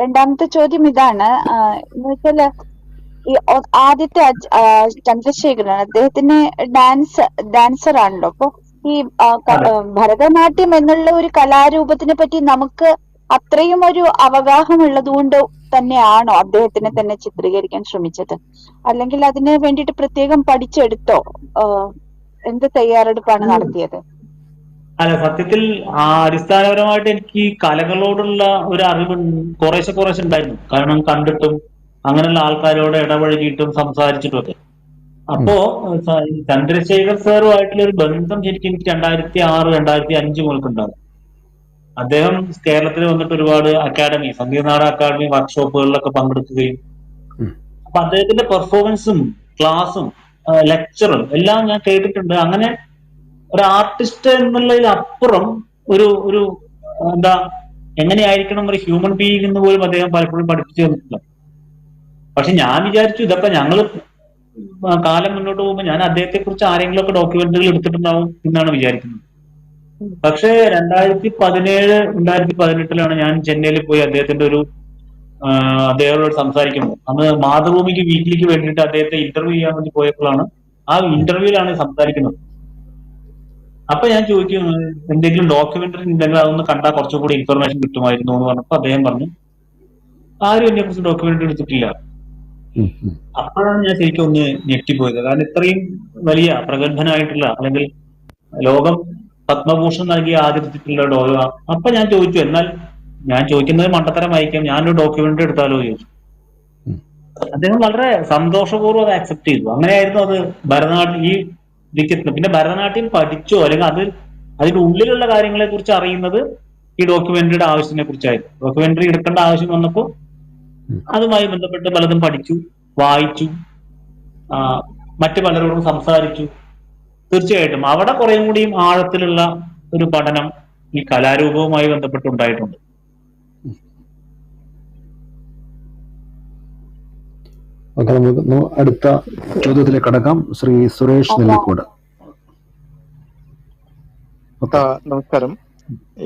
രണ്ടാമത്തെ ചോദ്യം ഇതാണ്. എന്ന് വെച്ചാല് ഈ ആദ്യത്തെ ചന്ദ്രശേഖരൻ അദ്ദേഹത്തിന് ഡാൻസർ ആണല്ലോ. അപ്പൊ ഈ ഭരതനാട്യം എന്നുള്ള ഒരു കലാരൂപത്തിനെ പറ്റി നമുക്ക് അത്രയും ഒരു അവഗാഹമുള്ളത് കൊണ്ട് തന്നെയാണോ അദ്ദേഹത്തിനെ തന്നെ ചിത്രീകരിക്കാൻ ശ്രമിച്ചത്? അല്ലെങ്കിൽ അതിന് വേണ്ടിയിട്ട് പ്രത്യേകം പഠിച്ചെടുത്തോ? എന്ത് തയ്യാറെടുപ്പാണ് നടത്തിയത്? അല്ല, സത്യത്തിൽ അടിസ്ഥാനപരമായിട്ട് എനിക്ക് ഈ കലകളോടുള്ള ഒരു അറിവ് കുറേശ്ശെ ഉണ്ടായിരുന്നു. കാരണം കണ്ടിട്ടും അങ്ങനെയുള്ള ആൾക്കാരോട് ഇടപഴകിയിട്ടും സംസാരിച്ചിട്ടും ഒക്കെ. അപ്പോ ചന്ദ്രശേഖർ സാറുമായിട്ടുള്ള ഒരു ബന്ധം ശരിക്കും എനിക്ക് 2006, 2005 മുതൽക്കുണ്ടാകും. അദ്ദേഹം കേരളത്തിൽ വന്നിട്ട് ഒരുപാട് സംഗീതനാട അക്കാദമി വർക്ക്ഷോപ്പുകളിലൊക്കെ പങ്കെടുക്കുകയും അപ്പൊ അദ്ദേഹത്തിന്റെ പെർഫോമൻസും ക്ലാസും ലെക്ചറും എല്ലാം ഞാൻ കേട്ടിട്ടുണ്ട്. അങ്ങനെ ഒരു ആർട്ടിസ്റ്റ് എന്നുള്ളതിലപ്പുറം ഒരു ഒരു എന്താ എങ്ങനെയായിരിക്കണം ഒരു ഹ്യൂമൻ ബീയിങ് എന്ന് പോലും അദ്ദേഹം പലപ്പോഴും പഠിപ്പിച്ചു തന്നിട്ടില്ല. പക്ഷെ ഞാൻ വിചാരിച്ചു ഇതൊക്കെ ഞങ്ങൾ കാലം മുന്നോട്ട് പോകുമ്പോൾ ഞാൻ അദ്ദേഹത്തെ കുറിച്ച് ആരെങ്കിലും ഒക്കെ ഡോക്യുമെന്ററികൾ എടുത്തിട്ടുണ്ടാവും എന്നാണ് വിചാരിക്കുന്നത്. പക്ഷേ 2017, 2018 ഞാൻ ചെന്നൈയിൽ പോയി അദ്ദേഹത്തിന്റെ അദ്ദേഹത്തോട് സംസാരിക്കുമ്പോൾ അന്ന് മാതൃഭൂമിക്ക് വീക്കിലിക്ക് വേണ്ടിയിട്ട് അദ്ദേഹത്തെ ഇന്റർവ്യൂ ചെയ്യാൻ വേണ്ടി പോയപ്പോഴാണ് ആ ഇന്റർവ്യൂവിലാണ് സംസാരിക്കുന്നത്. അപ്പൊ ഞാൻ ചോദിക്കും എന്തെങ്കിലും ഡോക്യുമെന്ററി ഉണ്ടെങ്കിൽ അതൊന്ന് കണ്ടാൽ കുറച്ചുകൂടി ഇൻഫർമേഷൻ കിട്ടുമായിരുന്നു എന്ന് പറഞ്ഞപ്പോൾ അദ്ദേഹം പറഞ്ഞു ആരും എന്നെ കുറിച്ച് ഡോക്യുമെന്ററി എടുത്തിട്ടില്ല. അപ്പോഴാണ് ഞാൻ ശരിക്കും ഒന്ന് ഞെട്ടിപ്പോയത്. കാരണം ഇത്രയും വലിയ പ്രഗത്ഭനായിട്ടുള്ള അല്ലെങ്കിൽ ലോകം പത്മഭൂഷൺ നൽകിയ ആദരിച്ചിട്ടുള്ള അപ്പൊ ഞാൻ ചോദിച്ചു, എന്നാൽ ഞാൻ ചോദിക്കുന്നത് മണ്ടത്തരമായിരിക്കാം, ഞാനൊരു ഡോക്യുമെന്ററി എടുത്താലോ ചോദിച്ചു. അദ്ദേഹം വളരെ സന്തോഷപൂർവ്വം അത് അക്സെപ്റ്റ് ചെയ്തു. അങ്ങനെയായിരുന്നു അത് ഭരതനാട്യം ഈ ഇതിക്ക്. പിന്നെ ഭരതനാട്യം പഠിച്ചോ അല്ലെങ്കിൽ അതിന്റെ ഉള്ളിലുള്ള കാര്യങ്ങളെ കുറിച്ച് അറിയുന്നത് ഈ ഡോക്യുമെന്ററിയുടെ ആവശ്യത്തിനെ കുറിച്ചായിരുന്നു. ഡോക്യുമെന്ററി എടുക്കേണ്ട ആവശ്യം വന്നപ്പോൾ അതുമായി ബന്ധപ്പെട്ട് പലതും പഠിച്ചു, വായിച്ചു, മറ്റു പലരോടും സംസാരിച്ചു. തീർച്ചയായിട്ടും അവിടെ കുറെ കൂടിയും ആഴത്തിലുള്ള ഒരു പഠനം ഈ കലാരൂപവുമായി ബന്ധപ്പെട്ടുണ്ടായിട്ടുണ്ട്. നമുക്ക് അടുത്ത ചോദ്യത്തിലേക്ക് കടക്കാം. ശ്രീ സുരേഷ് നെല്ലിക്കോട്. നമസ്കാരം.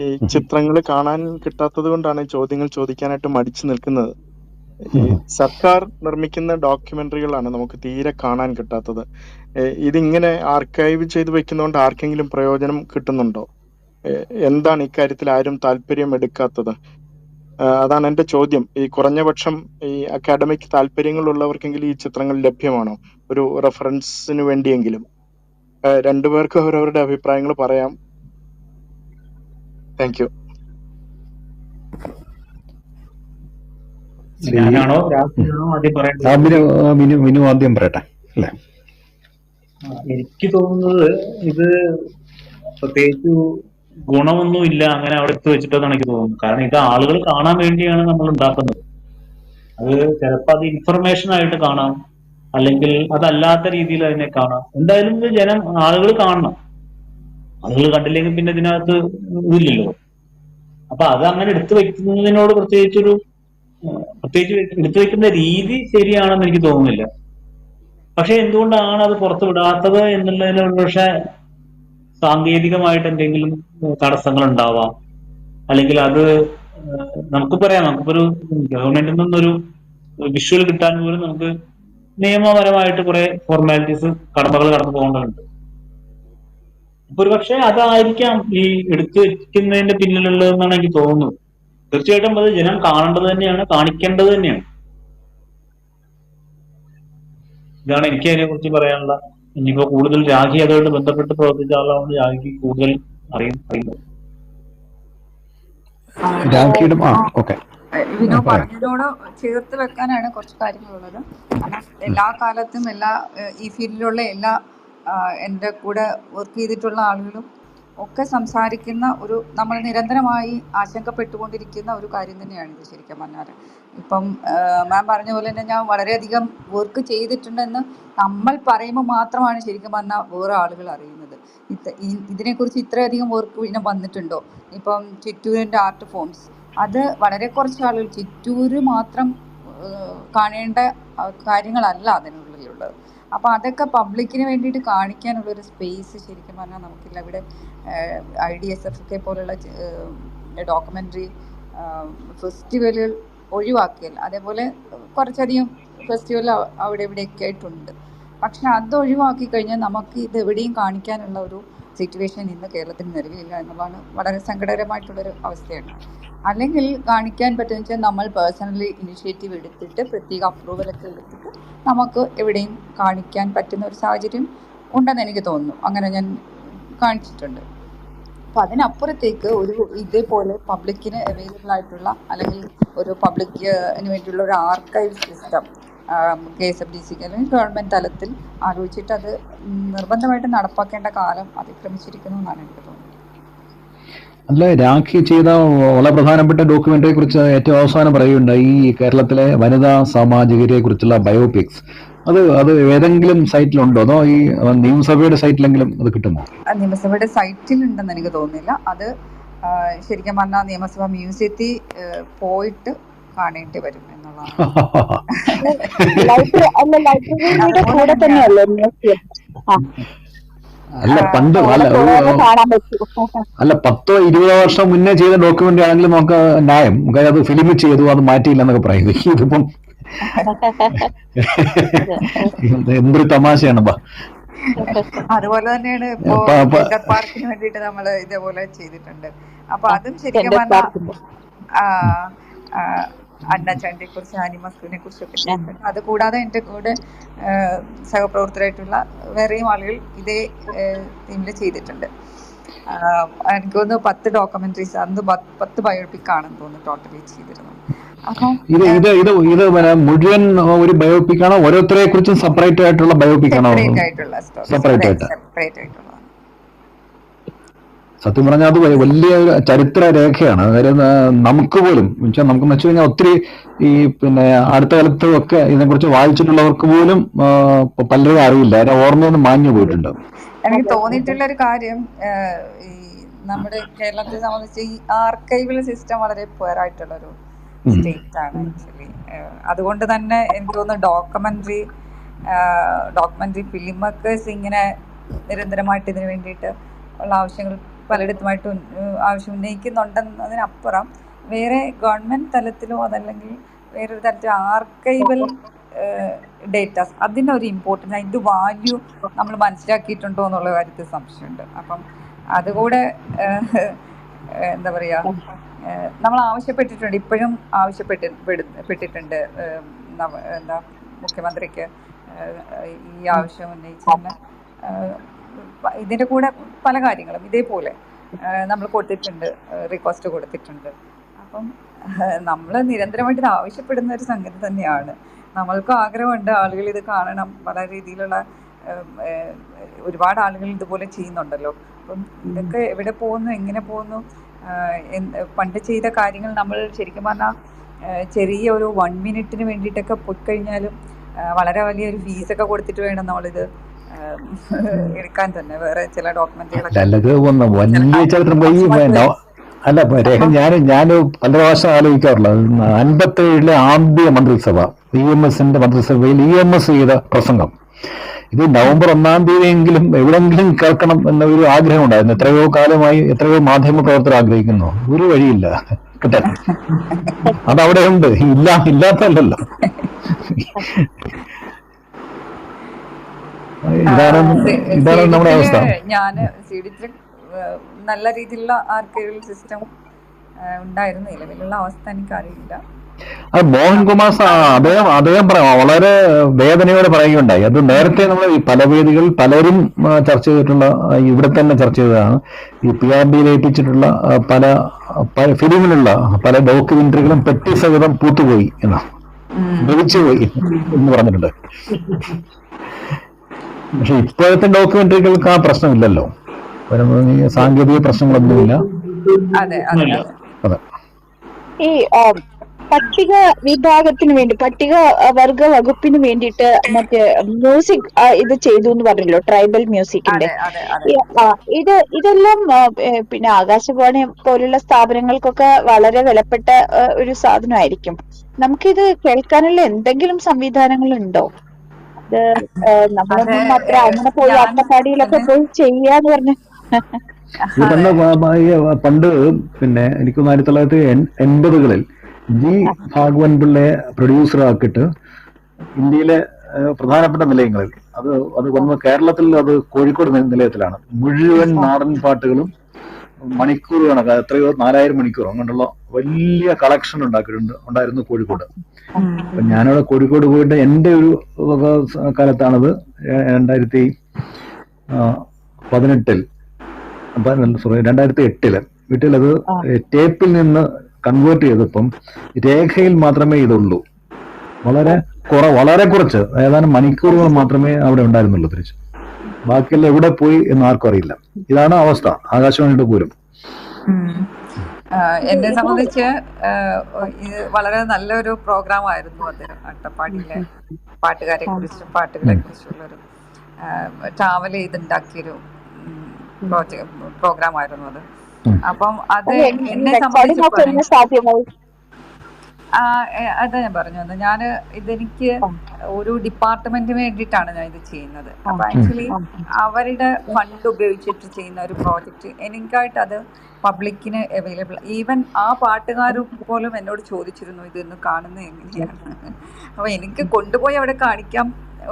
ഈ ചിത്രങ്ങൾ കാണാൻ കിട്ടാത്തത് കൊണ്ടാണ് ചോദ്യങ്ങൾ ചോദിക്കാനായിട്ട് മടിച്ചു നിൽക്കുന്നത്. ഈ സർക്കാർ നിർമ്മിക്കുന്ന ഡോക്യുമെന്ററികളാണ് നമുക്ക് തീരെ കാണാൻ കിട്ടാത്തത്. ഇതിങ്ങനെ ആർക്കൈവ് ചെയ്ത് വെക്കുന്നതുകൊണ്ട് ആർക്കെങ്കിലും പ്രയോജനം കിട്ടുന്നുണ്ടോ? എന്താണ് ഇക്കാര്യത്തിൽ ആരും താല്പര്യം എടുക്കാത്തത്? അതാണ് എന്റെ ചോദ്യം. ഈ കുറഞ്ഞപക്ഷം ഈ അക്കാഡമിക് താല്പര്യങ്ങളുള്ളവർക്കെങ്കിലും ഈ ചിത്രങ്ങൾ ലഭ്യമാണോ? ഒരു റെഫറൻസിന് വേണ്ടിയെങ്കിലും. രണ്ടുപേർക്കും അവരവരുടെ അഭിപ്രായങ്ങൾ പറയാം. Thank you. ഞാനാണോ ആദ്യം പറയട്ടെ? മിനു ആദ്യം പറയട്ടെ അല്ലേ? എനിക്ക് തോന്നുന്നത് ഇത് പ്രത്യേകിച്ച് ഗുണമൊന്നും ഇല്ല അങ്ങനെ അവിടെ എടുത്ത് വെച്ചിട്ടെന്നാണ് എനിക്ക് തോന്നുന്നത്. കാരണം ഇത് ആളുകൾ കാണാൻ വേണ്ടിയാണ് നമ്മൾ ഉണ്ടാക്കുന്നത്. അത് ചിലപ്പോൾ അത് ഇൻഫർമേഷൻ ആയിട്ട് കാണാം, അല്ലെങ്കിൽ അതല്ലാത്ത രീതിയിൽ അതിനെ കാണാം. എന്തായാലും ഇത് ആളുകൾ കാണണം. ആളുകൾ കണ്ടില്ലെങ്കിൽ പിന്നെ ഇതിനകത്ത് ഇതില്ലല്ലോ. അപ്പൊ അത് അങ്ങനെ എടുത്തു വെക്കുന്നതിനോട് പ്രത്യേകിച്ച് എടുത്തു വെക്കുന്ന രീതി ശരിയാണെന്ന് എനിക്ക് തോന്നുന്നില്ല. പക്ഷെ എന്തുകൊണ്ടാണ് അത് പുറത്തു വിടാത്തത് എന്നുള്ളതിന് പക്ഷെ സാങ്കേതികമായിട്ട് എന്തെങ്കിലും തടസ്സങ്ങൾ ഉണ്ടാവാം. അല്ലെങ്കിൽ അത് നമുക്ക് പറയാം, നമുക്കൊരു ഗവൺമെന്റിൽ നിന്നൊരു വിഷ്വൽ കിട്ടാൻ പോലും നമുക്ക് നിയമപരമായിട്ട് കുറെ ഫോർമാലിറ്റീസ് കടമകൾ കടന്നു പോകേണ്ടതുണ്ട്. അപ്പൊ ഒരു പക്ഷെ അതായിരിക്കാം ഈ എടുത്തു വെക്കുന്നതിന്റെ പിന്നിലുള്ളതെന്നാണ് എനിക്ക് തോന്നുന്നത്. തീർച്ചയായിട്ടും അത് ജനം കാണേണ്ടത് തന്നെയാണ്, കാണിക്കേണ്ടത് തന്നെയാണ്. ഇതാണ് എനിക്ക് അതിനെ കുറിച്ച് പറയാനുള്ള. ഇനിയിപ്പോ കൂടുതൽ രാഖി അതുമായിട്ട് ബന്ധപ്പെട്ട് പ്രവർത്തിച്ച ആളാണ് രാഖിക്ക് കൂടുതൽ അറിയുന്നത്. വിനോ പറഞ്ഞതിനോട് ചേർത്ത് വെക്കാനാണ് കുറച്ച് കാര്യങ്ങളുള്ളത്. കാരണം എല്ലാ കാലത്തും ഈ ഫീൽഡിലുള്ള എല്ലാ എൻ്റെ കൂടെ വർക്ക് ചെയ്തിട്ടുള്ള ആളുകളും ഒക്കെ സംസാരിക്കുന്ന നമ്മൾ നിരന്തരമായി ആശങ്കപ്പെട്ടുകൊണ്ടിരിക്കുന്ന ഒരു കാര്യം തന്നെയാണ് ഇത് ശരിക്കും പറഞ്ഞാൽ. ഇപ്പം മാം പറഞ്ഞ പോലെ തന്നെ ഞാൻ വളരെയധികം വർക്ക് ചെയ്തിട്ടുണ്ടെന്ന് നമ്മൾ പറയുമ്പോൾ മാത്രമാണ് ശരിക്കും പറഞ്ഞാൽ വേറെ ആളുകൾ അറിയുന്നത്. ഇതിനെക്കുറിച്ച് ഇത്രയധികം വർക്ക് പിന്നെ വന്നിട്ടുണ്ടോ? ഇപ്പം ചിറ്റൂരിൻ്റെ ആർട്ട് ഫോംസ്, അത് വളരെ കുറച്ച് ആളുകൾ, ചിറ്റൂര് മാത്രം കാണേണ്ട കാര്യങ്ങളല്ല അതിനുള്ളിലുള്ളത്. അപ്പോൾ അതൊക്കെ പബ്ലിക്കിന് വേണ്ടിയിട്ട് കാണിക്കാനുള്ളൊരു സ്പേസ് ശരിക്കും പറഞ്ഞാൽ നമുക്കില്ല. ഇവിടെ IDSFK പോലുള്ള ഡോക്യുമെൻ്ററി ഫെസ്റ്റിവലുകൾ ഒഴിവാക്കിയല്ല. അതേപോലെ കുറച്ചധികം ഫെസ്റ്റിവൽ അവിടെ ഇവിടെയൊക്കെ ആയിട്ടുണ്ട്. പക്ഷെ അത് ഒഴിവാക്കി കഴിഞ്ഞാൽ നമുക്ക് ഇത് എവിടെയും കാണിക്കാനുള്ള ഒരു സിറ്റുവേഷൻ ഇന്ന് കേരളത്തിന് നിലവിലില്ല എന്നുള്ളതാണ് വളരെ സങ്കടകരമായിട്ടുള്ളൊരു അവസ്ഥയാണ്. അല്ലെങ്കിൽ കാണിക്കാൻ പറ്റുന്ന വെച്ചാൽ നമ്മൾ പേഴ്സണലി ഇനിഷ്യേറ്റീവ് എടുത്തിട്ട് പ്രത്യേക അപ്രൂവലൊക്കെ എടുത്തിട്ട് നമുക്ക് എവിടെയും കാണിക്കാൻ പറ്റുന്ന ഒരു സാഹചര്യം ഉണ്ടെന്ന് എനിക്ക് തോന്നുന്നു. അങ്ങനെ ഞാൻ കാണിച്ചിട്ടുണ്ട്. അപ്പം അതിനപ്പുറത്തേക്ക് ഒരു ഇതേപോലെ പബ്ലിക്കിന് അവൈലബിൾ ആയിട്ടുള്ള അല്ലെങ്കിൽ ഒരു പബ്ലിക്കിന് വേണ്ടിയുള്ള ഒരു ആർക്കൈവ് സിസ്റ്റം KSFDC അല്ലെങ്കിൽ ഗവൺമെൻറ് തലത്തിൽ ആലോചിച്ചിട്ട് അത് നിർബന്ധമായിട്ട് നടപ്പാക്കേണ്ട കാലം അതിക്രമിച്ചിരിക്കുന്നു എന്നാണ് എനിക്ക് തോന്നുന്നത്. അല്ല, രാഖി ചെയ്ത വളരെ പ്രധാനപ്പെട്ട ഡോക്യുമെന്ററിയെ കുറിച്ച് ഏറ്റവും അവസാനം പറയുകയുണ്ടായി ഈ കേരളത്തിലെ വനിതാ സാമാജികരെ കുറിച്ചുള്ള ബയോപിക്സ്. അത് ഏതെങ്കിലും സൈറ്റിലുണ്ടോ, അതോ ഈ നിയമസഭയുടെ സൈറ്റിലെങ്കിലും അത് കിട്ടുമോ? നിയമസഭയുടെ സൈറ്റിലുണ്ടെന്ന് എനിക്ക് തോന്നുന്നില്ല. അത് ശരിക്കും പറഞ്ഞാൽ നിയമസഭ മ്യൂസിയത്തിൽ പോയിട്ട് കാണേണ്ടി വരും എന്നുള്ളതാണ്. ലൈബ്രറിയുടെ കൂടെ തന്നെയല്ലേ മ്യൂസിയം? അല്ല പണ്ട് അല്ല 10-20 വർഷം മുന്നേ ചെയ്ത ഡോക്യുമെന്ററി ആണെങ്കിലും നമുക്ക് ന്യായം, അത് ഫിലിം ചെയ്തു, അത് മാറ്റിയില്ല എന്നൊക്കെ പറയുന്നത്. ഇതിപ്പം എന്തൊരു തമാശയാണ്. അതുപോലെ തന്നെയാണ് ഇപ്പോ പാർക്കിന് വേണ്ടിയിട്ട് നമ്മൾ ഇതേപോലെ ചെയ്തിട്ടുണ്ട്. അപ്പൊ അതും ശരിക്കും പറഞ്ഞാൽ അന്നചാണ്ടിയെ കുറിച്ച്, ആനി മസ്തുവിനെ കുറിച്ചൊക്കെ ചെയ്തിട്ടുണ്ട്. അത് കൂടാതെ എൻ്റെ കൂടെ സഹപ്രവർത്തകരായിട്ടുള്ള വേറെയും ആളുകൾ ഇതേ ടീമിൽ ചെയ്തിട്ടുണ്ട്. എനിക്ക് തോന്നുന്നു 10 ഡോക്യുമെന്ററീസ്, അന്ന് 10 ബയോപിക് ആണെന്ന് തോന്നുന്നു ടോട്ടലി ചെയ്തിരുന്നത്. ഇത് മുഴുവൻ ഒരു ബയോപിക് ആണോ, ഓരോരുത്തരെ കുറിച്ചും സെപ്പറേറ്റ് ആയിട്ടുള്ള ബയോപിക് ആണോ? സെപ്പറേറ്റ് ആയിട്ടുള്ള. സത്യം പറഞ്ഞാൽ അത് വലിയ ചരിത്ര രേഖയാണ്. അതായത് നമുക്ക് പോലും നമുക്കെന്ന് വെച്ച് കഴിഞ്ഞാൽ ഒത്തിരി ഈ അടുത്ത കാലത്തും ഒക്കെ ഇതിനെക്കുറിച്ച് വായിച്ചിട്ടുള്ളവർക്ക് പോലും പലരും അറിയില്ല, അതിന്റെ ഓർമ്മയൊന്നും മാഞ്ഞു പോയിട്ടുണ്ട്. എനിക്ക് തോന്നിയിട്ടുള്ള ഒരു കാര്യം, ഈ നമ്മുടെ കേരളത്തെ സംബന്ധിച്ച് ഈ ആർക്കൈവൽ സിസ്റ്റം വളരെ പുവറായിട്ടുള്ളൊരു സ്റ്റേറ്റ് ആണ് ആക്ച്വലി. അതുകൊണ്ട് തന്നെ എനിക്ക് തോന്നുന്നു ഡോക്യുമെന്ററി ഫിലിം മേക്കേഴ്സ് ഇങ്ങനെ നിരന്തരമായിട്ട് ഇതിനു വേണ്ടിയിട്ട് ഉള്ള ആവശ്യങ്ങൾ പലയിടത്തുമായിട്ട് ആവശ്യം ഉന്നയിക്കുന്നുണ്ടെന്നതിനപ്പുറം വേറെ ഗവൺമെന്റ് തലത്തിലോ അതല്ലെങ്കിൽ വേറൊരു തരത്തിൽ ആർക്കൈവൽ ഡേറ്റാസ് അതിനൊരു ഇമ്പോർട്ടൻസ്, അതിൻ്റെ വാല്യൂ നമ്മൾ മനസ്സിലാക്കിയിട്ടുണ്ടോ എന്നുള്ള കാര്യത്തിൽ സംശയമുണ്ട്. അപ്പം അതുകൂടെ എന്താ പറയുക, നമ്മൾ ആവശ്യപ്പെട്ടിട്ടുണ്ട്, ഇപ്പോഴും ആവശ്യപ്പെട്ടിട്ടുണ്ട് എന്താ മുഖ്യമന്ത്രിക്ക് ഈ ആവശ്യം ഉന്നയിച്ചതിന്. ഇതിൻ്റെ കൂടെ പല കാര്യങ്ങളും ഇതേപോലെ നമ്മൾ കൊടുത്തിട്ടുണ്ട്, റിക്വസ്റ്റ് കൊടുത്തിട്ടുണ്ട്. അപ്പം നമ്മൾ നിരന്തരമായിട്ട് ഇത് ആവശ്യപ്പെടുന്ന ഒരു സംഗതി തന്നെയാണ്. നമ്മൾക്കും ആഗ്രഹമുണ്ട് ആളുകൾ ഇത് കാണണം. പല രീതിയിലുള്ള ഒരുപാട് ആളുകൾ ഇതുപോലെ ചെയ്യുന്നുണ്ടല്ലോ. അപ്പം ഇതൊക്കെ എവിടെ പോകുന്നു, എങ്ങനെ പോകുന്നു? പണ്ട് ചെയ്ത കാര്യങ്ങൾ നമ്മൾ ശരിക്കും പറഞ്ഞാൽ ചെറിയ ഒരു 1 മിനിറ്റിന് വേണ്ടിയിട്ടൊക്കെ പോയിക്കഴിഞ്ഞാലും വളരെ വലിയൊരു ഫീസൊക്കെ കൊടുത്തിട്ട് വേണം നമ്മളിത് എടുക്കാൻ തന്നെ. വേറെ ചില ഡോക്യുമെന്ററികളൊക്കെ അല്ല രേഖ, ഞാൻ പല പ്രാവശ്യം ആലോചിക്കാറുള്ളത് 57 ആദ്യ മന്ത്രിസഭ EMSന്റെ മന്ത്രിസഭയിൽ EMS ചെയ്ത പ്രസംഗം ഇത് നവംബർ 1-ാം തീയതിയെങ്കിലും എവിടെങ്കിലും കേൾക്കണം എന്ന ഒരു ആഗ്രഹം ഉണ്ടായിരുന്നു. എത്രയോ കാലമായി എത്രയോ മാധ്യമ പ്രവർത്തകർ ആഗ്രഹിക്കുന്നു, ഒരു വഴിയില്ല കിട്ടാൻ. അതവിടെ ഉണ്ട്, ഇല്ലാത്തല്ലോ. ഇതാണ് നമ്മുടെ അവസ്ഥ. ഞാൻ CDത്തിൽ നല്ല രീതിയിലുള്ള ആർക്കൈവൽ സിസ്റ്റം ഉണ്ടായിരുന്നു. നിലവിലുള്ള അവസ്ഥ എനിക്കറിയില്ല. അത് മോഹൻകുമാർ അദ്ദേഹം വളരെ വേദനയോടെ പറയുകയുണ്ടായി. അത് നേരത്തെ നമ്മൾ ഈ പല വേദികൾ പലരും ചർച്ച ചെയ്തിട്ടുള്ള, ഇവിടെ തന്നെ ചർച്ച ചെയ്തതാണ്. ഈ PRDയിൽ ഏൽപ്പിച്ചിട്ടുള്ള പല ഫിലിമിലുള്ള പല ഡോക്യുമെന്ററികളും പെട്ടി സഹിതം പൂത്തുപോയി ദ്രവിച്ചുപോയി എന്ന് പറഞ്ഞിട്ടുണ്ട്. പക്ഷെ ഇപ്പോഴത്തെ ഡോക്യുമെന്ററികൾക്ക് ആ പ്രശ്നമില്ലല്ലോ, സാങ്കേതിക പ്രശ്നങ്ങളൊന്നുമില്ല. അതെ. ഈ പട്ടിക വിഭാഗത്തിന് വേണ്ടി, പട്ടിക വർഗ വകുപ്പിന് വേണ്ടിയിട്ട് മറ്റേ മ്യൂസിക് ഇത് ചെയ്തു എന്ന് പറഞ്ഞല്ലോ, ട്രൈബൽ മ്യൂസിക്കിന്റെ. ഇതെല്ലാം പിന്നെ ആകാശവാണി പോലുള്ള സ്ഥാപനങ്ങൾക്കൊക്കെ വളരെ വിലപ്പെട്ട ഒരു സാധനമായിരിക്കും. നമുക്കിത് കേൾക്കാനുള്ള എന്തെങ്കിലും സംവിധാനങ്ങൾ ഉണ്ടോ? അത് നമ്മളൊന്നും അത്ര അങ്ങനെ പോയി അട്ടപ്പാടിയിലൊക്കെ പോയി ചെയ്യാന്ന് പറഞ്ഞു. ഇത് പണ്ട് പിന്നെ എനിക്ക് 1980-കളിൽ ജി ഭാഗവൻ പിള്ളയെ പ്രൊഡ്യൂസർ ആക്കിയിട്ട് ഇന്ത്യയിലെ പ്രധാനപ്പെട്ട നിലയങ്ങളിൽ അത് വന്ന കേരളത്തിൽ അത് കോഴിക്കോട് നിലയത്തിലാണ് മുഴുവൻ നാടൻ പാട്ടുകളും മണിക്കൂർ കണക്ക് എത്രയോ 4000 മണിക്കൂർ അങ്ങോട്ടുള്ള വലിയ കളക്ഷൻ ഉണ്ടായിരുന്നു കോഴിക്കോട്. അപ്പൊ ഞാനവിടെ കോഴിക്കോട് പോയിട്ട് എൻ്റെ ഒരു കാലത്താണത് 2008 വീട്ടിലത് ടേപ്പിൽ നിന്ന് കൺവേർട്ട് ചെയ്തപ്പം രേഖയിൽ മാത്രമേ ഇതുള്ളൂ. വളരെ കുറച്ച് ഏതാനും മണിക്കൂറുകൾ മാത്രമേ അവിടെ ഉണ്ടായിരുന്നുള്ളൂ. തിരിച്ച് ബാക്കിയെല്ലാം എവിടെ പോയി എന്ന് ആർക്കും അറിയില്ല. ഇതാണ് അവസ്ഥ ആകാശവാണിയുടെ പോലും. എന്നെ സംബന്ധിച്ച് ഇത് വളരെ നല്ലൊരു പ്രോഗ്രാം ആയിരുന്നു അത്. അട്ടപ്പാടിയിലെ പാട്ടുകാരെ കുറിച്ചും പാട്ടുകളെ കുറിച്ചുള്ളൊരു ട്രാവൽ ചെയ്തുണ്ടാക്കിയൊരു പ്രോഗ്രാം ആയിരുന്നു അത്. അപ്പം അത് എന്നെ സംബന്ധിച്ച് അതാ ഞാൻ പറഞ്ഞു വന്നത്. ഞാൻ ഇതെനിക്ക് ഒരു ഡിപ്പാർട്ട്മെന്റിന് വേണ്ടിയിട്ടാണ് ഞാൻ ഇത് ചെയ്യുന്നത്. അപ്പൊ ആക്ച്വലി അവരുടെ ഫണ്ട് ഉപയോഗിച്ചിട്ട് ചെയ്യുന്ന ഒരു പ്രോജക്റ്റ് എനിക്കായിട്ട് അത് പബ്ലിക്കിന് അവൈലബിൾ. ഈവൻ ആ പാട്ടുകാർ പോലും എന്നോട് ചോദിച്ചിരുന്നു ഇതൊന്ന് കാണുന്നത് എങ്ങനെയാണ്. അപ്പൊ എനിക്ക് കൊണ്ടുപോയി അവിടെ കാണിക്കാൻ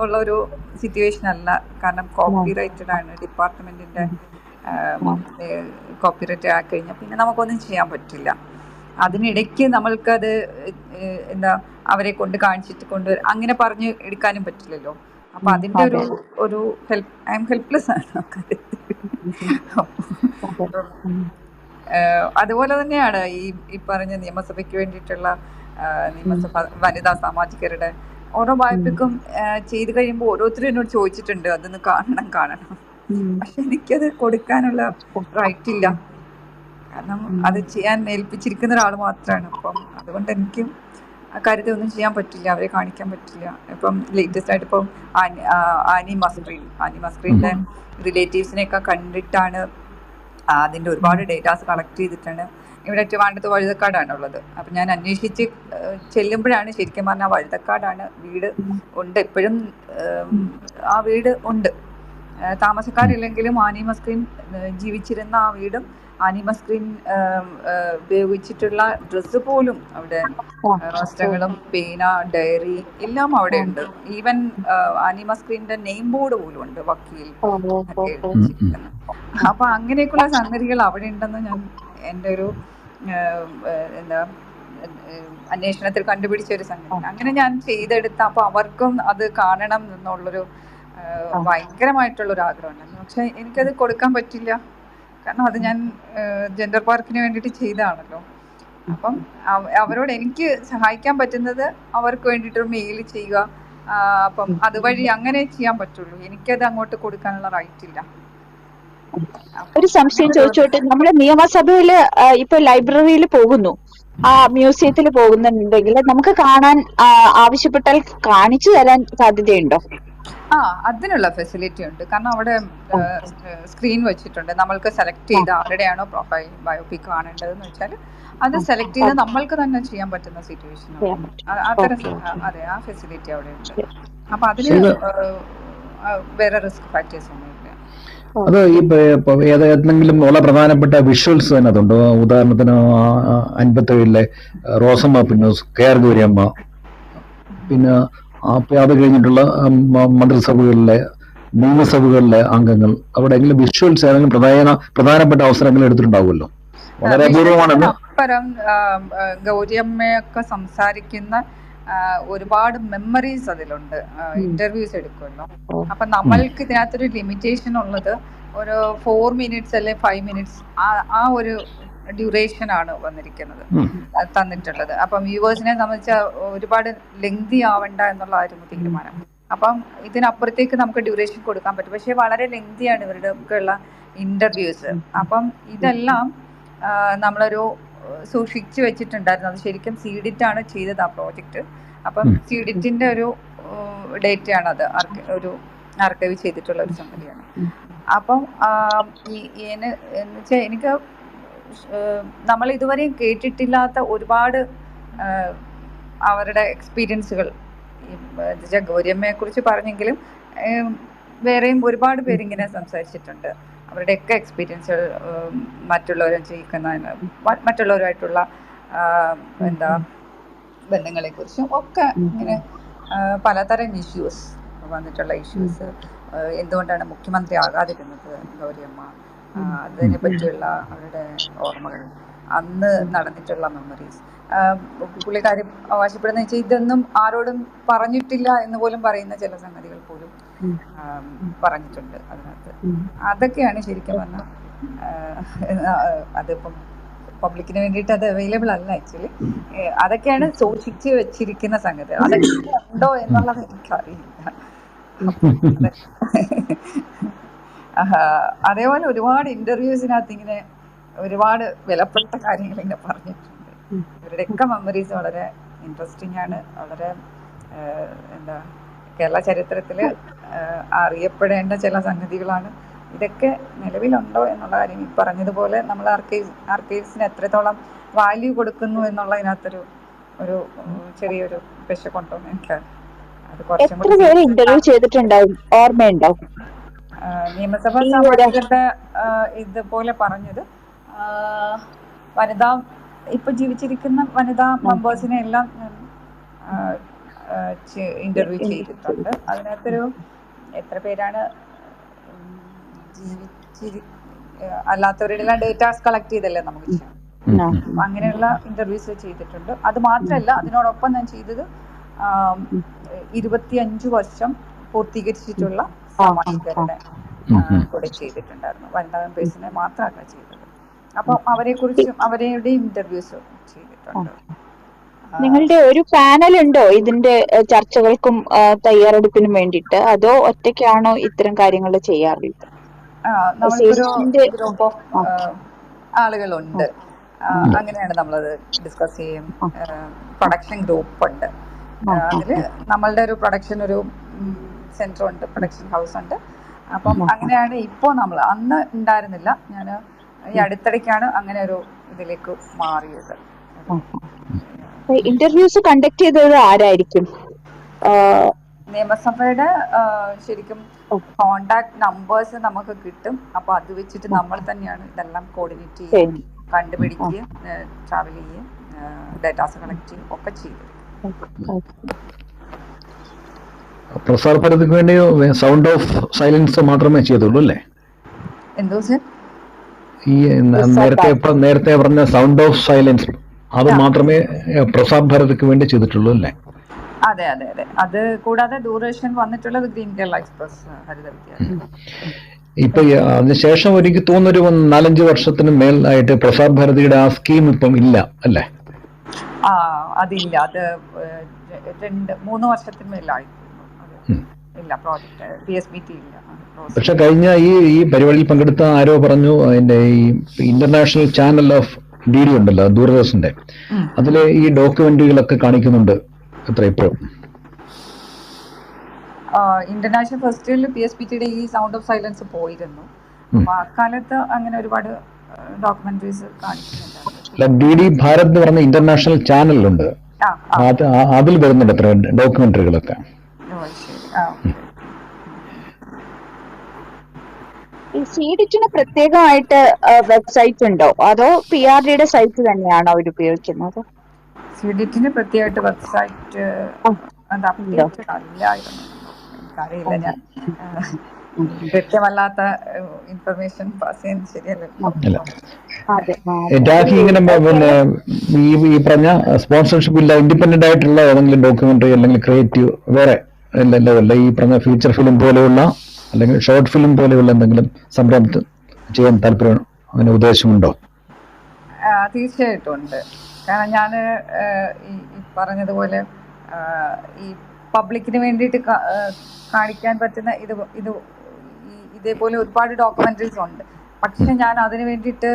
ഉള്ള ഒരു സിറ്റുവേഷൻ അല്ല. കാരണം കോപ്പിറൈറ്റഡ് ആണ്, ഡിപ്പാർട്ട്മെന്റിന്റെ കോപ്പിറൈറ്റ് ആയി കഴിഞ്ഞാൽ പിന്നെ നമുക്കൊന്നും ചെയ്യാൻ പറ്റില്ല. അതിനിടയ്ക്ക് നമ്മൾക്കത് എന്താ അവരെ കൊണ്ട് കാണിച്ചിട്ട് അങ്ങനെ പറഞ്ഞ് എടുക്കാനും പറ്റില്ലല്ലോ. അപ്പൊ അതിന്റെ ഒരു ഐ എം ഹെൽപ്ലെസ് ആണ്. അതുപോലെ തന്നെയാണ് ഈ പറഞ്ഞ നിയമസഭയ്ക്ക് വേണ്ടിയിട്ടുള്ള നിയമസഭ വനിതാ സാമാജികരുടെ ഓരോ വായ്പക്കും ചെയ്ത് കഴിയുമ്പോൾ ഓരോരുത്തരും എന്നോട് ചോദിച്ചിട്ടുണ്ട് അതൊന്ന് കാണണം. പക്ഷെ എനിക്കത് കൊടുക്കാനുള്ള റൈറ്റ് ഇല്ല. കാരണം അത് ചെയ്യാൻ ഏൽപ്പിച്ചിരിക്കുന്ന ഒരാൾ മാത്രമാണ്. അപ്പം അതുകൊണ്ട് എനിക്കും ആ കാര്യത്തിൽ ഒന്നും ചെയ്യാൻ പറ്റില്ല, അവരെ കാണിക്കാൻ പറ്റില്ല. ഇപ്പം ലേറ്റസ്റ്റ് ആയിട്ട് ഇപ്പം ആനി മസ്ക്രീൻ്റെ റിലേറ്റീവ്സിനെയൊക്കെ കണ്ടിട്ടാണ് അതിൻ്റെ ഒരുപാട് ഡേറ്റാസ് കളക്ട് ചെയ്തിട്ടാണ്. ഇവിടെ ട്രിവാൻഡ്രത്ത് വഴുതക്കാടാണുള്ളത്. അപ്പം ഞാൻ അന്വേഷിച്ച് ചെല്ലുമ്പോഴാണ് ശരിക്കും പറഞ്ഞാൽ വഴുതക്കാടാണ് വീട് ഉണ്ട്, എപ്പോഴും ആ വീട് ഉണ്ട്. താമസക്കാരില്ലെങ്കിലും ആനി മസ്ക്രീൻ ജീവിച്ചിരുന്ന ആ വീടും ആനി മസ്ക്രീൻ ഉപയോഗിച്ചിട്ടുള്ള ഡ്രസ്സ് പോലും അവിടെ, വസ്ത്രങ്ങളും പേന, ഡയറി എല്ലാം അവിടെ ഉണ്ട്. ഈവൻ ആനി മസ്ക്രീൻ്റെ നെയിം ബോർഡ് പോലും ഉണ്ട്, വക്കീൽ ഒക്കെ എഴുതിച്ചിരിക്കുന്നത്. അപ്പൊ അങ്ങനെയൊക്കെയുള്ള സംഗതികൾ അവിടെ ഉണ്ടെന്ന് ഞാൻ എൻ്റെ ഒരു എന്താ അന്വേഷണത്തിൽ കണ്ടുപിടിച്ച ഒരു സംഗതി. അങ്ങനെ ഞാൻ ചെയ്തെടുത്ത അപ്പൊ അവർക്കും അത് കാണണം എന്നുള്ളൊരു ഭയങ്കരമായിട്ടുള്ളൊരു ആഗ്രഹമുണ്ടായിരുന്നു. പക്ഷെ എനിക്കത് കൊടുക്കാൻ പറ്റില്ല. കാരണം അത് ഞാൻ ജെൻഡർ പാർക്കിന് വേണ്ടിയിട്ട് ചെയ്തതാണല്ലോ. അപ്പം അവരോട് എനിക്ക് സഹായിക്കാൻ പറ്റുന്നത് അവർക്ക് വേണ്ടിയിട്ടൊരു മെയിൽ ചെയ്യുക, അപ്പം അതുവഴി അങ്ങനെ ചെയ്യാൻ പറ്റുള്ളൂ. എനിക്കത് അങ്ങോട്ട് കൊടുക്കാനുള്ള റൈറ്റ് ഇല്ല. ഒരു സംശയം ചോദിച്ചോട്ടെ, നമ്മുടെ നിയമസഭയില് ഇപ്പൊ ലൈബ്രറിയിൽ പോകുന്നു, ആ മ്യൂസിയത്തിൽ പോകുന്നുണ്ടെങ്കിൽ നമുക്ക് കാണാൻ ആവശ്യപ്പെട്ടാൽ കാണിച്ചു തരാൻ സാധ്യതയുണ്ടോ? അതിനുള്ള ഫെസിലിറ്റി ഉണ്ട്. കാരണം അവിടെ സ്ക്രീൻ വെച്ചിട്ടുണ്ട്. നമ്മൾക്ക് സെലക്ട് ചെയ്ത് ആരുടെയാണോ പ്രൊഫൈൽ ബയോപിക് കാണേണ്ടതെന്ന് വെച്ചാൽ അത് സെലക്ട് ചെയ്ത് നമ്മൾക്ക് തന്നെ ചെയ്യാൻ പറ്റുന്ന സിറ്റുവേഷൻ. അതെ, ആ ഫെസിലിറ്റി അവിടെ ഉണ്ട്. അപ്പൊ അതിന് വേറെ റിസ്ക് ഫാക്ടേഴ്സ് ഒന്നും ഇല്ല. അത് ഈ ഏതെങ്കിലും വളരെ പ്രധാനപ്പെട്ട വിഷ്വൽസ് അതിനകത്തുണ്ട്. ഉദാഹരണത്തിന് 57-ലെ റോസമ്മ പിന്നോസ്, കെ.ആർ. ഗൗരിയമ്മ, പിന്നെ അത് കഴിഞ്ഞിട്ടുള്ള മന്ത്രിസഭകളിലെ നിയമസഭകളിലെ അംഗങ്ങൾ, അവിടെ എങ്കിലും വിഷ്വൽസ് ഏതെങ്കിലും പ്രധാനപ്പെട്ട അവസരങ്ങൾ എടുത്തിട്ടുണ്ടാവുമല്ലോ. വളരെ അപൂർവമാണെന്ന്. അപ്പുറം ഗൗരിയമ്മയൊക്കെ സംസാരിക്കുന്ന ഒരുപാട് മെമ്മറീസ് അതിലുണ്ട്. ഇന്റർവ്യൂസ് എടുക്കുമല്ലോ. അപ്പൊ നമ്മൾക്ക് ഇതിനകത്തൊരു ലിമിറ്റേഷൻ ഉള്ളത് ഒരു 4 minutes അല്ലെ 5 minutes ആ ഒരു ഡ്യൂറേഷൻ ആണ് വന്നിരിക്കുന്നത്, തന്നിട്ടുള്ളത്. അപ്പം വ്യൂവേഴ്സിനെ സംബന്ധിച്ച ഒരുപാട് ലെങ്തി ആവണ്ട എന്നുള്ളതായിരുന്നു തീരുമാനം. അപ്പം ഇതിനപ്പുറത്തേക്ക് നമുക്ക് ഡ്യൂറേഷൻ കൊടുക്കാൻ പറ്റും. പക്ഷെ വളരെ ലെങ്തിയാണ് ഇവരുടെ ഒക്കെ ഉള്ള ഇന്റർവ്യൂസ്. അപ്പം ഇതെല്ലാം നമ്മളൊരു സൂക്ഷിച്ചു വെച്ചിട്ടുണ്ടായിരുന്നു. അത് ശരിക്കും സീഡിറ്റാണ് ചെയ്തത് ആ പ്രോജക്റ്റ്. അപ്പം സീഡിറ്റിന്റെ ഒരു ഡേറ്റയാണ് അത്, ഒരു ആർക്കൈവ് ചെയ്തിട്ടുള്ള ഒരു സംഗതിയാണ്. അപ്പം എന്ന് വെച്ചാൽ എനിക്ക് നമ്മൾ ഇതുവരെയും കേട്ടിട്ടില്ലാത്ത ഒരുപാട് അവരുടെ എക്സ്പീരിയൻസുകൾ. ഗൗരിയമ്മയെ കുറിച്ച് പറഞ്ഞെങ്കിലും വേറെയും ഒരുപാട് പേരിങ്ങനെ സംസാരിച്ചിട്ടുണ്ട്. അവരുടെയൊക്കെ എക്സ്പീരിയൻസ് മറ്റുള്ളവരും ചെയ്യിക്കുന്നതിന് മറ്റുള്ളവരുമായിട്ടുള്ള എന്താ ബന്ധങ്ങളെക്കുറിച്ചും ഒക്കെ ഇങ്ങനെ പലതരം ഇഷ്യൂസ് വന്നിട്ടുള്ള ഇഷ്യൂസ്, എന്തുകൊണ്ടാണ് മുഖ്യമന്ത്രി ആകാതിരുന്നത് ഗൗരിയമ്മ, അതിനെ പറ്റിയുള്ള അവരുടെ ഓർമ്മകൾ, അന്ന് നടന്നിട്ടുള്ള മെമ്മറീസ്. പുള്ളിക്കാരി അവകാശപ്പെടുന്ന വെച്ചാൽ ഇതൊന്നും ആരോടും പറഞ്ഞിട്ടില്ല എന്ന് പോലും പറയുന്ന ചില സംഗതികൾ പോലും പറഞ്ഞിട്ടുണ്ട് അതിനകത്ത്. അതൊക്കെയാണ് ശരിക്കും പറഞ്ഞാൽ അതിപ്പം പബ്ലിക്കിന് വേണ്ടിയിട്ട് അത് അവൈലബിൾ അല്ല ആക്ച്വലി. അതൊക്കെയാണ് സൂക്ഷിച്ച് വെച്ചിരിക്കുന്ന സംഗതി. അതൊക്കെ ഉണ്ടോ എന്നുള്ളത് എനിക്കറിയില്ല. അതേപോലെ ഒരുപാട് ഇന്റർവ്യൂസിനകത്ത് ഇങ്ങനെ ഒരുപാട് വിലപ്പെട്ട കാര്യങ്ങൾ ഇങ്ങനെ പറഞ്ഞിട്ടുണ്ട്. ഇവരുടെയൊക്കെ മെമ്മറീസ് വളരെ ഇൻട്രസ്റ്റിംഗ് ആണ്. വളരെ എന്താ കേരള ചരിത്രത്തിൽ അറിയപ്പെടേണ്ട ചില സംഗതികളാണ്. ഇതൊക്കെ നിലവിലുണ്ടോ എന്നുള്ള കാര്യം ഈ പറഞ്ഞതുപോലെ നമ്മൾ ആർക്കൈവ്സിന് എത്രത്തോളം വാല്യൂ കൊടുക്കുന്നു എന്നുള്ളതിനകത്തൊരു ഒരു ചെറിയൊരു വിഷക്കുണ്ടോ എന്ന് എനിക്ക് അത് കുറച്ചും കൂടി ഇന്റർവ്യൂ ചെയ്തിട്ടുണ്ടാവും, ഓർമ്മയുണ്ടോ? നിയമസഭാ സാമാജികരുടെ ഇതുപോലെ പറഞ്ഞത് വനിതാ ഇപ്പൊ ജീവിച്ചിരിക്കുന്ന വനിതാ മെമ്പേഴ്സിനെ എല്ലാം ഇന്റർവ്യൂ ചെയ്തിട്ടുണ്ട്. അതിനകത്തൊരു എത്ര പേരാണ് അല്ലാത്തവരുടെ ഡേറ്റാസ് കളക്ട് ചെയ്തല്ലേ നമുക്ക് ചെയ്യാം. അങ്ങനെയുള്ള ഇന്റർവ്യൂസ് ചെയ്തിട്ടുണ്ട്. അത് മാത്രമല്ല, അതിനോടൊപ്പം ഞാൻ ചെയ്തത് 25 വർഷം പൂർത്തീകരിച്ചിട്ടുള്ള സാമാജികരുടെ കൂടെ ചെയ്തിട്ടുണ്ടായിരുന്നു. വനിതാ മെമ്പേഴ്സിനെ മാത്രമല്ല ചെയ്തത്. അപ്പം അവരെ കുറിച്ചും അവരുടെ ഇന്റർവ്യൂസ് ചെയ്തിട്ടുണ്ട്. നിങ്ങളുടെ ഒരു പാനൽ ഉണ്ടോ ഇതിന്റെ ചർച്ചകൾക്കും തയ്യാറെടുപ്പിനും വേണ്ടിയിട്ട്, അതോ ഒറ്റയ്ക്കാണോ ഇത്തരം കാര്യങ്ങൾ ചെയ്യാറുള്ളത്? നമ്മൾക്കൊരു ഗ്രൂപ്പ് ഓഫ് ആളുകളുണ്ട്. അങ്ങനെയാണ് നമ്മളത് ഡിസ്കസ് ചെയ്യും. പ്രൊഡക്ഷൻ ഗ്രൂപ്പ് ഉണ്ട്. അതിൽ നമ്മളുടെ ഒരു പ്രൊഡക്ഷൻ ഒരു സെന്റർ ഉണ്ട്, പ്രൊഡക്ഷൻ ഹൗസ് ഉണ്ട്. അപ്പം അങ്ങനെയാണ് ഇപ്പോൾ നമ്മൾ, അന്ന് ഉണ്ടായിരുന്നില്ല. ഞാൻ ഈ അടുത്തിടയ്ക്കാണ് അങ്ങനെ ഒരു ഇതിലേക്ക് മാറിയത്. ഇന്റർവ്യൂസ് കണ്ടക്ട് ചെയ്തത് ആരായിരിക്കും? നിയമസഭയുടെ ശരിക്കും കോണ്ടാക്ട് നമ്പേഴ്സ് നമുക്ക് കിട്ടും. അപ്പൊ അത് വെച്ചിട്ട് നമ്മൾ തന്നെയാണ് ഇതെല്ലാം കോർഡിനേറ്റ് ചെയ്യുകയും കണ്ടുപിടിക്കുകയും ട്രാവൽ ചെയ്യുകയും ഡേറ്റാസ് കളക്ട് ചെയ്യുകയും ഒക്കെ ചെയ്തു. പ്രസാർ ഭാരതിക്ക് വേണ്ടി സൗണ്ട് ഓഫ് സൈലൻസ് മാത്രമേ ചെയ്തുള്ളൂ അല്ലേ? എന്തോ സർ? ഈ നേരത്തെ പറഞ്ഞ സൗണ്ട് ഓഫ് സൈലൻസ് അത് മാത്രമേ പ്രസാർ ഭാരതിക്ക് വേണ്ടി ചെയ്തിട്ടുള്ളൂ അല്ലേ? അതെ അതെ അതെ. അത് കൂടാതെ ദൂരദർശൻ വന്നിട്ടുള്ളത് ഗ്രീൻ കേരള എക്സ്പ്രസ്, ഹരിത വിദ്യാലയം. ഇപ്പൊ അതിനുശേഷം എനിക്ക് തോന്നുന്നൊരു 4-5 വർഷത്തിന് മേലായിട്ട് പ്രസാർ ഭാരതിയുടെ ആ സ്കീം ഇപ്പം ഇല്ല അല്ലേ? അതില്ല. അത് 2-3 വർഷത്തിന് മേലായി ഇല്ല. പ്രോജക്ട് PSBT ഇല്ല. പക്ഷെ കഴിഞ്ഞ ഈ പരിപാടിയിൽ പങ്കെടുത്ത ആരോ പറഞ്ഞു അതിന്റെ ഈ ഇന്റർനാഷണൽ ചാനൽ ഓഫ് DD ഉണ്ടല്ലോ, ദൂരദർശന്റെ, അതില് ഈ ഡോക്യുമെന്ററികളൊക്കെ കാണിക്കുന്നുണ്ട് എത്ര ഇപ്പോഴും. ഇന്റർനാഷണൽ ഫെസ്റ്റിവലിൽ PSBTയുടെ ഈ സൗണ്ട് ഓഫ് സൈലൻസ് പോയിരുന്നു. അപ്പൊ അക്കാലത്ത് അങ്ങനെ ഒരുപാട് ഡോക്യുമെന്ററീസ് കാണിക്കുന്നുണ്ടായിരുന്നു. DD ഭാരത് എന്ന് പറഞ്ഞ ഇന്റർനാഷണൽ ചാനലുണ്ട്, അതിൽ വരുന്നുണ്ട് എത്ര ഡോക്യുമെന്ററികളൊക്കെ. ഈ സീഡിറ്റിന് പ്രത്യേകമായിട്ട് വെബ്സൈറ്റ് ഉണ്ടോ, അതോ PRDയുടെ സൈറ്റ് തന്നെയാണോ അവർ ഉപയോഗിക്കുന്നത്? സീഡിറ്റിന് പ്രത്യേകമായിട്ട് വെബ്സൈറ്റ് അപ്ഡേറ്റഡ് അല്ലായിരുന്നു. എനിക്കറിയില്ല, ഞാൻ കൃത്യമല്ലാത്ത ഇൻഫർമേഷൻ പാസ് ചെയ്യുന്നത് ശരിയല്ല. രാഖി ഇങ്ങനെ പിന്നെ ഈ പറഞ്ഞ സ്പോൺസർഷിപ്പ് ഇല്ല, ഇൻഡിപെൻഡന്റ് ആയിട്ടുള്ള ഏതെങ്കിലും ഡോക്യുമെന്ററി അല്ലെങ്കിൽ ക്രിയേറ്റീവ് വേറെ അല്ല ഈ പറഞ്ഞ ഫീച്ചർ ഫിലിം പോലെയുള്ള അല്ലെങ്കിൽ ഷോർട്ട് ഫിലിം പോലെയുള്ള എന്തെങ്കിലും സംരംഭം ചെയ്യാൻ താല്പര്യം, അങ്ങനെ ഉദ്ദേശമുണ്ടോ? തീർച്ചയായിട്ടും ഉണ്ട്. കാരണം ഞാൻ ഈ പറഞ്ഞതുപോലെ ഈ പബ്ലിക്കിന് വേണ്ടിയിട്ട് കാണിക്കാൻ പറ്റുന്ന ഇതേപോലെ ഒരുപാട് ഡോക്യുമെന്ററീസ് ഉണ്ട്. പക്ഷെ ഞാൻ അതിന് വേണ്ടിയിട്ട്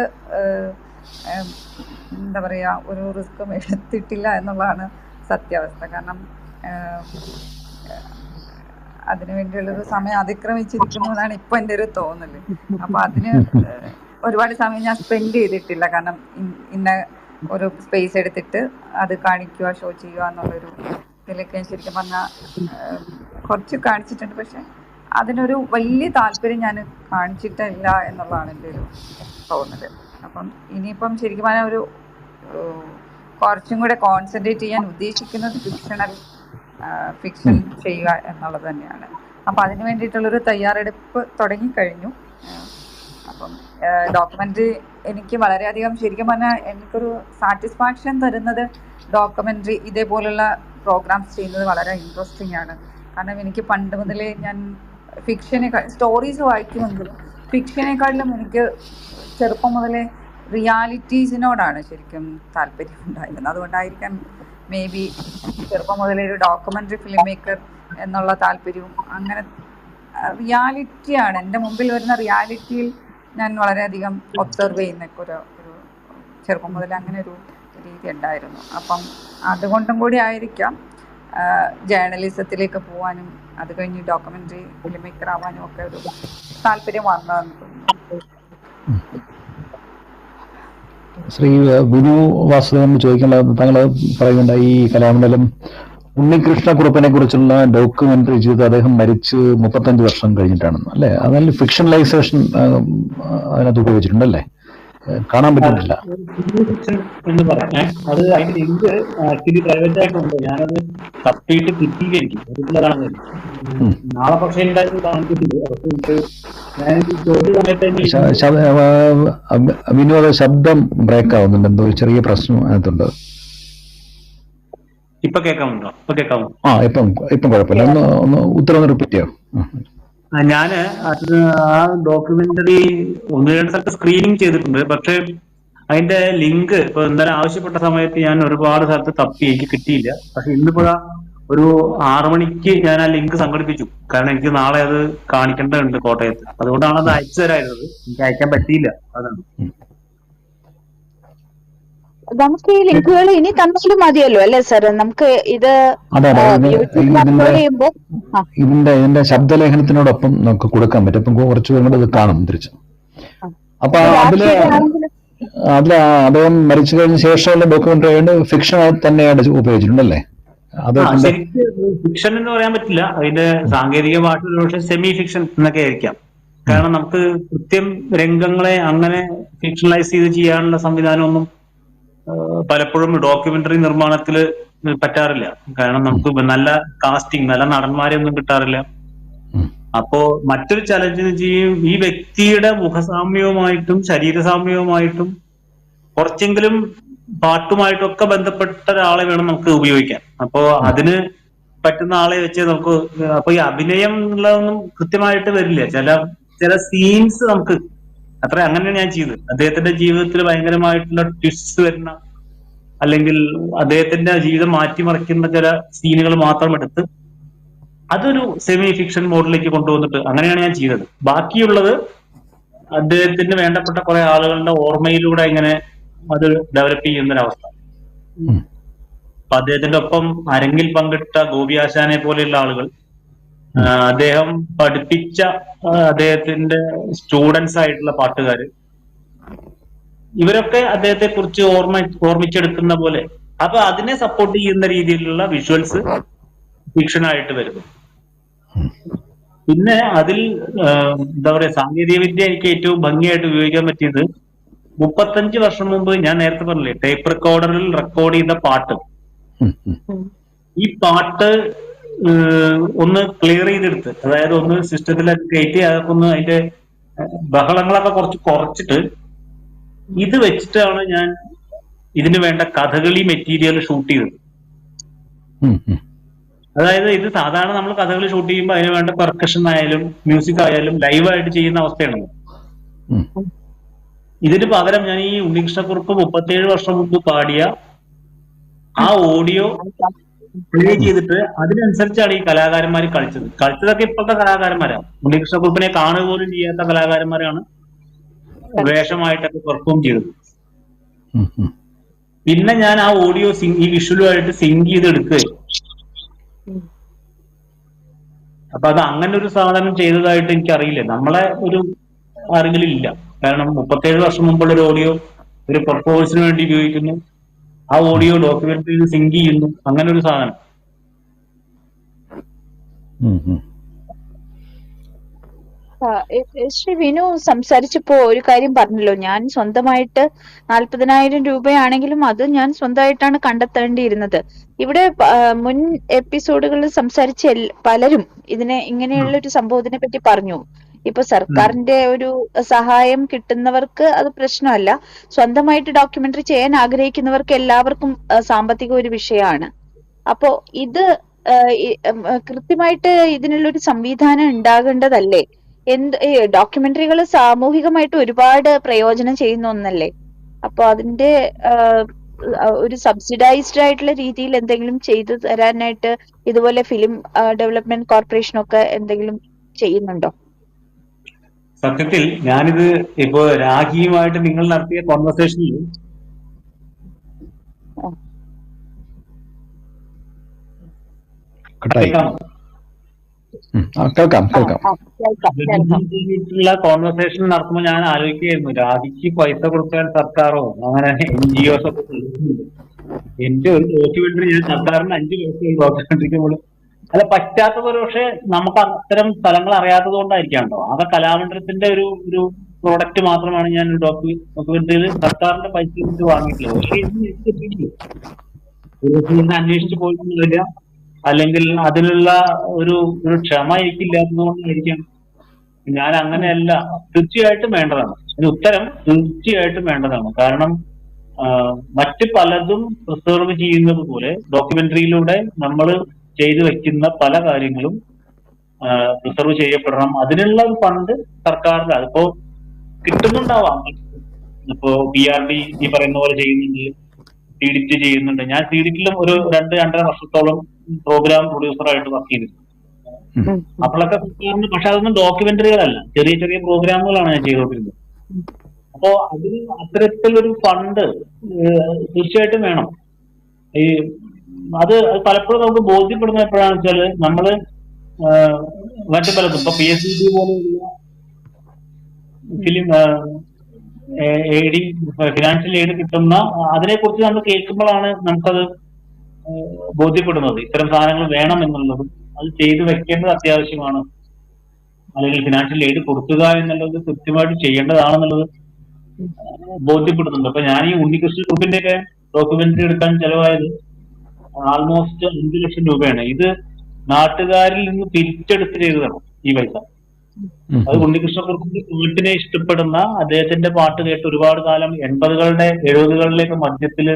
എന്താ പറയുക, ഒരു റിസ്ക്കും എടുത്തിട്ടില്ല എന്നുള്ളതാണ് സത്യാവസ്ഥ. കാരണം അതിനു വേണ്ടിയുള്ളൊരു സമയം അതിക്രമിച്ചിരിക്കുന്നു എന്നാണ് ഇപ്പൊ എൻ്റെ ഒരു തോന്നല്. അപ്പൊ അതിന് ഒരുപാട് സമയം ഞാൻ സ്പെൻഡ് ചെയ്തിട്ടില്ല. കാരണം ഇന്ന ഒരു സ്പേസ് എടുത്തിട്ട് അത് കാണിക്കുക, ഷോ ചെയ്യുക എന്നുള്ളൊരു ഇതിലൊക്കെ ശരിക്കും പറഞ്ഞാൽ കുറച്ച് കാണിച്ചിട്ടുണ്ട്. പക്ഷെ അതിനൊരു വലിയ താല്പര്യം ഞാൻ കാണിച്ചിട്ടില്ല എന്നുള്ളതാണ് എൻ്റെ ഒരു തോന്നൽ. അപ്പം ഇനിയിപ്പം ശരിക്കും പറഞ്ഞാൽ ഒരു കുറച്ചും കൂടെ കോൺസെൻട്രേറ്റ് ചെയ്യാൻ ഉദ്ദേശിക്കുന്നത് ഫിക്ഷൻ ചെയ്യുക എന്നുള്ളത് തന്നെയാണ്. അപ്പം അതിന് വേണ്ടിയിട്ടുള്ളൊരു തയ്യാറെടുപ്പ് തുടങ്ങിക്കഴിഞ്ഞു. അപ്പം ഡോക്യുമെൻ്ററി എനിക്ക് വളരെയധികം ശരിക്കും പറഞ്ഞാൽ എനിക്കൊരു സാറ്റിസ്ഫാക്ഷൻ തരുന്നത് ഡോക്യുമെൻ്ററി ഇതേപോലുള്ള പ്രോഗ്രാംസ് ചെയ്യുന്നത് വളരെ ഇൻട്രസ്റ്റിംഗ് ആണ്. കാരണം എനിക്ക് പണ്ട് മുതലേ ഞാൻ സ്റ്റോറീസ് വായിക്കുമെങ്കിലും ഫിക്ഷനേക്കാളിലും എനിക്ക് ചെറുപ്പം മുതലേ റിയാലിറ്റീസിനോടാണ് ശരിക്കും താല്പര്യം ഉണ്ടായിരുന്നത്. അതുകൊണ്ടായിരിക്കാം മേ ബി ചെറുപ്പം മുതലേ ഒരു ഡോക്യുമെൻ്ററി ഫിലിം മേക്കർ എന്നുള്ള താല്പര്യവും. അങ്ങനെ റിയാലിറ്റിയാണ് എൻ്റെ മുമ്പിൽ വരുന്ന റിയാലിറ്റിയിൽ ഞാൻ വളരെയധികം ഒബ്സർവ് ചെയ്യുന്ന ഒരു ചെറുപ്പം മുതൽ അങ്ങനെ ഒരു രീതി ഉണ്ടായിരുന്നു. അപ്പം അതുകൊണ്ടും കൂടി ആയിരിക്കാം ജേർണലിസത്തിലേക്ക് പോകാനും അത് കഴിഞ്ഞ് ഡോക്യുമെൻ്ററി ഫിലിം മേക്കർ ആവാനും ഒക്കെ ഒരു താല്പര്യം വന്നതെന്ന് തോന്നുന്നു. ശ്രീ ബിനു വാസുദേവൻ ചോദിക്കേണ്ടത്, താങ്കൾ പറയുന്നുണ്ട് ഈ കലാമണ്ഡലം ഉണ്ണികൃഷ്ണക്കുറുപ്പിനെ കുറിച്ചുള്ള ഡോക്യുമെന്ററി ചെയ്ത് അദ്ദേഹം മരിച്ച് 35 വർഷം കഴിഞ്ഞിട്ടാണെന്ന് അല്ലേ? അതിൽ ഫിക്ഷണലൈസേഷൻ അതിനകത്ത് ഉപയോഗിച്ചിട്ടുണ്ടല്ലേ? കാണാൻ പറ്റുന്നില്ല എന്ന് പറയാം. അത് അതിന്റെ ലിങ്ക് ആക്ച്വലി പ്രൈവറ്റ് ആയിട്ടുണ്ട്. ഞാനത് തപ്പിയിട്ട് കിട്ടിയിരിക്കും. റെഗുലറാണ് നാളെ പക്ഷേ എന്തായാലും കാണിച്ചിട്ടുണ്ട്. ഞാൻ വിനോദ ശബ്ദം ബ്രേക്ക് ആവുന്നുണ്ട്, എന്തോ ഒരു ചെറിയ പ്രശ്നം അതിനകത്തുണ്ട്. ഇപ്പൊ കേൾക്കാമുണ്ടോ? കേൾക്കാമോ? ഇപ്പം കുഴപ്പമില്ല. ഒന്ന് ഉത്തരം റിപ്പീറ്റ് ചെയ്യാം. ഞാന് അത് ആ ഡോക്യുമെന്ററി 1-2 സ്ഥലത്ത് സ്ക്രീനിങ് ചെയ്തിട്ടുണ്ട്. പക്ഷെ അതിന്റെ ലിങ്ക് ഇപ്പൊ എന്തായാലും ആവശ്യപ്പെട്ട സമയത്ത് ഞാൻ ഒരുപാട് സ്ഥലത്ത് തപ്പി, എനിക്ക് കിട്ടിയില്ല. പക്ഷെ ഇന്നിപ്പോ ഒരു 6 മണിക്ക് ഞാൻ ആ ലിങ്ക് സംഘടിപ്പിച്ചു. കാരണം എനിക്ക് നാളെ അത് കാണിക്കേണ്ടതുണ്ട് കോട്ടയത്ത്. അതുകൊണ്ടാണ് അത് അയച്ചു തരായിരുന്നത്. എനിക്ക് അയക്കാൻ പറ്റിയില്ല. അതാണ്. നമുക്ക് ഈ ലിങ്കുകൾ ഇനി തന്നാലും മതിയല്ലോ അല്ലേ സാർ? നമുക്ക് ഇത് ഇതിന്റെ ശബ്ദലേഖനത്തിനോടൊപ്പം നമുക്ക് കൊടുക്കാൻ പറ്റും. അപ്പം കുറച്ച് പേരും ഇത് കാണും തിരിച്ച്. അപ്പൊ അതില് അദ്ദേഹം മരിച്ചു കഴിഞ്ഞ ശേഷമുള്ള ഡോക്യുമെന്ററി ആയിട്ട് ഫിക്ഷൻ തന്നെയാണ് ഉപയോഗിച്ചിട്ടുണ്ടല്ലേ? ഫിക്ഷൻ എന്ന് പറയാൻ പറ്റില്ല. അതിന്റെ സാങ്കേതിക ഭാഷ സെമി ഫിക്ഷൻ എന്നൊക്കെ ആയിരിക്കാം. കാരണം നമുക്ക് കൃത്യം രംഗങ്ങളെ അങ്ങനെ ഫിക്ഷണലൈസ് ചെയ്ത് ചെയ്യാനുള്ള സംവിധാനമൊന്നും പലപ്പോഴും ഡോക്യുമെന്ററി നിർമ്മാണത്തിൽ പറ്റാറില്ല. കാരണം നമുക്ക് നല്ല കാസ്റ്റിംഗ്, നല്ല നടന്മാരെ ഒന്നും കിട്ടാറില്ല. അപ്പോ മറ്റൊരു ചലഞ്ച് ചെയ്യും, ഈ വ്യക്തിയുടെ മുഖസാമ്യവുമായിട്ടും ശരീരസാമ്യവുമായിട്ടും കുറച്ചെങ്കിലും പാട്ടുമായിട്ടൊക്കെ ബന്ധപ്പെട്ട ഒരാളെ വേണം നമുക്ക് ഉപയോഗിക്കാൻ. അപ്പോ അതിന് പറ്റുന്ന ആളെ വെച്ച് നമുക്ക്, അപ്പൊ ഈ അഭിനയം എന്നുള്ളതൊന്നും കൃത്യമായിട്ട് വരില്ല. ചില സീൻസ് നമുക്ക് അത്ര, അങ്ങനെയാണ് ഞാൻ ചെയ്തത്. അദ്ദേഹത്തിന്റെ ജീവിതത്തിൽ ഭയങ്കരമായിട്ടുള്ള ട്വിസ്റ്റ് വരുന്ന, അല്ലെങ്കിൽ അദ്ദേഹത്തിന്റെ ജീവിതം മാറ്റിമറിക്കുന്ന ചില സീനുകൾ മാത്രം എടുത്ത് അതൊരു സെമി ഫിക്ഷൻ മോഡിലേക്ക് കൊണ്ടുവന്നിട്ട് അങ്ങനെയാണ് ഞാൻ ചെയ്തത്. ബാക്കിയുള്ളത് അദ്ദേഹത്തിന് വേണ്ടപ്പെട്ട കുറെ ആളുകളുടെ ഓർമ്മയിലൂടെ ഇങ്ങനെ അത് ഡെവലപ്പ് ചെയ്യുന്നൊരവസ്ഥ. അപ്പൊ അദ്ദേഹത്തിന്റെ ഒപ്പം അരങ്ങിൽ പങ്കിട്ട ഗോപി ആശാനെ പോലെയുള്ള ആളുകൾ, അദ്ദേഹം പഠിപ്പിച്ച അദ്ദേഹത്തിന്റെ സ്റ്റുഡൻസ് ആയിട്ടുള്ള പാട്ടുകാര്, ഇവരൊക്കെ അദ്ദേഹത്തെ കുറിച്ച് ഓർമ്മിച്ചെടുക്കുന്ന പോലെ, അപ്പൊ അതിനെ സപ്പോർട്ട് ചെയ്യുന്ന രീതിയിലുള്ള വിഷ്വൽസ് ഫിക്ഷനായിട്ട് വരുന്നു. പിന്നെ അതിൽ എന്താ പറയാ, സാങ്കേതിക വിദ്യ എനിക്ക് ഏറ്റവും ഭംഗിയായിട്ട് ഉപയോഗിക്കാൻ പറ്റിയത് 35 വർഷം മുമ്പ് ഞാൻ നേരത്തെ പറഞ്ഞില്ലേ, ടേപ്പ് റെക്കോർഡറിൽ റെക്കോർഡ് ചെയ്ത പാട്ട്, ഈ പാട്ട് ഒന്ന് ക്ലിയർ ചെയ്തെടുത്ത്, അതായത് ഒന്ന് സിസ്റ്റത്തിലൊക്കെ കയറ്റി അതൊക്കെ ഒന്ന് അതിന്റെ ബഹളങ്ങളൊക്കെ കുറച്ചിട്ട് ഇത് വെച്ചിട്ടാണ് ഞാൻ ഇതിന് വേണ്ട കഥകളി മെറ്റീരിയൽ ഷൂട്ട് ചെയ്തത്. അതായത് ഇത് സാധാരണ നമ്മൾ കഥകളി ഷൂട്ട് ചെയ്യുമ്പോൾ അതിന് വേണ്ട പെർക്കഷൻ ആയാലും മ്യൂസിക് ആയാലും ലൈവായിട്ട് ചെയ്യുന്ന അവസ്ഥയാണ്. ഇതിന് പകരം ഞാൻ ഈ ഉണ്ണികൃഷ്ണക്കുറുപ്പ് 37 വർഷം മുമ്പ് പാടിയ ആ ഓഡിയോ പ്ലേ ചെയ്തിട്ട് അതിനനുസരിച്ചാണ് ഈ കലാകാരന്മാർ കളിച്ചതൊക്കെ ഇപ്പോഴത്തെ കലാകാരന്മാരാണ്. ഉണ്ണികൃഷ്ണക്കുറുപ്പിനെ കാണുക പോലും ചെയ്യാത്ത കലാകാരന്മാരാണ് വേഷമായിട്ടൊക്കെ പെർഫോം ചെയ്തത്. പിന്നെ ഞാൻ ആ ഓഡിയോ ഈ വിഷ്വലുമായിട്ട് സിങ്ക് ചെയ്തെടുക്കുകയും, അപ്പൊ അത് അങ്ങനെ ഒരു സാധനം ചെയ്തതായിട്ട് എനിക്കറിയില്ല, നമ്മളെ ഒരു അറിവിലില്ല. കാരണം 37 വർഷം മുമ്പുള്ള ഒരു ഓഡിയോ ഒരു പെർഫോമൻസിന് വേണ്ടി ഉപയോഗിക്കുന്നു, ആ ഓഡിയോ ഡോക്യുമെന്ററിയിൽ സിങ്ക് ചെയ്യുന്നു, അങ്ങനെ ഒരു സാധനം. ശ്രീ വിനു സംസാരിച്ചപ്പോ ഒരു കാര്യം പറഞ്ഞല്ലോ, ഞാൻ സ്വന്തമായിട്ട് 40,000 രൂപയാണെങ്കിലും അത് ഞാൻ സ്വന്തമായിട്ടാണ് കണ്ടെത്തേണ്ടിയിരുന്നത്. ഇവിടെ മുൻ എപ്പിസോഡുകളിൽ സംസാരിച്ച പലരും ഇങ്ങനെയുള്ള ഒരു സംഭവത്തിനെ പറ്റി പറഞ്ഞു. ഇപ്പൊ സർക്കാരിന്റെ ഒരു സഹായം കിട്ടുന്നവർക്ക് അത് പ്രശ്നമല്ല, സ്വന്തമായിട്ട് ഡോക്യുമെന്ററി ചെയ്യാൻ ആഗ്രഹിക്കുന്നവർക്ക് എല്ലാവർക്കും സാമ്പത്തിക ഒരു വിഷയമാണ്. അപ്പോ ഇത് കൃത്യമായിട്ട് ഇതിനുള്ളൊരു സംവിധാനം ഉണ്ടാകേണ്ടതല്ലേ? ഡോക്യുമെന്ററികൾ സാമൂഹികമായിട്ട് ഒരുപാട് പ്രയോജനം ചെയ്യുന്ന ഒന്നല്ലേ? അപ്പൊ അതിന്റെ ഒരു സബ്സിഡൈസ്ഡ് ആയിട്ടുള്ള രീതിയിൽ എന്തെങ്കിലും ചെയ്തു തരാനായിട്ട് ഇതുപോലെ ഫിലിം ഡെവലപ്മെന്റ് കോർപ്പറേഷൻ ഒക്കെ എന്തെങ്കിലും ചെയ്യുന്നുണ്ടോ? സത്യത്തിൽ ഞാനിത് ഇപ്പോ രാഖിയുമായിട്ട് നിങ്ങൾ നടത്തിയ കോൺവെർസേഷനിൽ കേൾക്കാം. കോൺവെർസേഷൻ നടത്തുമ്പോൾ ഞാൻ ആലോചിക്കുകയായിരുന്നു, രാഖിക്ക് പൈസ കൊടുക്കാൻ സർക്കാരോ അങ്ങനെ NGOs ഒക്കെ എന്റെ ഒരു ഡോക്യുമെന്ററി ഞാൻ സർക്കാരിന് 5 പൈസ ഡോക്യുമെന്ററിക്ക് പോലും അല്ല പറ്റാത്തത്. പക്ഷെ നമുക്ക് അത്തരം സ്ഥലങ്ങൾ അറിയാത്തത് കൊണ്ടായിരിക്കാം കേട്ടോ. അത് കലാമണ്ഡലത്തിന്റെ ഒരു പ്രോഡക്റ്റ് മാത്രമാണ് ഞാൻ ഡോക്യുമെന്ററിയിൽ സർക്കാരിന്റെ പൈസ വാങ്ങിയിട്ടുള്ളത്. പക്ഷെ അന്വേഷിച്ച് പോയിട്ടില്ല, അല്ലെങ്കിൽ അതിനുള്ള ഒരു ക്ഷമ എനിക്കില്ലാത്തത് കൊണ്ടായിരിക്കാം. ഞാൻ അങ്ങനെയല്ല. തീർച്ചയായിട്ടും വേണ്ടതാണ്, അതിന് ഉത്തരം തീർച്ചയായിട്ടും വേണ്ടതാണ്. കാരണം മറ്റ് പലതും പ്രിസർവ് ചെയ്യുന്നത് പോലെ ഡോക്യുമെന്ററിയിലൂടെ നമ്മൾ ചെയ്തു വെക്കുന്ന പല കാര്യങ്ങളും പ്രിസർവ് ചെയ്യപ്പെടണം. അതിനുള്ള ഒരു ഫണ്ട് സർക്കാരിന് അതിപ്പോ കിട്ടുന്നുണ്ടാവാം. ഇപ്പോ PRD ഈ പറയുന്ന പോലെ ചെയ്യുന്നുണ്ട്, സീഡിറ്റ് ചെയ്യുന്നുണ്ട്. ഞാൻ സീഡിറ്റിലും ഒരു 2-2.5 വർഷത്തോളം പ്രോഗ്രാം പ്രൊഡ്യൂസറായിട്ട് വർക്ക് ചെയ്തിട്ടുണ്ട്. അപ്പോഴൊക്കെ സർക്കാരിന്, പക്ഷെ അതൊന്നും ഡോക്യുമെന്ററികളല്ല, ചെറിയ ചെറിയ പ്രോഗ്രാമുകളാണ് ഞാൻ ചെയ്തുകൊണ്ടിരുന്നത്. അപ്പോ അതിന് അത്തരത്തിലൊരു ഫണ്ട് തീർച്ചയായിട്ടും വേണം. അത് പലപ്പോഴും നമുക്ക് ബോധ്യപ്പെടുന്ന എപ്പോഴാണെന്ന് വെച്ചാല് നമ്മള് മറ്റു പലതും ഇപ്പൊ PSCB പോലെയുള്ള ഫിലിം എയ്ഡ്, ഫിനാൻഷ്യൽ എയ്ഡ് കിട്ടുന്ന അതിനെക്കുറിച്ച് നമ്മൾ കേൾക്കുമ്പോഴാണ് നമുക്കത് ബോധ്യപ്പെടുന്നത് ഇത്തരം സാധനങ്ങൾ വേണം എന്നുള്ളതും അത് ചെയ്തു വെക്കേണ്ടത് അത്യാവശ്യമാണ്, അല്ലെങ്കിൽ ഫിനാൻഷ്യൽ എയ്ഡ് കൊടുക്കുക എന്നുള്ളത് കൃത്യമായിട്ട് ചെയ്യേണ്ടതാണെന്നുള്ളത് ബോധ്യപ്പെടുന്നുണ്ട്. അപ്പൊ ഞാൻ ഈ ഉണ്ണികൃഷ്ണൻ ഗ്രൂപ്പിന്റെ ഒക്കെ ഡോക്യുമെന്ററി എടുക്കാൻ ചെലവായത് ആൾമോസ്റ്റ് 5 ലക്ഷം രൂപയാണ്. ഇത് നാട്ടുകാരിൽ നിന്ന് പിരിച്ചെടുത്ത് ചെയ്തതാണ് ഈ പൈസ. അത് ഉണ്ണികൃഷ്ണ ഗ്രൂപ്പിന്റെ പാട്ടിനെ ഇഷ്ടപ്പെടുന്ന, അദ്ദേഹത്തിന്റെ പാട്ട് കേട്ട് ഒരുപാട് കാലം 80കളുടെ 70കളിലേക്ക് മധ്യത്തില്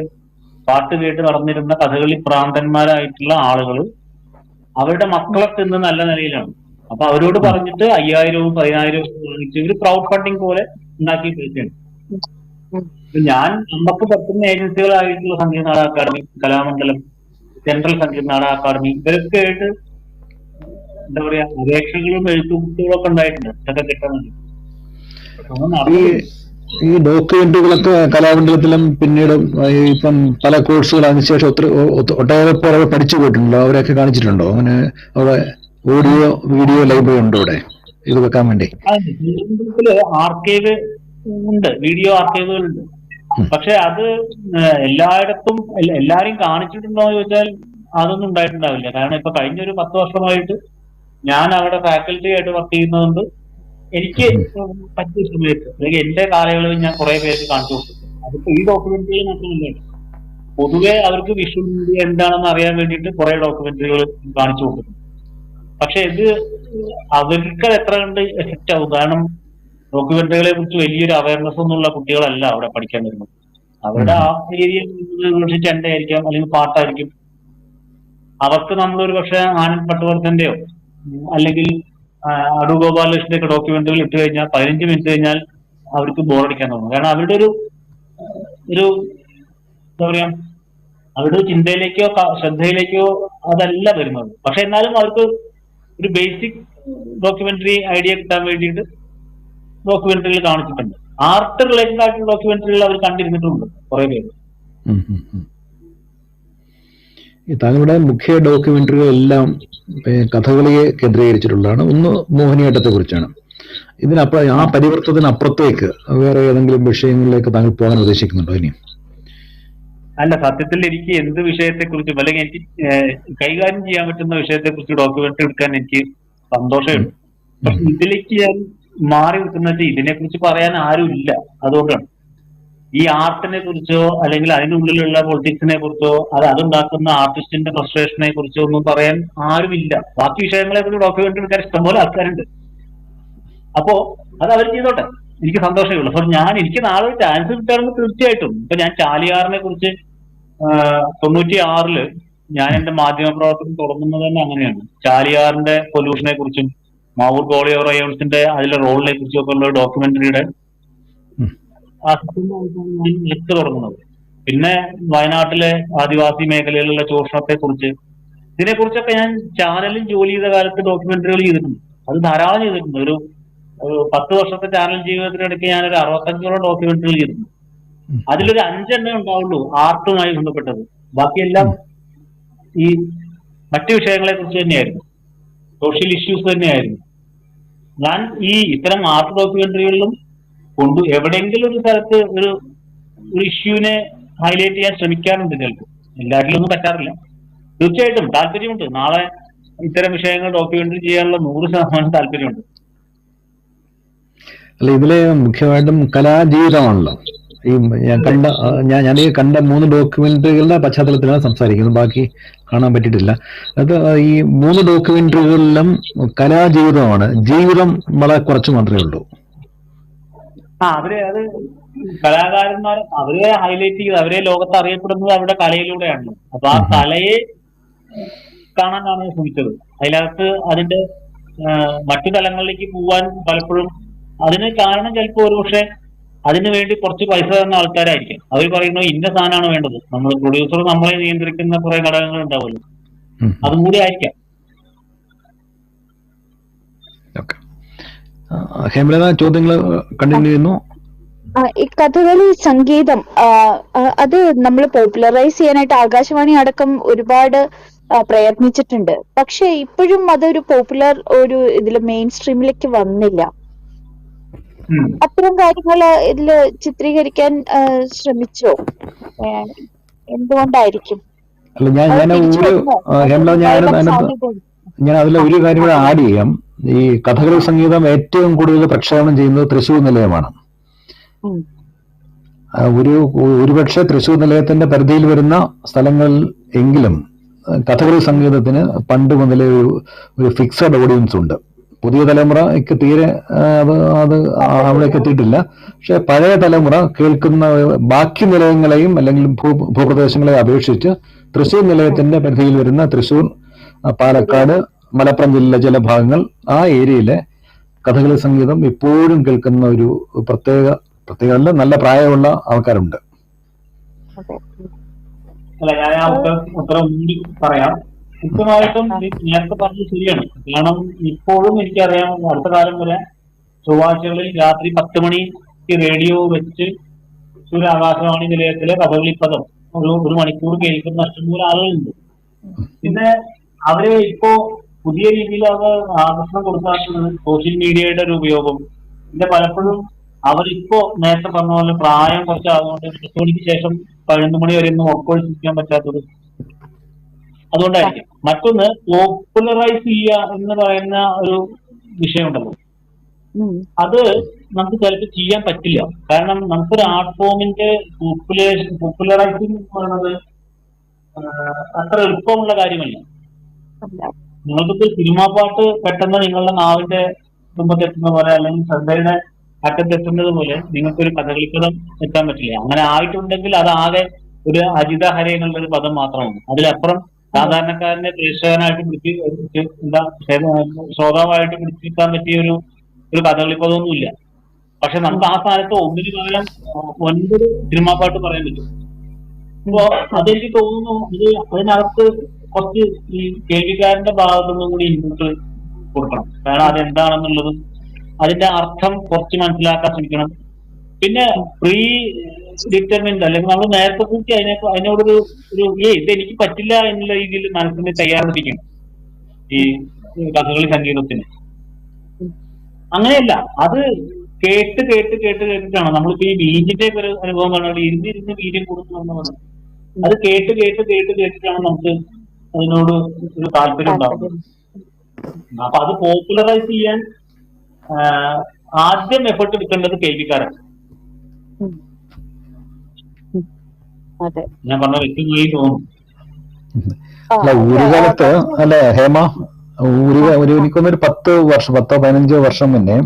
പാട്ട് കേട്ട് നടന്നിരുന്ന കഥകളി പ്രാന്തന്മാരായിട്ടുള്ള ആളുകൾ അവരുടെ മക്കളൊക്കെ ഇന്ന് നല്ല നിലയിലാണ്. അപ്പൊ അവരോട് പറഞ്ഞിട്ട് 5,000-10,000 വാങ്ങിച്ച് ഒരു ക്രൗഡ് ഫണ്ടിങ് പോലെ ഉണ്ടാക്കിയ പൈസയാണ്. ഞാൻ നമുക്ക് പറ്റുന്ന ഏജൻസികളായിട്ടുള്ള Sangeetha Nataka academy, Kalamandalam, central Sangeetha Nataka academy, ഇവരൊക്കെ ആയിട്ട് എന്താ പറയാ അപേക്ഷകളും എഴുത്തുകുത്തുകളും ഒക്കെ ഉണ്ടായിട്ടുണ്ട്. ഇതൊക്കെ കിട്ടുന്നുണ്ട്. ഈ ഡോക്യുമെന്ററികളൊക്കെ കലാമണ്ഡലത്തിലും പിന്നീട് ഇപ്പം പല കോഴ്സുകൾ അതിനുശേഷം ഒട്ടേറെ പേർ പഠിച്ചു പോയിട്ടുണ്ടല്ലോ, അവരെയൊക്കെ കാണിച്ചിട്ടുണ്ടോ? അങ്ങനെ അവിടെ ഓഡിയോ വീഡിയോ ലൈബ്രറി ഉണ്ടോ ഇവിടെ ഇത് വെക്കാൻ വേണ്ടി? ആർക്കൈവ് ഉണ്ട്, വീഡിയോ ആർക്കൈവുകളുണ്ട്. പക്ഷെ അത് എല്ലായിടത്തും എല്ലാരെയും കാണിച്ചിട്ടുണ്ടോ എന്ന് ചോദിച്ചാൽ അതൊന്നും ഉണ്ടായിട്ടുണ്ടാവില്ല. കാരണം ഇപ്പൊ കഴിഞ്ഞ ഒരു 10 വർഷമായിട്ട് ഞാൻ അവിടെ ഫാക്കൽറ്റി ആയിട്ട് വർക്ക് ചെയ്യുന്നതുകൊണ്ട് എനിക്ക് പറ്റിയ സമയത്ത് അല്ലെങ്കിൽ എന്റെ കാലയളവിൽ ഞാൻ കുറെ പേർക്ക് കാണിച്ചു കൊടുത്തിട്ടുണ്ട്. അതിപ്പോ ഈ ഡോക്യുമെന്ററികൾ മാത്രമല്ല, പൊതുവെ അവർക്ക് വിഷ്വൽ മീഡിയ എന്താണെന്ന് അറിയാൻ വേണ്ടിയിട്ട് കുറെ ഡോക്യുമെന്ററികൾ കാണിച്ചു കൊടുത്തിട്ടുണ്ട്. പക്ഷെ ഇത് അവർക്ക് എത്ര കണ്ട് എഫക്റ്റ് ആവും? കാരണം ഡോക്യുമെന്ററികളെ കുറിച്ച് വലിയൊരു അവയർനെസ് ഒന്നുള്ള കുട്ടികളല്ല അവിടെ പഠിക്കാൻ വരുന്നത്. അവരുടെ ആ ഏരിയ ചെണ്ടയായിരിക്കാം, അല്ലെങ്കിൽ പാട്ടായിരിക്കും. അവർക്ക് നമ്മളൊരു പക്ഷെ ആനന്ദ് പട്ടവർദ്ധന്റെയോ അല്ലെങ്കിൽ അടൂർ ഗോപാലകൃഷ്ണന്റെ ഒക്കെ ഡോക്യുമെന്ററികൾ ഇട്ട് കഴിഞ്ഞാൽ 15 മിനിറ്റ് കഴിഞ്ഞാൽ അവർക്ക് ബോറടിക്കാൻ തോന്നും. കാരണം അവരുടെ ഒരു എന്താ പറയാ, അവരുടെ ചിന്തയിലേക്കോ ശ്രദ്ധയിലേക്കോ അതല്ല വരുന്നത്. പക്ഷെ എന്നാലും അവർക്ക് ഒരു ബേസിക് ഡോക്യുമെന്ററി ഐഡിയ കിട്ടാൻ വേണ്ടിയിട്ട് ഡോക്യുമെന്ററികൾ കാണിച്ചിട്ടുണ്ട്. ആർട്ട് റിലേറ്റഡ് ആയിട്ടുള്ള ഡോക്യുമെന്ററികൾ അവർ കണ്ടിരുന്നിട്ടുണ്ട് കുറെ പേര്. താങ്കളുടെ മുഖ്യ ഡോക്യുമെന്ററികളെല്ലാം കഥകളിയെ കേന്ദ്രീകരിച്ചിട്ടുള്ളതാണ്. ഒന്ന് മോഹിനിയാട്ടത്തെ കുറിച്ചാണ്. ഇതിനപ്പുറം ആ പരിവർത്തനത്തിനപ്പുറത്തേക്ക് വേറെ ഏതെങ്കിലും വിഷയങ്ങളിലേക്ക് താങ്കൾ പോകാൻ ഉദ്ദേശിക്കുന്നുണ്ടോ ഇനി? അല്ല, സത്യത്തിൽ എനിക്ക് എന്ത് വിഷയത്തെ കുറിച്ചും അല്ലെങ്കിൽ എനിക്ക് കൈകാര്യം ചെയ്യാൻ പറ്റുന്ന വിഷയത്തെ കുറിച്ച് ഡോക്യുമെന്ററി എടുക്കാൻ എനിക്ക് സന്തോഷമുണ്ട്. പക്ഷെ ഇതിലേക്ക് ഞാൻ മാറി നിൽക്കുന്നത് ഇതിനെക്കുറിച്ച് പറയാൻ ആരും ഇല്ല. അതുകൊണ്ടാണ് ഈ ആർട്ടിനെ കുറിച്ചോ അല്ലെങ്കിൽ അതിന്റെ ഉള്ളിലുള്ള പൊളിറ്റിക്സിനെ കുറിച്ചോ അതുണ്ടാക്കുന്ന ആർട്ടിസ്റ്റിന്റെ ഫ്രസ്ട്രേഷനെ കുറിച്ചോ ഒന്നും പറയാൻ ആരുമില്ല. ബാക്കി വിഷയങ്ങളെ കുറിച്ച് ഡോക്യുമെന്ററി എടുക്കാൻ ഇഷ്ടംപോലെ ആൾക്കാരുണ്ട്. അപ്പോ അത് അവർ ചെയ്തോട്ടെ, എനിക്ക് സന്തോഷമേ ഉള്ളൂ. അപ്പോൾ എനിക്ക് നാളെ ഒരു ചാൻസ് കിട്ടുകയാണെങ്കിൽ തീർച്ചയായിട്ടും ഇപ്പൊ ഞാൻ ചാലിയാറിനെ കുറിച്ച് 96 ഞാൻ എന്റെ മാധ്യമ പ്രവർത്തനം തുടങ്ങുന്നത് തന്നെ അങ്ങനെയാണ്. ചാലിയാറിന്റെ പൊല്യൂഷനെ കുറിച്ചും മാവൂർ ഗോളിയോ റയോൺസിന്റെ അതിലെ റോളിനെ കുറിച്ചും ഒക്കെ ഉള്ള ഡോക്യുമെന്ററിയുടെ ഞാൻ തുടങ്ങുന്നത്. പിന്നെ വയനാട്ടിലെ ആദിവാസി മേഖലയിലുള്ള ചൂഷണത്തെ കുറിച്ച് ഇതിനെക്കുറിച്ചൊക്കെ ഞാൻ ചാനലിൽ ജോലി ചെയ്ത കാലത്ത് ഡോക്യുമെന്ററികൾ ചെയ്തിട്ടുണ്ട്. അത് ധാരാളം ചെയ്തിട്ടുണ്ട്. ഒരു 10 വർഷത്തെ ചാനൽ ജീവിതത്തിനിടയ്ക്ക് ഞാനൊരു 65ഓളം ഡോക്യുമെന്ററികൾ ചെയ്തിട്ടുണ്ട്. അതിലൊരു 5 എണ്ണേ ഉണ്ടാവുള്ളൂ ആർട്ടുമായി ബന്ധപ്പെട്ടത്. ബാക്കിയെല്ലാം ഈ മറ്റു വിഷയങ്ങളെ കുറിച്ച് തന്നെയായിരുന്നു, സോഷ്യൽ ഇഷ്യൂസ് തന്നെയായിരുന്നു. ഞാൻ ഈ ഇത്തരം ആർട്ട് ഡോക്യുമെന്ററികളിലും എവിടെയെങ്കിലും ഒരു സ്ഥലത്ത് ഒരു ഇഷ്യൂവിനെ ഹൈലൈറ്റ് ചെയ്യാൻ ശ്രമിക്കാറുണ്ട്. ചിലപ്പോൾ എല്ലാറ്റിലൊന്നും പറ്റാറില്ല. തീർച്ചയായിട്ടും താല്പര്യമുണ്ട്. നാളെ ഇത്തരം വിഷയങ്ങൾ ഡോക്യുമെന്ററി ചെയ്യാനുള്ള 100% താല്പര്യമുണ്ട്. അല്ല, ഇതിലെ മുഖ്യമായിട്ടും കലാജീവിതമാണല്ലോ. ഞാൻ കണ്ട 3 ഡോക്യുമെന്ററികളുടെ പശ്ചാത്തലത്തിലാണ് സംസാരിക്കുന്നത്, ബാക്കി കാണാൻ പറ്റിയിട്ടില്ല. അത് ഈ 3 ഡോക്യുമെന്ററികളിലും കലാജീവിതമാണ്, ജീവിതം വളരെ കുറച്ച് മാത്രമേ ഉള്ളൂ. അവര് അത് കലാകാരന്മാർ അവരെ ഹൈലൈറ്റ് ചെയ്ത് അവരെ ലോകത്ത് അറിയപ്പെടുന്നത് അവരുടെ കലയിലൂടെയാണല്ലോ. അപ്പൊ ആ കലയെ കാണാനാണ് ശ്രമിച്ചത്. അതിനകത്ത് അതിന്റെ മറ്റു തലങ്ങളിലേക്ക് പോവാൻ പലപ്പോഴും അതിന് കാരണം ചിലപ്പോൾ ഒരു പക്ഷെ അതിനു വേണ്ടി കുറച്ച് പൈസ തന്ന ആൾക്കാരായിരിക്കും. അവർ പറയുന്നു ഇന്ന സാധനമാണ് വേണ്ടത്, നമ്മൾ പ്രൊഡ്യൂസർ നമ്മളെ നിയന്ത്രിക്കുന്ന കുറെ ഘടകങ്ങൾ ഉണ്ടാവുമല്ലോ, അതും കൂടി ആയിരിക്കാം. ഹേമലത ചോദ്യങ്ങൾ കണ്ടിന്യൂ ചെയ്യുന്നു. ഈ കഥകളി സംഗീതം അത് നമ്മൾ പോപ്പുലറൈസ് ചെയ്യാനായിട്ട് ആകാശവാണി അടക്കം ഒരുപാട് പ്രയത്നിച്ചിട്ടുണ്ട്. പക്ഷെ ഇപ്പോഴും അതൊരു പോപ്പുലർ ഒരു ഇതില് മെയിൻ സ്ട്രീമിലേക്ക് വന്നില്ല. അത്തരം കാര്യങ്ങള് ഇതില് ചിത്രീകരിക്കാൻ ശ്രമിച്ചോ? എന്തുകൊണ്ടായിരിക്കും? അല്ല, ഞാൻ അതിലെ ഒരു കാര്യം കൂടെ ആഡ് ചെയ്യാം. ഈ കഥകളി സംഗീതം ഏറ്റവും കൂടുതൽ പ്രക്ഷേപണം ചെയ്യുന്നത് തൃശ്ശൂർ നിലയമാണ്. ഒരുപക്ഷെ തൃശ്ശൂർ നിലയത്തിന്റെ പരിധിയിൽ വരുന്ന സ്ഥലങ്ങളിൽ എങ്കിലും കഥകളി സംഗീതത്തിന് പണ്ട് മുതലേ ഒരു ഫിക്സഡ് ഓഡിയൻസ് ഉണ്ട്. പുതിയ തലമുറയ്ക്ക് തീരെ അത് അവിടേക്ക് എത്തിയിട്ടില്ല. പക്ഷെ പഴയ തലമുറ കേൾക്കുന്ന ബാക്കി നിലയങ്ങളെയും അല്ലെങ്കിൽ ഭൂപ്രദേശങ്ങളെയും അപേക്ഷിച്ച് തൃശ്ശൂർ നിലയത്തിന്റെ പരിധിയിൽ വരുന്ന തൃശ്ശൂർ, പാലക്കാട്, മലപ്പുറം ജില്ലയിലെ ചില ഭാഗങ്ങൾ, ആ ഏരിയയിലെ കഥകളി സംഗീതം ഇപ്പോഴും കേൾക്കുന്ന ഒരു പ്രത്യേക നല്ല പ്രായമുള്ള ആൾക്കാരുണ്ട്. അല്ല, ഞാൻ ആ ഉത്തരം പറയാം. കൃത്യമായിട്ടും നേരത്തെ പറഞ്ഞത് ശരിയാണ്. കാരണം ഇപ്പോഴും എനിക്കറിയാം, അടുത്ത കാലം വരെ ചൊവ്വാഴ്ചകളിൽ രാത്രി 10 മണിക്ക് റേഡിയോ വെച്ച് ഒരു ആകാശവാണി നിലയത്തിലെ കഥകളിപ്പദം ഒരു മണിക്കൂർ കേൾക്കുന്ന ഇഷ്ടംപോലെ ആളുകളുണ്ട്. പിന്നെ അവരെ ഇപ്പോ പുതിയ രീതിയിൽ അത് ആകർഷണം കൊടുക്കാറുള്ളത് സോഷ്യൽ മീഡിയയുടെ ഒരു ഉപയോഗം. പിന്നെ പലപ്പോഴും അവരിപ്പോ നേരത്തെ പറഞ്ഞ പോലെ പ്രായം കുറച്ചാകുകൊണ്ട് 10 മണിക്ക് ശേഷം 11 മണി വരെ ഒന്നും ഉൾക്കൊള്ളിക്കാൻ പറ്റാത്തത് അതുകൊണ്ടായിരിക്കും. മറ്റൊന്ന് പോപ്പുലറൈസ് ചെയ്യുക എന്ന് പറയുന്ന ഒരു വിഷയമുണ്ടല്ലോ, അത് നമുക്ക് ചിലപ്പോൾ ചെയ്യാൻ പറ്റില്ല. കാരണം നമുക്കൊരു ആർട്ട് ഫോമിന്റെ പോപ്പുലറൈസിംഗ് എന്ന് പറയുന്നത് അത്ര എളുപ്പമുള്ള കാര്യമല്ല. നിങ്ങൾക്കിപ്പോ സിനിമാ പാട്ട് പെട്ടെന്ന് നിങ്ങളുടെ നാവിന്റെ തുമ്പത്തെത്തുന്ന പോലെ അല്ലെങ്കിൽ ശ്രദ്ധയുടെ അറ്റത്തെത്തുന്നത് പോലെ നിങ്ങൾക്കൊരു കഥകളിപ്പദം എത്താൻ പറ്റില്ല. അങ്ങനെ ആയിട്ടുണ്ടെങ്കിൽ അതാകെ ഒരു അജിത ഹര എന്നുള്ള ഒരു പദം മാത്രമാണ്. അതിലപ്പുറം സാധാരണക്കാരനെ പ്രേക്ഷകനായിട്ട് ശ്രോതാവായിട്ട് പിടിച്ചിരിക്കാൻ പറ്റിയ ഒരു കഥകളിപ്പതൊന്നുമില്ല. പക്ഷെ നമുക്ക് ആ സ്ഥാനത്ത് ഒന്നിന് പകരം 9 സിനിമാ പാട്ട് പറയാൻ പറ്റും. അപ്പോ അതെനിക്ക് തോന്നുന്നു അതിനകത്ത് കുറച്ച് ഈ കേൾവിക്കാരന്റെ ഭാഗത്തുനിന്നും കൂടി ഇൻപുട്ട് കൊടുക്കണം. കാരണം അതെന്താണെന്നുള്ളതും അതിന്റെ അർത്ഥം കുറച്ച് മനസ്സിലാക്കാൻ ശ്രമിക്കണം. പിന്നെ പ്രീ ഡിറ്റർമിൻഡ് അല്ലെങ്കിൽ നമ്മൾ നേരത്തെ കൂട്ടി അതിനോടൊരു ഇതെനിക്ക് പറ്റില്ല എന്നുള്ള രീതിയിൽ മനസ്സിനെ തയ്യാറെടുപ്പിക്കണം ഈ കഥകളി സംഗീതത്തിന്. അങ്ങനെയല്ല, അത് കേട്ടിട്ടാണ് നമ്മളിപ്പോ ഈ ബീജിന്റെ ഒരു അനുഭവം പറഞ്ഞാൽ ഇരുന്ന് വീര്യം കൊടുക്കുന്നു. അത് കേട്ടിട്ടാണ് നമുക്ക് അതിനോട് ഒരു താല്പര്യം ഉണ്ടാവുന്നത്. അപ്പൊ അത് പോപ്പുലറൈസ് ചെയ്യാൻ ആദ്യം എഫേർട്ട് എടുക്കേണ്ടത് കേൾവിക്കാരാണ്. ഉം. ഉം. അതെ. ഞാൻ പറഞ്ഞ വ്യക്തമായി തോന്നുന്നു. അല്ല ഒരു കാലത്ത് അല്ല ഹേമ ഒരു എനിക്കൊന്നൊരു 10 വർഷം മുന്നേ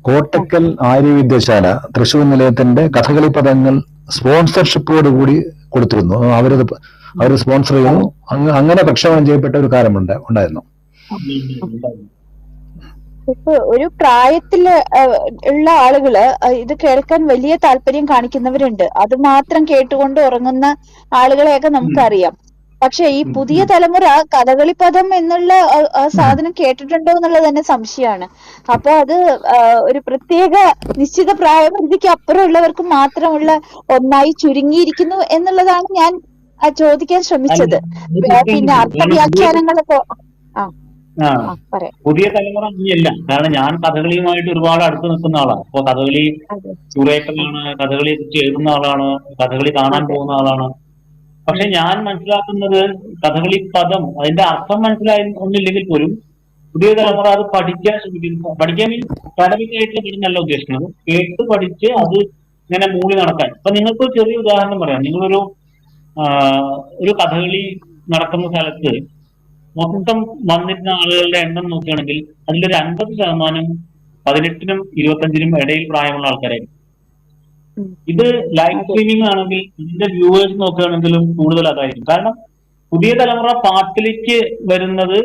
കോട്ടക്കൽ ആര്യവിദ്യശാല തൃശ്ശൂർ നിലയത്തിന്റെ കഥകളി പദങ്ങൾ സ്പോൺസർഷിപ്പോട് കൂടി കൊടുത്തിരുന്നു. അവര് സ്പോൺസർ ചെയ്യുന്നു. അങ്ങനെ പ്രക്ഷേപണം ചെയ്യപ്പെട്ട ഒരു കാലം ഉണ്ടായിരുന്നു. ഇപ്പൊ ഒരു പ്രായത്തില് ഉള്ള ആളുകള് ഇത് കേൾക്കാൻ വലിയ താല്പര്യം കാണിക്കുന്നവരുണ്ട്. അത് മാത്രം കേട്ടുകൊണ്ട് ഉറങ്ങുന്ന ആളുകളെയൊക്കെ നമുക്കറിയാം. പക്ഷെ ഈ പുതിയ തലമുറ കഥകളി പദം എന്നുള്ള ആ സാധനം കേട്ടിട്ടുണ്ടോ എന്നുള്ളത് തന്നെ സംശയമാണ്. അപ്പൊ അത് ഒരു പ്രത്യേക നിശ്ചിത പ്രായപരിധിക്ക് അപ്പുറമുള്ളവർക്ക് മാത്രമുള്ള ഒന്നായി ചുരുങ്ങിയിരിക്കുന്നു എന്നുള്ളതാണ് ഞാൻ ചോദിക്കാൻ ശ്രമിച്ചത്. പിന്നെ അർത്ഥവ്യാഖ്യാനങ്ങളൊക്കെ പറയാം. പുതിയ തലമുറ അങ്ങനെയല്ല. കാരണം ഞാൻ കഥകളിയുമായിട്ട് ഒരുപാട് അടുത്ത് നിൽക്കുന്ന ആളാണ്. അപ്പൊ കഥകളി ക്യൂറേറ്ററാണ്, കഥകളിയെ കുറിച്ച് എഴുതുന്ന ആളാണ്, കഥകളി കാണാൻ പോകുന്ന ആളാണ്. പക്ഷെ ഞാൻ മനസ്സിലാക്കുന്നത് കഥകളി പദം അതിന്റെ അർത്ഥം ഒന്നില്ലെങ്കിൽ പോലും പുതിയ തലമുറ അത് പഠിക്കാൻ ശ്രമിക്കുന്നു. പഠിക്കാൻ അക്കാഡമിക്കായിട്ടുള്ള പഠനമല്ല ഉദ്ദേശിക്കുന്നത്, കേട്ട് പഠിച്ച് അത് ഇങ്ങനെ മൂളി നടക്കാൻ. ഇപ്പൊ നിങ്ങൾക്ക് ചെറിയ ഉദാഹരണം പറയാം. നിങ്ങളൊരു കഥകളി നടക്കുന്ന സ്ഥലത്ത് മൊത്തം വന്നിരുന്ന ആളുകളുടെ എണ്ണം നോക്കുകയാണെങ്കിൽ അതിലൊരു 50% 18-നും 25-നും ഇടയിൽ പ്രായമുള്ള ആൾക്കാരായിരിക്കും. ഇത് ലൈവ് സ്ട്രീമിംഗ് ആണെങ്കിൽ ഇതിന്റെ വ്യൂവേഴ്സ് നോക്കുകയാണെങ്കിലും കൂടുതൽ അതായിരിക്കും. കാരണം പുതിയ തലമുറ പാട്ടിലേക്ക് വരുന്നത്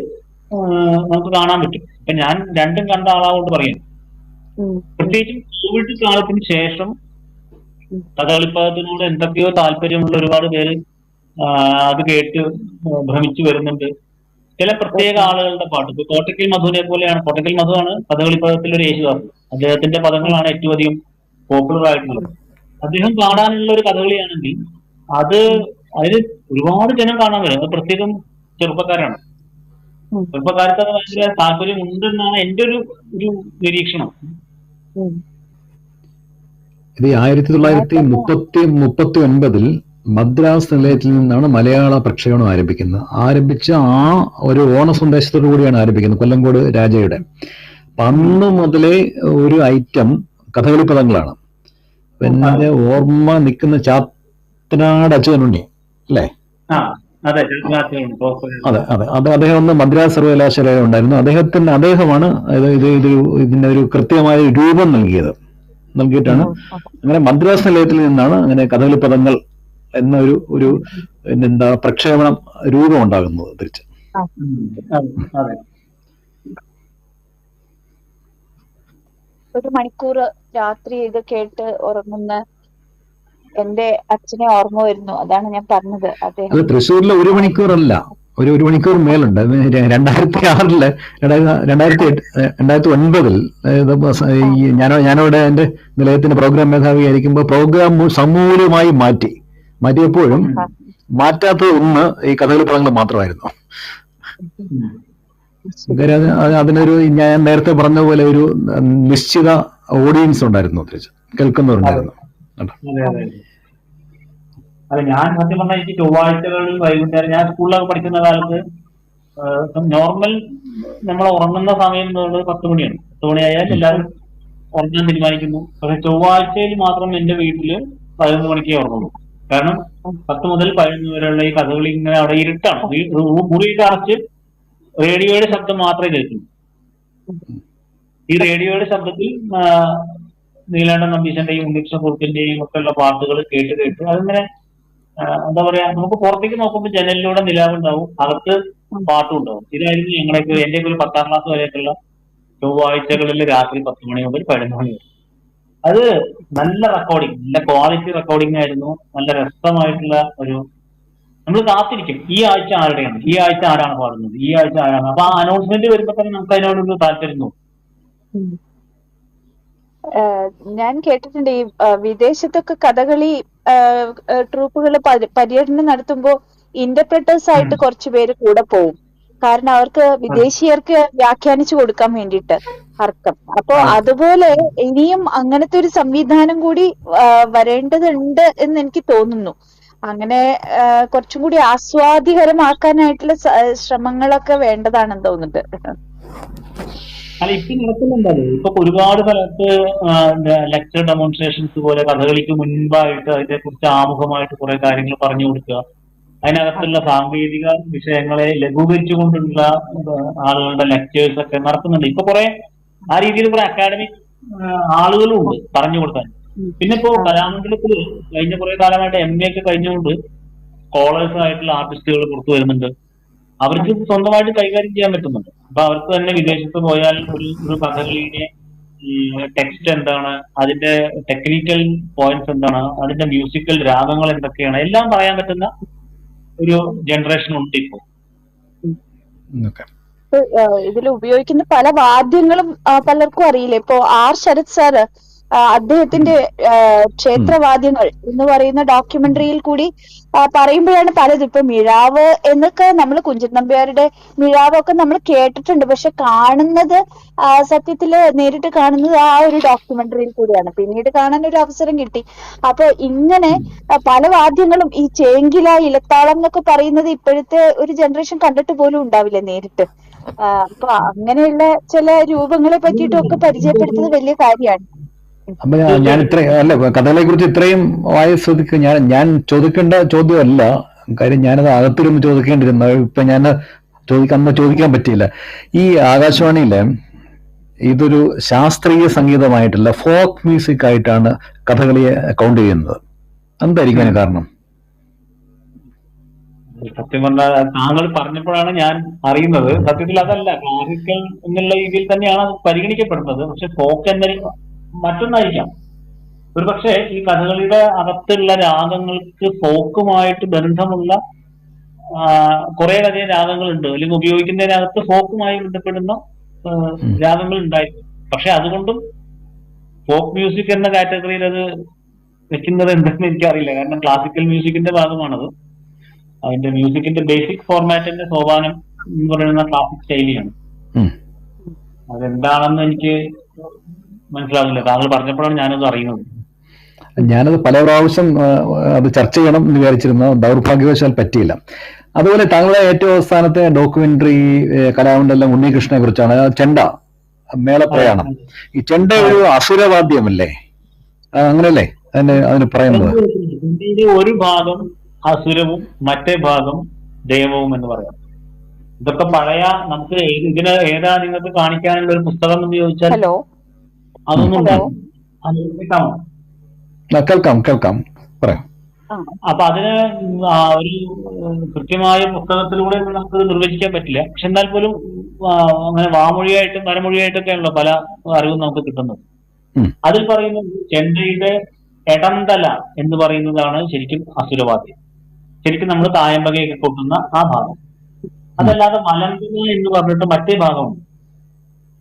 നമുക്ക് കാണാൻ പറ്റും. ഇപ്പൊ ഞാൻ രണ്ടും കണ്ട ആളാകൊണ്ട് പറയാം. പ്രത്യേകിച്ചും കോവിഡ് കാലത്തിന് ശേഷം കഥകളിപ്പദത്തിനോട് എന്തൊക്കെയോ താല്പര്യമുള്ള ഒരുപാട് പേര് അത് കേട്ട് ഭ്രമിച്ചു വരുന്നുണ്ട്. ചില പ്രത്യേക ആളുകളുടെ പാട്ട്, ഇപ്പൊ കോട്ടക്കൽ മധുവിനെ പോലെയാണ്. കോട്ടക്കൽ മധുവാണ് കഥകളിപ്പദത്തിൽ ഒരു യേശുദാസ്. അദ്ദേഹത്തിന്റെ പദങ്ങളാണ് ഏറ്റവും അധികം പോപ്പുലർ ആയിട്ടുള്ളത്. അദ്ദേഹം പാടാനുള്ള ഒരു കഥകളിയാണെങ്കിൽ അതിന് ഒരുപാട് ജനം കാണാൻ വരും. അത് പ്രത്യേകം ചെറുപ്പക്കാരാണ്. ചെറുപ്പക്കാർക്ക് അത് ഭയങ്കര താല്പര്യം ഉണ്ടെന്നാണ് എന്റെ ഒരു നിരീക്ഷണം. ഇത് 1939 മദ്രാസ് നിലയത്തിൽ നിന്നാണ് മലയാള പ്രക്ഷേപണം ആരംഭിച്ച ഒരു ഓണ സന്ദേശത്തോടു കൂടിയാണ് ആരംഭിക്കുന്നത്, കൊല്ലങ്കോട് രാജയുടെ. അപ്പൊ അന്ന് മുതലേ ഒരു ഐറ്റം കഥകളി പദങ്ങളാണ്. എന്റെ ഓർമ്മ നിൽക്കുന്ന ചാത്തനാട് അച്യുതനുണ്ണി അല്ലേ? അതെ അതെ. അത് അദ്ദേഹം ഒന്ന് മദ്രാസ് സർവകലാശാല ഉണ്ടായിരുന്നു. അദ്ദേഹമാണ് ഇതിന്റെ ഒരു കൃത്യമായ രൂപം നൽകിയിട്ടാണ് അങ്ങനെ മദ്രാസ് നിലയത്തിൽ നിന്നാണ് അങ്ങനെ കഥകളി പദങ്ങൾ എന്ന ഒരു പ്രക്ഷേപണം രൂപം ഉണ്ടാകുന്നത്. തിരിച്ച് ഒരു മണിക്കൂർ രാത്രി ഇത് കേട്ട് ഉറങ്ങുന്ന എന്റെ അച്ഛനെ ഓർമ്മ വരുന്നു. അതാണ് ഞാൻ പറഞ്ഞത്. അത് തൃശ്ശൂരിലെ 1 മണിക്കൂറല്ല, ഒരു മണിക്കൂർ മേലുണ്ട്. 2006 2009 ഞാനവിടെ എന്റെ നിലയത്തിന്റെ പ്രോഗ്രാം മേധാവി ആയിരിക്കുമ്പോൾ പ്രോഗ്രാം സമൂലമായി മാറ്റിയപ്പോഴും മാറ്റാത്തത് ഒന്ന് ഈ കഥകളി പദങ്ങൾ മാത്രമായിരുന്നു. അതിനൊരു ഞാൻ നേരത്തെ പറഞ്ഞ പോലെ ഒരു നിശ്ചിത ഓഡിയൻസ് ഉണ്ടായിരുന്നു, കേൾക്കുന്നവരുണ്ടായിരുന്നു. അതെ, ഞാൻ സത്യം പറഞ്ഞാൽ എനിക്ക് ചൊവ്വാഴ്ചകളിൽ വൈകുന്നേരം, ഞാൻ സ്കൂളിലൊക്കെ പഠിക്കുന്ന കാലത്ത് നോർമൽ നമ്മൾ ഉറങ്ങുന്ന സമയം 10 മണിയാണ്. 10 മണിയായാൽ എല്ലാവരും ഉറങ്ങാൻ തീരുമാനിക്കുന്നു. പക്ഷെ ചൊവ്വാഴ്ചയിൽ മാത്രം എന്റെ വീട്ടില് 11 മണിക്കേ ഉറങ്ങുള്ളൂ. കാരണം 10 മുതൽ 11 വരെയുള്ള ഈ കഥകളി ഇങ്ങനെ അവിടെ ഇരുട്ടാണ്. മുറിയിട്ട് അടച്ച് റേഡിയോയുടെ ശബ്ദം മാത്രമേ കേൾക്കുള്ളൂ. ഈ റേഡിയോയുടെ ശബ്ദത്തിൽ നീലാണ്ട നമ്പീശന്റെയും ഉണ്ണികൃഷ്ണ കുറുപ്പിന്റെയും ഒക്കെ ഉള്ള പാട്ടുകൾ കേട്ട് അതിങ്ങനെ എന്താ പറയാ, നമുക്ക് പുറത്തേക്ക് നോക്കുമ്പോൾ ജനലിലൂടെ നിലാവുണ്ടാവും, അകത്ത് പാട്ടും ഉണ്ടാവും. ഇതായിരുന്നു ഞങ്ങളൊക്കെ എന്റെയൊക്കെ ഒരു 10ാം ക്ലാസ് വരെയൊക്കെയുള്ള ചൊവ്വാഴ്ചകളിൽ രാത്രി 10 മണി മുതൽ 11 മണി വരെ. അത് നല്ല റെക്കോർഡിങ്, നല്ല ക്വാളിറ്റി റെക്കോർഡിംഗ് ആയിരുന്നു. നല്ല രസമായിട്ടുള്ള നമ്മൾ കാത്തിരിക്കും ഈ ആഴ്ച ആരുടെയാണ്, ഈ ആഴ്ച ആരാണ് പാടുന്നത്, ഈ ആഴ്ച ആരാണ്. അപ്പൊ ആ അനൗൺസ്മെന്റ് വരുമ്പോ തന്നെ നമുക്ക് അതിനോടൊരു താല്പര്യം തോന്നും. ഞാൻ കേട്ടിട്ടുണ്ട് ഈ വിദേശത്തൊക്കെ കഥകളി ട്രൂപ്പുകൾ പര്യടനം നടത്തുമ്പോൾ ഇന്റർപ്രറ്റേഴ്സ് ആയിട്ട് കുറച്ചു പേര് കൂടെ പോവും. കാരണം അവർക്ക് വിദേശീയർക്ക് വ്യാഖ്യാനിച്ചു കൊടുക്കാൻ വേണ്ടിയിട്ട് അർത്ഥം. അപ്പൊ അതുപോലെ ഇനിയും അങ്ങനത്തെ ഒരു സംവിധാനം കൂടി വരേണ്ടതുണ്ട് എന്ന് എനിക്ക് തോന്നുന്നു. അങ്ങനെ കുറച്ചും കൂടി ആസ്വാദികരമാക്കാനായിട്ടുള്ള ശ്രമങ്ങളൊക്കെ വേണ്ടതാണെന്ന് തോന്നുന്നുണ്ട്. അല്ല, ഇപ്പൊ നടക്കുന്നുണ്ടത്. ഇപ്പൊ ഒരുപാട് സ്ഥലത്ത് ലെക്ചർ ഡെമോൺസ്ട്രേഷൻസ് പോലെ കഥകളിക്ക് മുൻപായിട്ട് അതിനെ കുറിച്ച് ആമുഖമായിട്ട് കുറെ കാര്യങ്ങൾ പറഞ്ഞു കൊടുക്കുക, അതിനകത്തുള്ള സാങ്കേതിക വിഷയങ്ങളെ ലഘൂകരിച്ചുകൊണ്ടുള്ള ആളുകളുടെ ലെക്ചേഴ്സ് ഒക്കെ നടക്കുന്നുണ്ട്. ഇപ്പൊ കുറെ ആ രീതിയിൽ കുറെ അക്കാഡമിക് ആളുകളും ഉണ്ട് പറഞ്ഞു കൊടുക്കാൻ. പിന്നെ ഇപ്പോ കലാമണ്ഡലത്തിൽ കഴിഞ്ഞ കുറെ കാലമായിട്ട് MA ഒക്കെ കഴിഞ്ഞുകൊണ്ട് സ്കോളേഴ്സ് ആയിട്ടുള്ള ആർട്ടിസ്റ്റുകൾ പുറത്തു വരുന്നുണ്ട്. അവർക്ക് സ്വന്തമായിട്ട് കൈകാര്യം ചെയ്യാൻ പറ്റുന്നുണ്ട്. അപ്പൊ അവർക്ക് തന്നെ വിദേശത്ത് പോയാൽ ഒരു കഥകളിയുടെ ടെക്സ്റ്റ് എന്താണ്, അതിന്റെ ടെക്നിക്കൽ പോയിന്റ്സ് എന്താണ്, അതിന്റെ മ്യൂസിക്കൽ രാഗങ്ങൾ എന്തൊക്കെയാണ്, എല്ലാം പറയാൻ പറ്റുന്ന ഒരു ജനറേഷൻ ഉണ്ട് ഇപ്പോ. ഇതിൽ ഉപയോഗിക്കുന്ന പല വാദ്യങ്ങളും പലർക്കും അറിയില്ല. ഇപ്പോ R. ശരത് സാറ് അദ്ദേഹത്തിന്റെ ക്ഷേത്രവാദ്യങ്ങൾ എന്ന് പറയുന്ന ഡോക്യുമെന്ററിയിൽ കൂടി പറയുമ്പോഴാണ് പലതും. ഇപ്പൊ മിഴാവ് എന്നൊക്കെ നമ്മൾ കുഞ്ചൻ നമ്പ്യാരുടെ മിഴാവൊക്കെ നമ്മൾ കേട്ടിട്ടുണ്ട്, പക്ഷെ കാണുന്നത് സത്യത്തില് നേരിട്ട് കാണുന്നത് ആ ഒരു ഡോക്യുമെന്ററിയിൽ കൂടിയാണ്. പിന്നീട് കാണാൻ ഒരു അവസരം കിട്ടി. അപ്പൊ ഇങ്ങനെ പല വാദ്യങ്ങളും, ഈ ചേങ്കില, ഇലത്താളം എന്നൊക്കെ പറയുന്നത് ഇപ്പോഴത്തെ ഒരു ജനറേഷൻ കണ്ടിട്ട് പോലും ഉണ്ടാവില്ല നേരിട്ട്. അപ്പൊ അങ്ങനെയുള്ള ചില രൂപങ്ങളെ പറ്റിയിട്ടൊക്കെ പരിചയപ്പെടുത്തുന്നത് വലിയ കാര്യമാണ്. അപ്പൊ ഞാൻ അല്ല, കഥകളെ കുറിച്ച് ഇത്രയും വായ ശ്രദ്ധിക്കുക. ഞാൻ ചോദിക്കേണ്ട ചോദ്യമല്ല, കാര്യം ഞാനത് അകത്തിരുന്ന് ചോദിക്കേണ്ടിരുന്നത്. ഇപ്പൊ ഞാൻ അന്ന് ചോദിക്കാൻ പറ്റിയില്ല. ഈ ആകാശവാണിയിലെ ഇതൊരു ശാസ്ത്രീയ സംഗീതമായിട്ടല്ല, ഫോക്ക് മ്യൂസിക് ആയിട്ടാണ് കഥകളിയെ കൗണ്ട് ചെയ്യുന്നത്. എന്തായിരിക്കും കാരണം? സത്യം പറഞ്ഞാൽ താങ്കൾ പറഞ്ഞപ്പോഴാണ് ഞാൻ അറിയുന്നത്. സത്യത്തിൽ അതല്ല, ക്ലാസിക്കൽ എന്നുള്ള രീതിയിൽ തന്നെയാണ് പരിഗണിക്കപ്പെടുന്നത്. പക്ഷെ ഫോക്ക് എന്ന മറ്റൊന്നായിരിക്കാം. ഒരു പക്ഷേ ഈ കഥകളിയുടെ അകത്തുള്ള രാഗങ്ങൾക്ക് ഫോക്കുമായിട്ട് ബന്ധമുള്ള കുറേയധികം രാഗങ്ങളുണ്ട്, അല്ലെങ്കിൽ ഉപയോഗിക്കുന്നതിനകത്ത് ഫോക്കുമായി ബന്ധപ്പെടുന്ന രാഗങ്ങൾ ഉണ്ടായിരിക്കും. പക്ഷെ അതുകൊണ്ടും ഫോക്ക് മ്യൂസിക് എന്ന കാറ്റഗറിയിൽ അത് വെക്കുന്നത് എന്തെന്ന് എനിക്കറിയില്ല. കാരണം ക്ലാസിക്കൽ മ്യൂസിക്കിന്റെ ഭാഗമാണത്. അതിന്റെ മ്യൂസിക്കിന്റെ ബേസിക് ഫോർമാറ്റിന്റെ സോപാനം എന്ന് പറയുന്ന ക്ലാസിക് ശൈലിയാണ്. അതെന്താണെന്ന് എനിക്ക് മനസ്സിലാവില്ല. താങ്കൾ പറഞ്ഞപ്പോഴാണ് ഞാനത് അറിയുന്നത്. ഞാനത് പല പ്രാവശ്യം അത് ചർച്ച ചെയ്യണം എന്ന് വിചാരിച്ചിരുന്നു, ദൗർഭാഗ്യവശാൽ പറ്റിയില്ല. അതുപോലെ താങ്കളുടെ ഏറ്റവും അവസാനത്തെ ഡോക്യുമെന്ററി കലാമണ്ഡലം ഉണ്ണികൃഷ്ണനെ കുറിച്ചാണ്, ചെണ്ട മേളപ്രയാണം. ഈ ചെണ്ട ഒരു അസുരവാദ്യമല്ലേ, അങ്ങനെയല്ലേ അതിന് പറയുന്നത്? ഒരു ഭാഗം അസുരവും മറ്റേ ഭാഗം ദൈവവും എന്ന് പറയാം. ഇതൊക്കെ പഴയ, നമുക്ക് ഇതിന് ഏതാ നിങ്ങൾക്ക് കാണിക്കാനുള്ള ഒരു പുസ്തകം എന്ന് ചോദിച്ചാൽ അതൊന്നും കേൾക്കാമോ? കേൾക്കാം, പറയാം. അപ്പൊ അതിന് ഒരു കൃത്യമായ പുസ്തകത്തിലൂടെ നമുക്ക് നിർവചിക്കാൻ പറ്റില്ല. പക്ഷെ എന്നാൽ പോലും അങ്ങനെ വാമൊഴിയായിട്ടും വരമൊഴിയായിട്ടൊക്കെയാണല്ലോ പല അറിവും നമുക്ക് കിട്ടുന്നത്. അതിൽ പറയുന്നത് ചെണ്ടയുടെ എടന്തല എന്ന് പറയുന്നതാണ് ശരിക്കും അസുരവാദ്യം. ശരിക്കും നമ്മൾ തായമ്പകയൊക്കെ കൊട്ടുന്ന ആ ഭാഗം. അതല്ലാതെ മലങ്കല എന്ന് പറഞ്ഞിട്ട് മറ്റേ ഭാഗമുണ്ട്.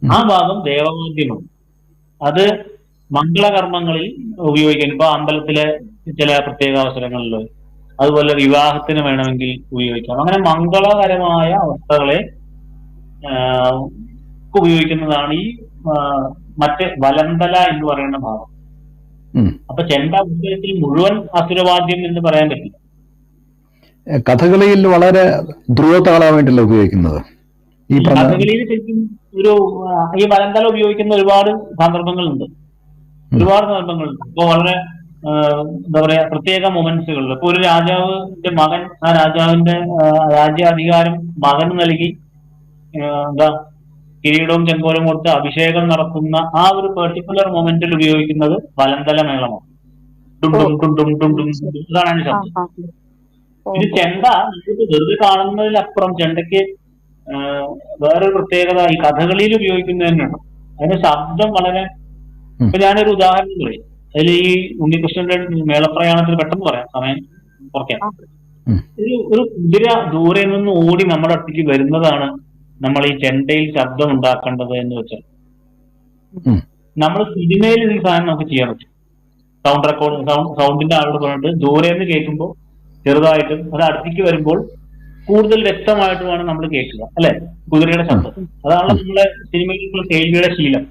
ആ ഭാഗം ദേവവാദ്യമാണ്. അത് മംഗളകർമ്മങ്ങളിൽ ഉപയോഗിക്കാൻ, ഇപ്പൊ അമ്പലത്തിലെ ചില പ്രത്യേക അവസരങ്ങളിൽ, അതുപോലെ വിവാഹത്തിന് വേണമെങ്കിൽ ഉപയോഗിക്കാം. അങ്ങനെ മംഗളകരമായ അവസ്ഥകളെ ഉപയോഗിക്കുന്നതാണ് ഈ മറ്റേ വലന്തല എന്ന് പറയുന്ന ഭാഗം. അപ്പൊ ചെണ്ട ഉദ്ദേശത്തിൽ മുഴുവൻ അസുരവാദ്യം എന്ന് പറയാൻ പറ്റില്ല. കഥകളിയിൽ വളരെ ധ്രുവതാളമായിട്ടല്ല ഉപയോഗിക്കുന്നത്. കഥകളിയിൽ ശരിക്കും ഈ വലന്തല ഉപയോഗിക്കുന്ന ഒരുപാട് സന്ദർഭങ്ങളുണ്ട്. ഇപ്പൊ വളരെ എന്താ പറയാ, പ്രത്യേക മൊമെന്റ്സുകളിൽ ഇപ്പൊ ഒരു രാജാവിന്റെ മകൻ ആ രാജാവിന്റെ രാജ്യാധികാരം മകന് നൽകി കിരീടവും ചെങ്കോലും കൊടുത്ത് അഭിഷേകം നടത്തുന്ന ആ ഒരു പെർട്ടിക്കുലർ മൊമെന്റിൽ ഉപയോഗിക്കുന്നത് വലന്തല മേളമാണ്. അതാണ് ശബ്ദം. ഇത് ചെണ്ട നമുക്ക് വെറുതെ കാണുന്നതിലപ്പുറം ചെണ്ടയ്ക്ക് വേറൊരു പ്രത്യേകത ഈ കഥകളിയിൽ ഉപയോഗിക്കുന്നത് തന്നെയാണ്. അതിന്റെ ശബ്ദം വളരെ, ഇപ്പൊ ഞാനൊരു ഉദാഹരണം പറയും. അതിൽ ഈ ഉണ്ണികൃഷ്ണന്റെ മേളപ്രയാണത്തിൽ പെട്ടെന്ന് പറയാം, സമയം കുറയ്ക്കാം. ഒരു കുതിര ദൂരെ നിന്ന് ഓടി നമ്മുടെ അടുത്തേക്ക് വരുന്നതാണ് നമ്മൾ ഈ ചെണ്ടയിൽ ശബ്ദം ഉണ്ടാക്കേണ്ടത് എന്ന് വെച്ചാൽ, നമ്മൾ സിനിമയിൽ ഈ സാധനം നമുക്ക് ചെയ്യാൻ പറ്റും. സൗണ്ട് റെക്കോർഡ്, സൗണ്ടിന്റെ ആളോട് പറഞ്ഞിട്ട് ദൂരെ നിന്ന് കേൾക്കുമ്പോൾ ചെറുതായിട്ടും അത് അടുത്തേക്ക് വരുമ്പോൾ കൂടുതൽ വ്യക്തമായിട്ടുമാണ് നമ്മൾ കേൾക്കുക, അല്ലെ? കുതിരയുടെ ശബ്ദം അതാണ് നമ്മുടെ സിനിമയിലുള്ള കേൾവിയുടെ ശീലം.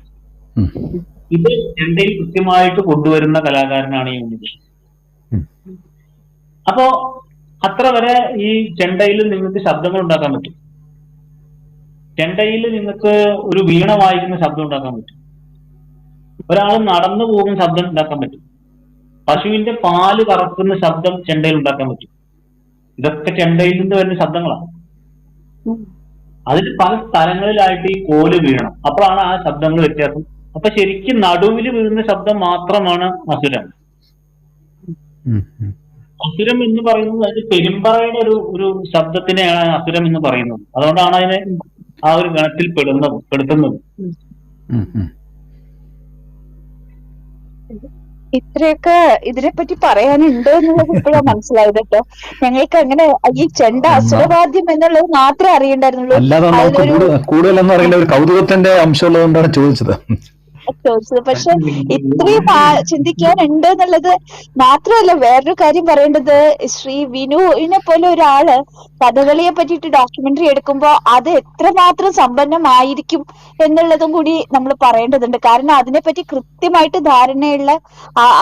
ഇത് ചെണ്ടയിൽ കൃത്യമായിട്ട് കൊണ്ടുവരുന്ന കലാകാരനാണ് ഈ ഉണ്ണികൃഷ്ണൻ. അപ്പോ അത്ര വരെ ഈ ചെണ്ടയിൽ നിങ്ങൾക്ക് ശബ്ദങ്ങൾ ഉണ്ടാക്കാൻ പറ്റും. ചെണ്ടയിൽ നിങ്ങൾക്ക് ഒരു വീണ വായിക്കുന്ന ശബ്ദം ഉണ്ടാക്കാൻ പറ്റും. ഒരാൾ നടന്നു പോകുന്ന ശബ്ദം ഉണ്ടാക്കാൻ പറ്റും. പശുവിന്റെ പാല് കറക്കുന്ന ശബ്ദം ചെണ്ടയിൽ ഉണ്ടാക്കാൻ പറ്റും. ഇതൊക്കെ ചെണ്ടയിൽ നിന്ന് വരുന്ന ശബ്ദങ്ങളാണ്. അതിൽ പല സ്ഥലങ്ങളിലായിട്ട് ഈ കോല് വീഴണം, അപ്പോഴാണ് ആ ശബ്ദങ്ങൾ വ്യത്യാസം. അപ്പൊ ശരിക്കും നടുവിൽ വീഴുന്ന ശബ്ദം മാത്രമാണ് അസുരം. അസുരം എന്ന് പറയുന്നത് അത് പെരുമ്പറയുടെ ഒരു ശബ്ദത്തിനെയാണ് അസുരം എന്ന് പറയുന്നത്. അതുകൊണ്ടാണ് അതിനെ ആ ഒരു ഗണത്തിൽ പെടുത്തുന്നത്. ഇത്രയൊക്കെ ഇതിനെപ്പറ്റി പറയാനുണ്ട് എന്നുള്ളത് ഇപ്പോഴാണ് മനസ്സിലായത് കേട്ടോ. ഞങ്ങൾക്ക് അങ്ങനെ ഈ ചെണ്ട അസുരവാദ്യം എന്നുള്ളത് മാത്രമേ അറിയണ്ടായിരുന്നുള്ളൂ. അല്ലാതെ നമുക്ക് കൂടുതലൊന്നും അറിയില്ല, ഒരു കൗതുകത്തിന്റെ അംശമുള്ളതുകൊണ്ടാണ് ചോദിച്ചത്. പക്ഷെ ഇത്രയും ചിന്തിക്കാനുണ്ട് എന്നുള്ളത് മാത്രമല്ല, വേറൊരു കാര്യം പറയേണ്ടത്, ശ്രീ വിനുവിനെ പോലെ ഒരാള് കഥകളിയെ പറ്റിയിട്ട് ഡോക്യുമെന്ററി എടുക്കുമ്പോൾ അത് എത്രമാത്രം സമ്പന്നമായിരിക്കും എന്നുള്ളതും കൂടി നമ്മൾ പറയേണ്ടതുണ്ട്. കാരണം അതിനെപ്പറ്റി കൃത്യമായിട്ട് ധാരണയുള്ള,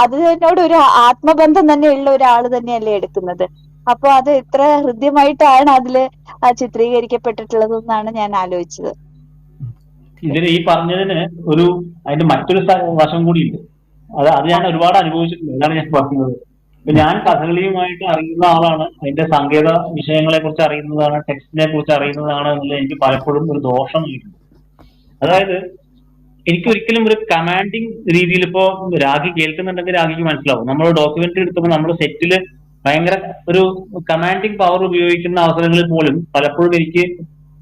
അതിനോട് ഒരു ആത്മബന്ധം തന്നെയുള്ള ഒരാള് തന്നെയല്ലേ എടുക്കുന്നത്. അപ്പൊ അത് എത്ര ഹൃദ്യമായിട്ടാണ് അതില് ചിത്രീകരിക്കപ്പെട്ടിട്ടുള്ളതെന്നാണ് ഞാൻ ആലോചിച്ചത്. ഇതിന് ഈ പറഞ്ഞതിന് അതിന്റെ മറ്റൊരു വശം കൂടി ഉണ്ട്. അത് ഞാൻ ഒരുപാട് അനുഭവിച്ചിട്ടുണ്ട്. അതാണ് ഞാൻ പറഞ്ഞത്. ഞാൻ കഥകളിയുമായിട്ട് അറിയുന്ന ആളാണ്, അതിന്റെ സങ്കേത വിഷയങ്ങളെ കുറിച്ച് അറിയുന്നതാണ്, ടെക്സ്റ്റിനെ കുറിച്ച് അറിയുന്നതാണ് എന്നുള്ളത് എനിക്ക് പലപ്പോഴും ഒരു ദോഷമായിട്ടുണ്ട്. അതായത് എനിക്ക് ഒരിക്കലും ഒരു കമാൻഡിങ് രീതിയിൽ, ഇപ്പോ രാഗി കേൾക്കുന്നുണ്ടെങ്കിൽ രാഗിക്ക് മനസ്സിലാവും. നമ്മൾ ഡോക്യുമെന്ററി എടുത്തപ്പോൾ നമ്മൾ സെറ്റില് ഭയങ്കര ഒരു കമാൻഡിങ് പവർ ഉപയോഗിക്കുന്ന അവസരങ്ങളിൽ പോലും പലപ്പോഴും എനിക്ക്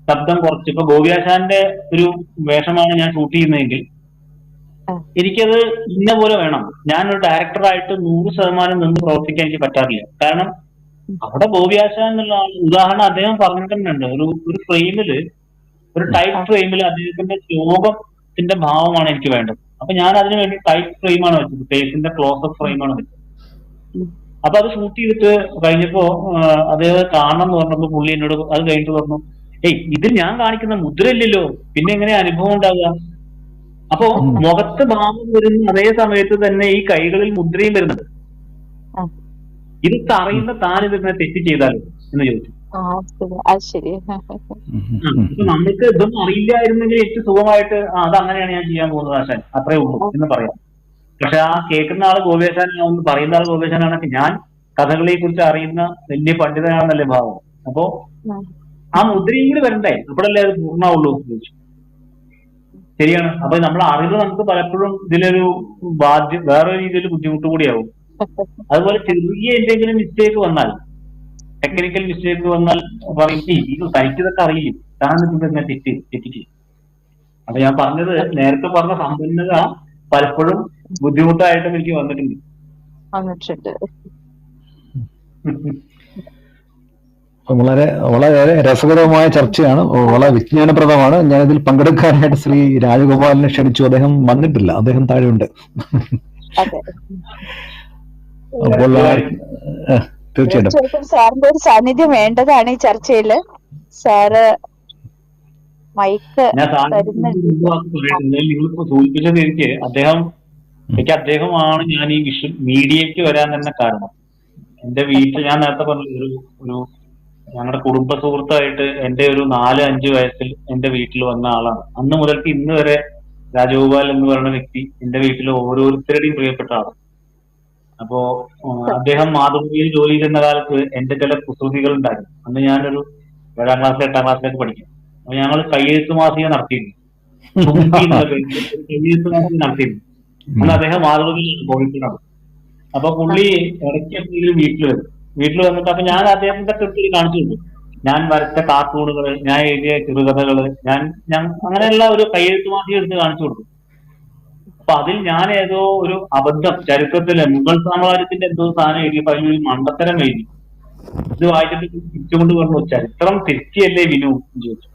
ശബ്ദം കുറച്ച്, ഇപ്പൊ ഗോപിയാശാന്റെ ഒരു വേഷമാണ് ഞാൻ ഷൂട്ട് ചെയ്യുന്നതെങ്കിൽ എനിക്കത് ഇന്ന പോലെ വേണം. ഞാനൊരു ഡയറക്ടറായിട്ട് 100% നിന്ന് പ്രവർത്തിക്കാൻ എനിക്ക് പറ്റാറില്ല. കാരണം അവിടെ ഗോപിയാശാൻ എന്നുള്ള ആൾ, ഉദാഹരണം അദ്ദേഹം പറഞ്ഞിട്ടുണ്ട്, ഒരു ഫ്രെയിമില്, ഒരു ടൈറ്റ് ഫ്രെയിമിൽ അദ്ദേഹത്തിന്റെ ശോകത്തിന്റെ ഭാവമാണ് എനിക്ക് വേണ്ടത്. അപ്പൊ ഞാൻ അതിനു വേണ്ടി ടൈറ്റ് ഫ്രെയിമാണ് വെച്ചത്, ഫേസിന്റെ ക്ലോസപ്പ് ഫ്രെയിമാണ് വെച്ചത്. അപ്പൊ അത് ഷൂട്ട് ചെയ്തിട്ട് കഴിഞ്ഞപ്പോ അദ്ദേഹം കാണണം എന്ന് പറഞ്ഞപ്പോ പുള്ളി എന്നോട് അത് കഴിഞ്ഞിട്ട് പറഞ്ഞു, ഇത് ഞാൻ കാണിക്കുന്ന മുദ്രയില്ലല്ലോ, പിന്നെ എങ്ങനെ അനുഭവം ഉണ്ടാവുക? അപ്പോ മുഖത്ത് ഭാവം വരുന്ന അതേ സമയത്ത് തന്നെ ഈ കൈകളിൽ മുദ്രയും വരുന്നുണ്ട്. ഇതൊക്കെ അറിയുന്ന താനിതിനെ തെറ്റ് ചെയ്താലോ എന്ന് ചോദിച്ചു. അപ്പൊ നമ്മൾക്ക് ഇതൊന്നും അറിയില്ലായിരുന്നെങ്കിൽ ഏറ്റവും സുഖമായിട്ട് അതങ്ങനെയാണ് ഞാൻ ചെയ്യാൻ പോകുന്നത് ആശാൻ, അത്രേ ഉള്ളൂ എന്ന് പറയാം. പക്ഷെ ആ കേൾക്കുന്ന ആള് ഗോപിയാശാനാണെന്ന് പറയുന്ന ആള് ഗോപിയാശാനാണെങ്കിൽ ഞാൻ കഥകളെ കുറിച്ച് അറിയുന്ന വലിയ പണ്ഡിതനാണെന്നല്ലേ ഭാവം. അപ്പോ ആ മുദ്രയെങ്കിലും വരണ്ടേ, അപ്പോഴല്ലേ അത് പൂർണ്ണമാവുള്ളൂ എന്ന് ചോദിച്ചു. ശരിയാണ്. അപ്പൊ നമ്മൾ അറിവ് നമുക്ക് പലപ്പോഴും ഇതിലൊരു വേറൊരു രീതിയിൽ ബുദ്ധിമുട്ട് കൂടിയാവും. അതുപോലെ ചെറിയ എന്തെങ്കിലും മിസ്റ്റേക്ക് വന്നാൽ, ടെക്നിക്കൽ മിസ്റ്റേക്ക് വന്നാൽ പറയും, ഇത് തനിക്കിതൊക്കെ അറിയില്ല, താൻ തെറ്റിച്ച്. അപ്പൊ ഞാൻ പറഞ്ഞത്, നേരത്തെ പറഞ്ഞ സമ്പന്നത പലപ്പോഴും ബുദ്ധിമുട്ടായിട്ടും എനിക്ക് വന്നിട്ടുണ്ട്. വളരെ വളരെ രസകരമായ ചർച്ചയാണ്, വളരെ വിജ്ഞാനപ്രദമാണ്. ഞാനിതിൽ പങ്കെടുക്കാനായിട്ട് ശ്രീ രാജഗോപാലിനെ ക്ഷണിച്ചു, അദ്ദേഹം വന്നിട്ടില്ല, അദ്ദേഹം താഴെയുണ്ട്. അപ്പോൾ തീർച്ചയായിട്ടും സാറിന്റെ ഒരു സാന്നിധ്യം വേണ്ടതാണ് ഈ ചർച്ചയില്. സാറ് മൈക്ക് അദ്ദേഹമാണ് ഞാൻ ഈ മീഡിയക്ക് വരാൻ തന്നെ കാരണം. എന്റെ വീട്ടിൽ ഞാൻ നേരത്തെ പറഞ്ഞു, ഞങ്ങളുടെ കുടുംബ സുഹൃത്തായിട്ട് എന്റെ ഒരു 4-5 വയസ്സിൽ എന്റെ വീട്ടിൽ വന്ന ആളാണ്. അന്ന് മുതൽക്ക് ഇന്ന് വരെ രാജഗോപാൽ എന്ന് പറയുന്ന വ്യക്തി എന്റെ വീട്ടിലെ ഓരോരുത്തരുടെയും പ്രിയപ്പെട്ട ആളാണ്. അപ്പോ അദ്ദേഹം മാതൃഭൂമിയിൽ ജോലി ചെയ്യുന്ന കാലത്ത് എന്റെ ചില കുസൃതികൾ ഉണ്ടായിരുന്നു. അന്ന് ഞാനൊരു 7ാം ക്ലാസ് 8ാം ക്ലാസ്സിലേക്ക് പഠിക്കും. അപ്പൊ ഞങ്ങൾ കയ്യെഴുത്ത് മാസിക നടത്തിയിരുന്നു. കയ്യെഴുത്ത് മാസിക നടത്തിയിരുന്നു. അന്ന് അദ്ദേഹം മാതൃഭൂമിയിൽ പോയിട്ടാണ്. അപ്പൊ പുള്ളി ഇടയ്ക്ക് എപ്പോഴും വീട്ടിൽ വന്നിട്ട് അപ്പൊ ഞാൻ അദ്ദേഹത്തിന്റെ കൃത്യത്തിൽ കാണിച്ചു കൊടുക്കും. ഞാൻ വരച്ച കാർട്ടൂണുകൾ, ഞാൻ എഴുതിയ ചെറുകഥകള്, ഞാൻ അങ്ങനെയുള്ള ഒരു കയ്യെഴുത്ത് മാസിക എടുത്ത് കാണിച്ചു കൊടുക്കും. അപ്പൊ അതിൽ ഞാൻ ഏതോ ഒരു അബദ്ധം, ചരിത്രത്തിലെ മുഗൾ സാമ്രാജ്യത്തിന്റെ എന്തോ സാധനം എഴുതിയപ്പോ അതിനൊരു മണ്ടത്തരം എഴുതി. ഇത് വായിച്ചിട്ട് തിരിച്ചുകൊണ്ട് പറഞ്ഞു, ചരിത്രം തിരിച്ചല്ലേ വിനു എന്ന് ചോദിച്ചു.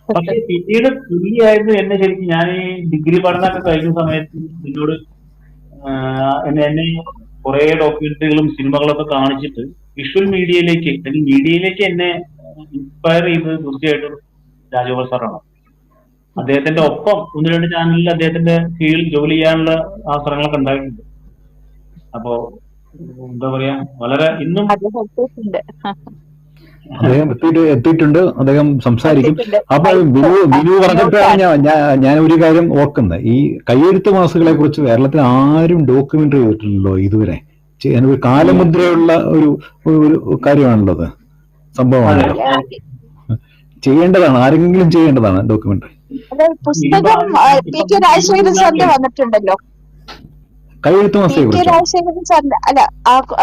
പക്ഷെ പിന്നീട് പുള്ളിയായിരുന്നു എന്നെ ശരിക്കും, ഞാൻ ഈ ഡിഗ്രി പഠനമൊക്കെ കഴിഞ്ഞ സമയത്ത് എന്നോട് എന്നെ കുറെ ഡോക്യുമെന്ററികളും സിനിമകളൊക്കെ കാണിച്ചിട്ട് വിഷ്വൽ മീഡിയയിലേക്ക്, അല്ലെങ്കിൽ മീഡിയയിലേക്ക് എന്നെ ഇൻസ്പയർ ചെയ്തത് തീർച്ചയായിട്ടും രാജഗോപാൽ സാറാണ്. അദ്ദേഹത്തിന്റെ ഒപ്പം 1-2 ചാനലിൽ അദ്ദേഹത്തിന്റെ കീഴിൽ ജോലി ചെയ്യാനുള്ള അവസരങ്ങളൊക്കെ ഉണ്ടായിട്ടുണ്ട്. അപ്പോ എന്താ പറയാ, വളരെ ഇന്നും അദ്ദേഹം എത്തിയിട്ടുണ്ട്, അദ്ദേഹം സംസാരിക്കും. അപ്പൊ ബിനു പറഞ്ഞപ്പോഴാണ് ഞാൻ ഒരു കാര്യം ഓർക്കുന്നത്. ഈ കയ്യെഴുത്ത് മാസികളെ കുറിച്ച് കേരളത്തിൽ ആരും ഡോക്യുമെന്ററി ചെയ്തിട്ടില്ലല്ലോ ഇതുവരെ. ഒരു കാലമുദ്രയുള്ള ഒരു കാര്യമാണുള്ളത്, സംഭവമാണല്ലോ. ചെയ്യേണ്ടതാണ്, ആരെങ്കിലും ചെയ്യേണ്ടതാണ് ഡോക്യുമെന്ററി. പുസ്തകം പി.കെ. രാജശേഖരൻ സാറിന്റെ വന്നിട്ടുണ്ടല്ലോ. കയ്യെഴുത്ത് മാസികയെ കുറിച്ച് രാജശേഖരൻ സാറിന്റെ അല്ല,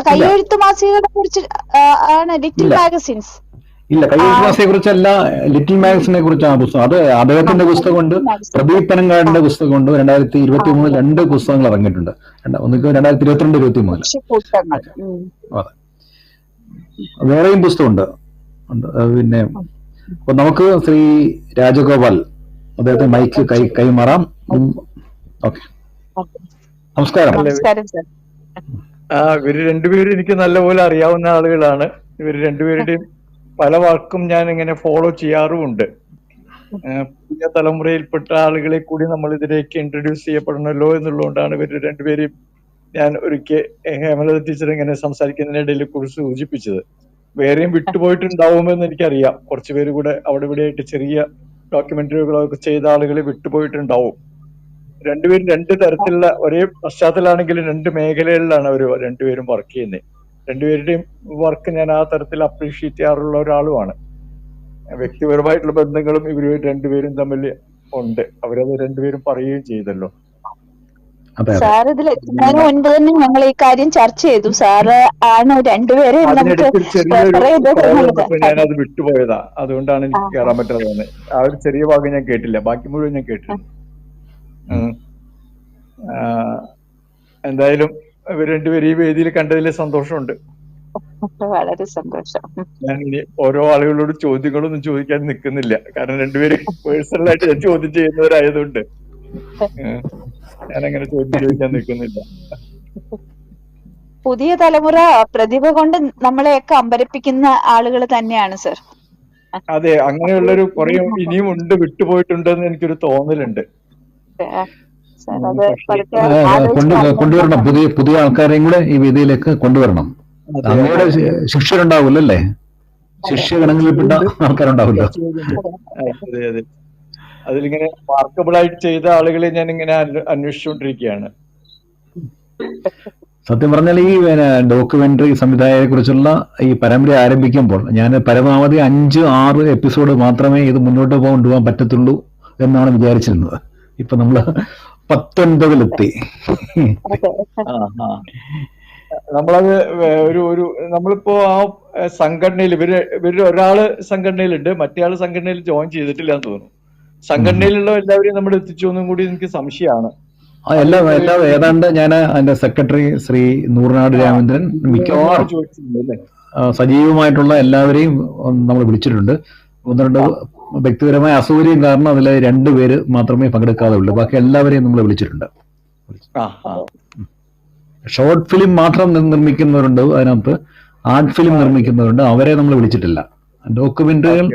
കയ്യെഴുത്ത് മാസികകളെ കുറിച്ച് ആണ് ലിറ്റിൽ മാഗസിൻസ്. ഇല്ല, കയ്യെഴുത്ത് മാസികയെ കുറിച്ചല്ല, ലിറ്റിൽ മാഗസിനെ കുറിച്ചാണ് പുസ്തകം. അത് അദ്ദേഹത്തിന്റെ പുസ്തകമുണ്ട്, പ്രദീപ് പനങ്കാടിന്റെ പുസ്തകമുണ്ട്. 2023 2 പുസ്തകങ്ങൾ ഇറങ്ങിയിട്ടുണ്ട്. ഒന്ന് 2022-23. അതെ, വേറെയും പുസ്തകമുണ്ട്. പിന്നെ അപ്പൊ നമുക്ക് ശ്രീ രാജഗോപാൽ അദ്ദേഹത്തെ മൈക്ക് കൈമാറാം. ഓക്കെ, നമസ്കാരം. ഇവര് രണ്ടുപേരും എനിക്ക് നല്ലപോലെ അറിയാവുന്ന ആളുകളാണ്. ഇവര് രണ്ടുപേരുടെയും പല വർക്കും ഞാൻ ഇങ്ങനെ ഫോളോ ചെയ്യാറുമുണ്ട്. പുതിയ തലമുറയിൽപ്പെട്ട ആളുകളെ കൂടി നമ്മൾ ഇതിലേക്ക് ഇൻട്രൊഡ്യൂസ് ചെയ്യപ്പെടണമല്ലോ എന്നുള്ളതുകൊണ്ടാണ് ഇവർ രണ്ടുപേരും ഞാൻ ഒരിക്കൽ ഹേമലത ടീച്ചർ ഇങ്ങനെ സംസാരിക്കുന്നതിനിടയിൽ കുറിച്ച് സൂചിപ്പിച്ചത്. വേറെയും വിട്ടുപോയിട്ടുണ്ടാവുമെന്ന് എനിക്കറിയാം. കുറച്ചുപേര് കൂടെ അവിടെ ഇവിടെ ആയിട്ട് ചെറിയ ഡോക്യുമെന്ററികളൊക്കെ ചെയ്ത ആളുകൾ വിട്ടുപോയിട്ടുണ്ടാവും. രണ്ടുപേരും 2 തരത്തിലുള്ള ഒരേ പശ്ചാത്തലമാണെങ്കിലും 2 മേഖലകളിലാണ് അവർ രണ്ടുപേരും വർക്ക് ചെയ്യുന്നത്. രണ്ടുപേരുടെയും വർക്ക് ഞാൻ ആ തരത്തിൽ അപ്രീഷിയേറ്റ് ചെയ്യാറുള്ള ഒരാളുമാണ്. വ്യക്തിപരമായിട്ടുള്ള ബന്ധങ്ങളും ഇവർ രണ്ടുപേരും തമ്മിൽ ഉണ്ട്. അവരത് രണ്ടുപേരും പറയുകയും ചെയ്തല്ലോ. സാർ ഇതിൽ എത്തുന്നതിന് മുൻപ് തന്നെ ഞങ്ങൾ ഈ കാര്യം ചർച്ച ചെയ്തു. സാറ് ആണ് രണ്ടുപേരെ ഞാനത് വിട്ടുപോയതാ, അതുകൊണ്ടാണ് എനിക്ക് കയറാൻ പറ്റാതെ വന്നത്. ആ ഒരു ചെറിയ ഭാഗം ഞാൻ കേട്ടില്ല, ബാക്കി മുഴുവൻ ഞാൻ കേട്ടിരുന്നു. എന്തായാലും ഇവർ രണ്ടുപേരും ഈ വേദിയിൽ കണ്ടതിൽ സന്തോഷമുണ്ട്. വളരെ സന്തോഷം. ഞാൻ ഇനി ഓരോ ആളുകളോട് ചോദ്യങ്ങളൊന്നും ചോദിക്കാൻ നിൽക്കുന്നില്ല, കാരണം രണ്ടുപേരും പേഴ്സണലായിട്ട് ഞാൻ ചോദ്യം ചെയ്യുന്നവരായതുകൊണ്ട് ഞാനങ്ങനെ ചോദ്യം ചോദിക്കാൻ നിൽക്കുന്നില്ല. പുതിയ തലമുറ പ്രതിഭ കൊണ്ട് നമ്മളെയൊക്കെ അമ്പരപ്പിക്കുന്ന ആളുകൾ തന്നെയാണ് സർ. അതെ, അങ്ങനെയുള്ളൊരു കുറെ ഇനിയും ഉണ്ട്, വിട്ടുപോയിട്ടുണ്ടെന്ന് എനിക്കൊരു തോന്നലുണ്ട്. കൊണ്ടുവരണം, പുതിയ ആൾക്കാരെയും കൂടെ ഈ വേദിയിലേക്ക് കൊണ്ടുവരണം. അങ്ങയുടെ ശിഷ്യരുണ്ടാവില്ലല്ലേ, ശിഷ്യഗണങ്ങളിൽപ്പെട്ട ആൾക്കാരുണ്ടാവില്ല. അതെ അതെ, അതിലിങ്ങനെ മാർക്കബിൾ ആയിട്ട് ചെയ്ത ആളുകളെ ഞാൻ ഇങ്ങനെ അന്വേഷിച്ചുകൊണ്ടിരിക്കുകയാണ്. സത്യം പറഞ്ഞാൽ ഈ ഡോക്യുമെന്ററി സംവിധായകരെ കുറിച്ചുള്ള ഈ പരമ്പര ആരംഭിക്കുമ്പോൾ ഞാൻ പരമാവധി 5-6 എപ്പിസോഡ് മാത്രമേ ഇത് മുന്നോട്ട് കൊണ്ടുപോകാൻ പറ്റത്തുള്ളൂ എന്നാണ് വിചാരിച്ചിരുന്നത്. ഇപ്പൊ നമ്മള് 19-ലെത്തി. നമ്മളത് ഒരു നമ്മളിപ്പോ ആ സംഘടനയിൽ ഇവര് ഒരാള് സംഘടനയിലുണ്ട്, മറ്റേ ആള് സംഘടനയിൽ ജോയിൻ ചെയ്തിട്ടില്ല എന്ന് തോന്നുന്നു. സംഘടനയിലുള്ള എല്ലാവരെയും നമ്മൾ എത്തിച്ചു എന്നും കൂടി എനിക്ക് സംശയമാണ്. എല്ലാം ഏതാണ്ട് ഞാൻ അതിന്റെ സെക്രട്ടറി ശ്രീ നൂർനാട് രാമേന്ദ്രൻ മിക്കവാറും സജീവമായിട്ടുള്ള എല്ലാവരെയും നമ്മൾ വിളിച്ചിട്ടുണ്ട്. 1-2 വ്യക്തിപരമായ അസൗകര്യം കാരണം അതിൽ 2 പേര് മാത്രമേ പങ്കെടുക്കാതെ ഉള്ളൂ, ബാക്കി എല്ലാവരെയും നമ്മൾ വിളിച്ചിട്ടുണ്ട്. ഷോർട്ട് ഫിലിം മാത്രം നിർമ്മിക്കുന്നവരുണ്ട്, അതിനകത്ത് ആർട്ട് ഫിലിം നിർമ്മിക്കുന്നവരുണ്ട്, അവരെ നമ്മൾ വിളിച്ചിട്ടില്ല. ഡോക്യുമെന്ററികൾ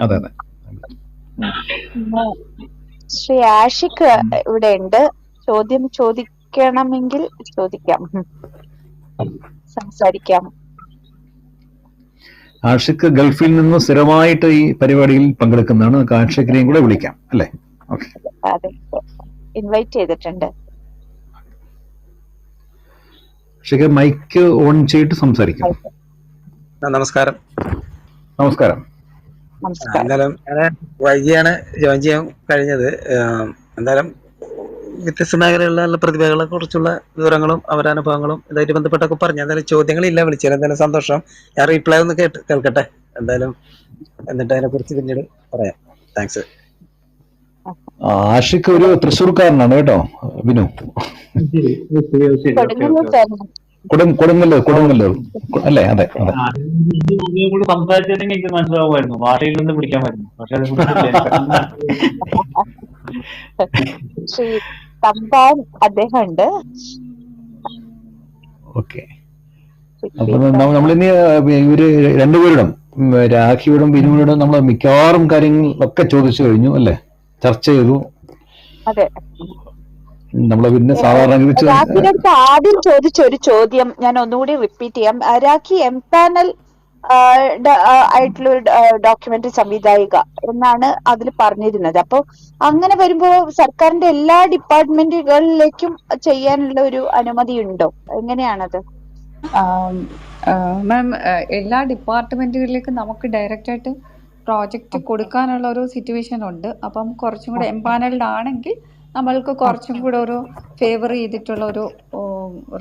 അതെ അതെ. ശ്രീ ആഷിഖ് ഇവിടെ ഉണ്ട്, ചോദ്യം ചോദിക്കണമെങ്കിൽ ചോദിക്കാം, സംസാരിക്കാം. ആഷിഖ് ഗൾഫിൽ നിന്ന് സ്ഥിരമായിട്ട് ഈ പരിപാടിയിൽ പങ്കെടുക്കുന്നതാണ്. ആഷിഖിനെയും കൂടെ വിളിക്കാം അല്ലേ? അതെ, ഇൻവൈറ്റ് ചെയ്തിട്ടുണ്ട്. ആഷിഖ് മൈക്ക് ഓൺ ചെയ്തിട്ട് സംസാരിക്കാം. നമസ്കാരം. നമസ്കാരം. എന്തായാലും ഞാൻ വൈകിയാണ് ജോയിൻ ചെയ്യാൻ കഴിഞ്ഞത്. എന്തായാലും വ്യത്യസ്ത മേഖലയിലുള്ള നല്ല പ്രതിഭകളെ കുറിച്ചുള്ള വിവരങ്ങളും അവരുടെ അനുഭവങ്ങളും ഇതായിട്ട് ബന്ധപ്പെട്ടൊക്കെ പറഞ്ഞു. എന്തായാലും ചോദ്യങ്ങളില്ല, വിളിച്ചാൽ എന്തായാലും സന്തോഷം. ഞാൻ റീപ്ലൈ ഒന്ന് കേൾക്കട്ടെ എന്തായാലും, എന്നിട്ട് അതിനെ കുറിച്ച് പിന്നീട് പറയാം. താങ്ക്സ്. ആഷിഖ് ഒരു തൃശ്ശൂർക്കാരനാണ് കേട്ടോ, വിനു. കൊടുങ്ങല്ലൂർ അല്ലേ? അതെ അതെ. സംസാരിച്ചിട്ടുണ്ടെങ്കിൽ എനിക്ക് മനസ്സിലാവുമായിരുന്നു, ഭാഷയിൽ നിന്ന് പിടിക്കാമായിരുന്നു. പക്ഷെ ശ്രീ തമ്പാൻ അദ്ദേഹം ഉണ്ട്. ഓക്കെ, അപ്പൊ നമ്മളിനി ഇവര് 2 പേരിടും, രാഖിയോടും ബിനുവിനോടും നമ്മൾ മിക്കവാറും കാര്യങ്ങളൊക്കെ ചോദിച്ചു കഴിഞ്ഞു അല്ലേ, ചർച്ച ചെയ്തു. അതെ, നമ്മളെ പിന്നെ സാധാരണ വെച്ച് രാഖിയുടെ അടുത്ത് ആദ്യം ചോദിച്ച ഒരു ചോദ്യം ഞാൻ ഒന്നുകൂടി റിപ്പീറ്റ് ചെയ്യാം. രാഖി എംപാനൽ ആയിട്ടുള്ള ഒരു ഡോക്യുമെന്ററി സംവിധായിക എന്നാണ് അതിൽ പറഞ്ഞിരുന്നത്. അപ്പൊ അങ്ങനെ വരുമ്പോ സർക്കാരിന്റെ എല്ലാ ഡിപ്പാർട്ട്മെന്റുകളിലേക്കും ചെയ്യാനുള്ള ഒരു അനുമതി ഉണ്ടോ? എങ്ങനെയാണത്? മാം, എല്ലാ ഡിപ്പാർട്ട്മെന്റുകളിലേക്കും നമുക്ക് ഡയറക്റ്റ് ആയിട്ട് പ്രോജക്റ്റ് കൊടുക്കാനുള്ള ഒരു സിറ്റുവേഷൻ ഉണ്ട്. അപ്പം കുറച്ചും കൂടെ എംപാനൽഡ് ആണെങ്കിൽ നമ്മൾക്ക് കുറച്ചും കൂടെ ഒരു ഫേവർ ചെയ്തിട്ടുള്ള ഒരു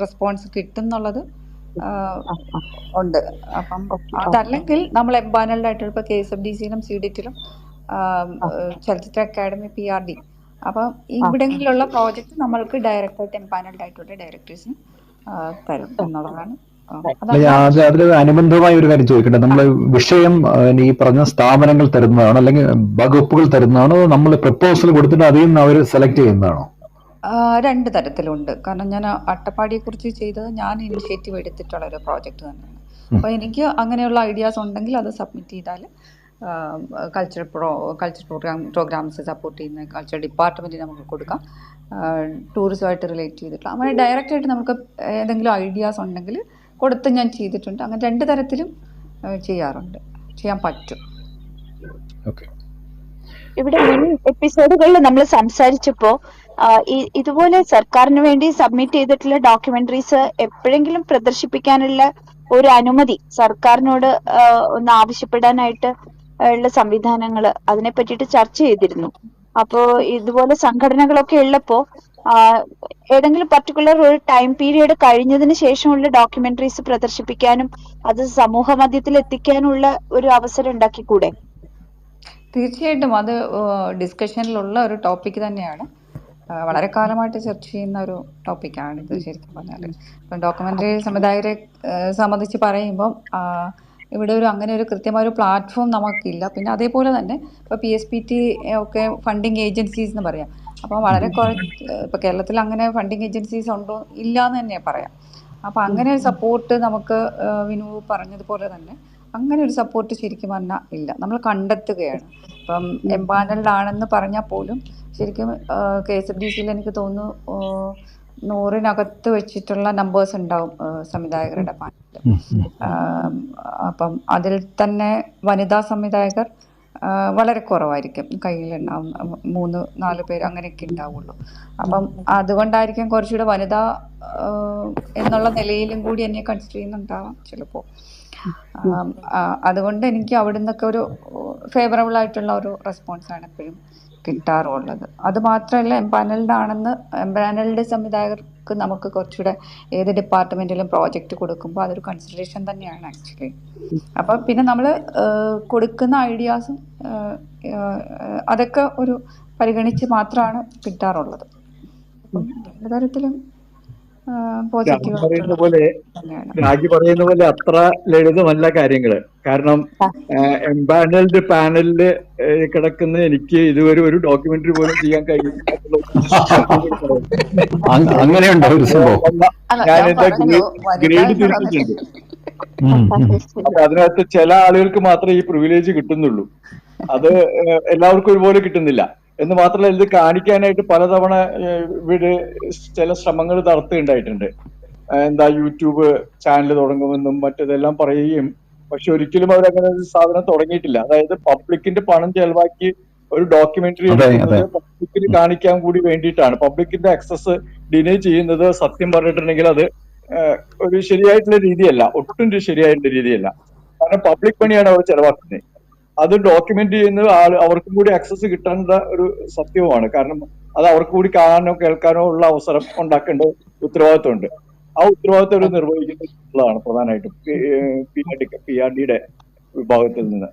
റെസ്പോൺസ് കിട്ടും എന്നുള്ളത് ഉണ്ട്. അപ്പം അതല്ലെങ്കിൽ നമ്മൾ എംപാനൽഡ് ആയിട്ടുള്ള ഇപ്പോൾ KSFDC-യിലും CDT-ലും ചലച്ചിത്ര അക്കാദമി PRD, അപ്പം ഇവിടങ്ങളിലുള്ള പ്രോജക്റ്റ് നമ്മൾക്ക് ഡയറക്റ്റ് ആയിട്ട് എംപാനൽഡ് ആയിട്ടുള്ള ഡയറക്ടേഴ്സിന് തരും എന്നുള്ളതാണ്. അതിൽ അനുബന്ധമായ ഒരു കാര്യം ചോദിക്കട്ടെ. നമ്മള് വിഷയം ഈ പറഞ്ഞ സ്ഥാപനങ്ങൾ തരുന്നതാണോ അല്ലെങ്കിൽ വകുപ്പുകൾ തരുന്നതാണോ, നമ്മൾ പ്രപ്പോസൽ കൊടുത്തിട്ട് അതിൽ നിന്ന് അവർ സെലക്ട് ചെയ്യുന്നതാണോ? രണ്ട് തരത്തിലുണ്ട്. കാരണം ഞാൻ അട്ടപ്പാടിയെ കുറിച്ച് ചെയ്തത് ഞാൻ ഇനിഷ്യേറ്റീവ് എടുത്തിട്ടുള്ള ഒരു പ്രോജക്റ്റ് തന്നെയാണ്. അപ്പോൾ എനിക്ക് അങ്ങനെയുള്ള ഐഡിയാസ് ഉണ്ടെങ്കിൽ അത് സബ്മിറ്റ് ചെയ്താൽ കൾച്ചർ പ്രോഗ്രാംസ് സപ്പോർട്ട് ചെയ്യുന്ന കൾച്ചർ ഡിപ്പാർട്ട്മെൻറ്റിന് നമുക്ക് കൊടുക്കാം. ടൂറിസമായിട്ട് റിലേറ്റ് ചെയ്തിട്ടുള്ള അങ്ങനെ ഡയറക്റ്റായിട്ട് നമുക്ക് ഏതെങ്കിലും ഐഡിയാസ് ഉണ്ടെങ്കിൽ കൊടുത്ത് ഞാൻ ചെയ്തിട്ടുണ്ട്. അങ്ങനെ രണ്ട് തരത്തിലും ചെയ്യാൻ പറ്റും. ഇവിടെ മുൻ എപ്പിസോഡുകളിൽ നമ്മൾ സംസാരിച്ചപ്പോ ഇതുപോലെ സർക്കാരിന് വേണ്ടി സബ്മിറ്റ് ചെയ്തിട്ടുള്ള ഡോക്യുമെന്ററീസ് എപ്പോഴെങ്കിലും പ്രദർശിപ്പിക്കാനുള്ള ഒരു അനുമതി സർക്കാരിനോട് ഒന്ന് ആവശ്യപ്പെടാനായിട്ട് ഉള്ള സംവിധാനങ്ങൾ അതിനെ പറ്റിയിട്ട് ചർച്ച ചെയ്തിരുന്നു. അപ്പോ ഇതുപോലെ സംഘടനകളൊക്കെ ഉള്ളപ്പോ ഏതെങ്കിലും പർട്ടിക്കുലർ ഒരു ടൈം പീരിയഡ് കഴിഞ്ഞതിന് ശേഷമുള്ള ഡോക്യുമെന്ററീസ് പ്രദർശിപ്പിക്കാനും അത് സമൂഹ മധ്യത്തിൽ എത്തിക്കാനുള്ള ഒരു അവസരം ഉണ്ടാക്കിക്കൂടെ? തീർച്ചയായിട്ടും അത് ഡിസ്കഷനിലുള്ള ഒരു ടോപ്പിക് തന്നെയാണ്. വളരെ കാലമായിട്ട് ചർച്ച ചെയ്യുന്ന ഒരു ടോപ്പിക്കാണിത് ശരിക്കും പറഞ്ഞാൽ. ഇപ്പം ഡോക്യുമെൻ്ററി സംവിധായകരെ സംബന്ധിച്ച് പറയുമ്പം ഇവിടെ അങ്ങനെ ഒരു കൃത്യമായ ഒരു പ്ലാറ്റ്ഫോം നമുക്കില്ല. പിന്നെ അതേപോലെ തന്നെ ഇപ്പോൾ PSPT ഒക്കെ ഫണ്ടിങ് ഏജൻസീസ് എന്ന് പറയാം. അപ്പോൾ വളരെ ഇപ്പോൾ കേരളത്തിൽ അങ്ങനെ ഫണ്ടിങ് ഏജൻസീസ് ഉണ്ടോ ഇല്ല എന്ന് തന്നെ പറയാം. അപ്പോൾ അങ്ങനെ ഒരു സപ്പോർട്ട് നമുക്ക് വിനു പറഞ്ഞതുപോലെ തന്നെ അങ്ങനെ ഒരു സപ്പോർട്ട് ശരിക്കും പറഞ്ഞാൽ ഇല്ല, നമ്മൾ കണ്ടെത്തുകയാണ്. ഇപ്പം എംപാനൽഡ് ആണെന്ന് പറഞ്ഞാൽ പോലും ശരിക്കും KSFDC-യിൽ എനിക്ക് തോന്നുന്നു 100-നകത്ത് വെച്ചിട്ടുള്ള നമ്പേഴ്സ് ഉണ്ടാവും സംവിധായകരുടെ പാനലിൽ. അപ്പം അതിൽ തന്നെ വനിതാ സംവിധായകർ വളരെ കുറവായിരിക്കും, കയ്യിലുണ്ടാവും 3-4 പേര് അങ്ങനെയൊക്കെ ഉണ്ടാവുള്ളൂ. അപ്പം അതുകൊണ്ടായിരിക്കും കുറച്ചുകൂടെ വനിതാ എന്നുള്ള നിലയിലും കൂടി എന്നെ കൺസിഡർ ചെയ്യുന്നുണ്ടാവാം ചിലപ്പോൾ. അതുകൊണ്ട് എനിക്ക് അവിടെ നിന്നൊക്കെ ഒരു ഫേവറബിൾ ആയിട്ടുള്ള ഒരു റെസ്പോൺസാണ് എപ്പോഴും കിട്ടാറുള്ളത്. അത് മാത്രമല്ല എംപാനൽഡ് സംവിധായകർക്ക് നമുക്ക് കുറച്ചുകൂടെ ഏത് ഡിപ്പാർട്ട്മെന്റിലും പ്രോജക്റ്റ് കൊടുക്കുമ്പോൾ അതൊരു കൺസിഡറേഷൻ തന്നെയാണ് ആക്ച്വലി. അപ്പം പിന്നെ നമ്മൾ കൊടുക്കുന്ന ഐഡിയാസും അതൊക്കെ ഒരു പരിഗണിച്ച് മാത്രമാണ് കിട്ടാറുള്ളത്. രണ്ട് തരത്തിലും രാജി പറയുന്ന പോലെ അത്ര ലളിതമല്ല കാര്യങ്ങള്. കാരണം എംപാനൽഡ് പാനലില് കിടക്കുന്ന എനിക്ക് ഇതുവരെ ഒരു ഡോക്യുമെന്ററി പോലും ചെയ്യാൻ കഴിയില്ല. ഞാൻ എന്റെ ഗ്രേഡ് തിരിച്ചിട്ടുണ്ട്. അപ്പൊ അതിനകത്ത് ചില ആളുകൾക്ക് മാത്രമേ ഈ പ്രിവിലേജ് കിട്ടുന്നുള്ളൂ. അത് എല്ലാവർക്കും ഒരുപോലെ കിട്ടുന്നില്ല. എന്ന് മാത്രമല്ല, ഇത് കാണിക്കാനായിട്ട് പലതവണ ഇവിടെ ചില ശ്രമങ്ങൾ നടത്തുകയുണ്ടായിട്ടുണ്ട്. യൂട്യൂബ് ചാനൽ തുടങ്ങുമെന്നും മറ്റേതെല്ലാം പറയുകയും, പക്ഷെ ഒരിക്കലും അവരങ്ങനെ ഒരു സാധനം തുടങ്ങിയിട്ടില്ല. അതായത് പബ്ലിക്കിന്റെ പണം ചെലവാക്കി ഒരു ഡോക്യുമെന്ററി എടുക്കുന്നത് പബ്ലിക്കിന് കാണിക്കാൻ കൂടി വേണ്ടിയിട്ടാണ്. പബ്ലിക്കിന്റെ ആക്സസ് ഡിനൈ ചെയ്യുന്നത് സത്യം പറഞ്ഞിട്ടുണ്ടെങ്കിൽ അത് ഒരു ശരിയായിട്ടുള്ള രീതിയല്ല, ഒട്ടും ശരിയായിട്ടുള്ള രീതിയല്ല. കാരണം പബ്ലിക് മണിയാണ് അവർ ചെലവാക്കുന്നത്. അത് ഡോക്യുമെന്റ് ചെയ്യുന്നത് അവർക്കും കൂടി ആക്സസ് കിട്ടേണ്ട ഒരു സത്യവുമാണ്. കാരണം അത് അവർക്ക് കൂടി കാണാനോ കേൾക്കാനോ ഉള്ള അവസരം ഉണ്ടാക്കേണ്ട ഉത്തരവാദിത്വമുണ്ട്. ആ ഉത്തരവാദിത്വം അവർ നിർവഹിക്കുന്നതാണ് പ്രധാനമായിട്ടും PRD-യുടെ വിഭാഗത്തിൽ നിന്ന്.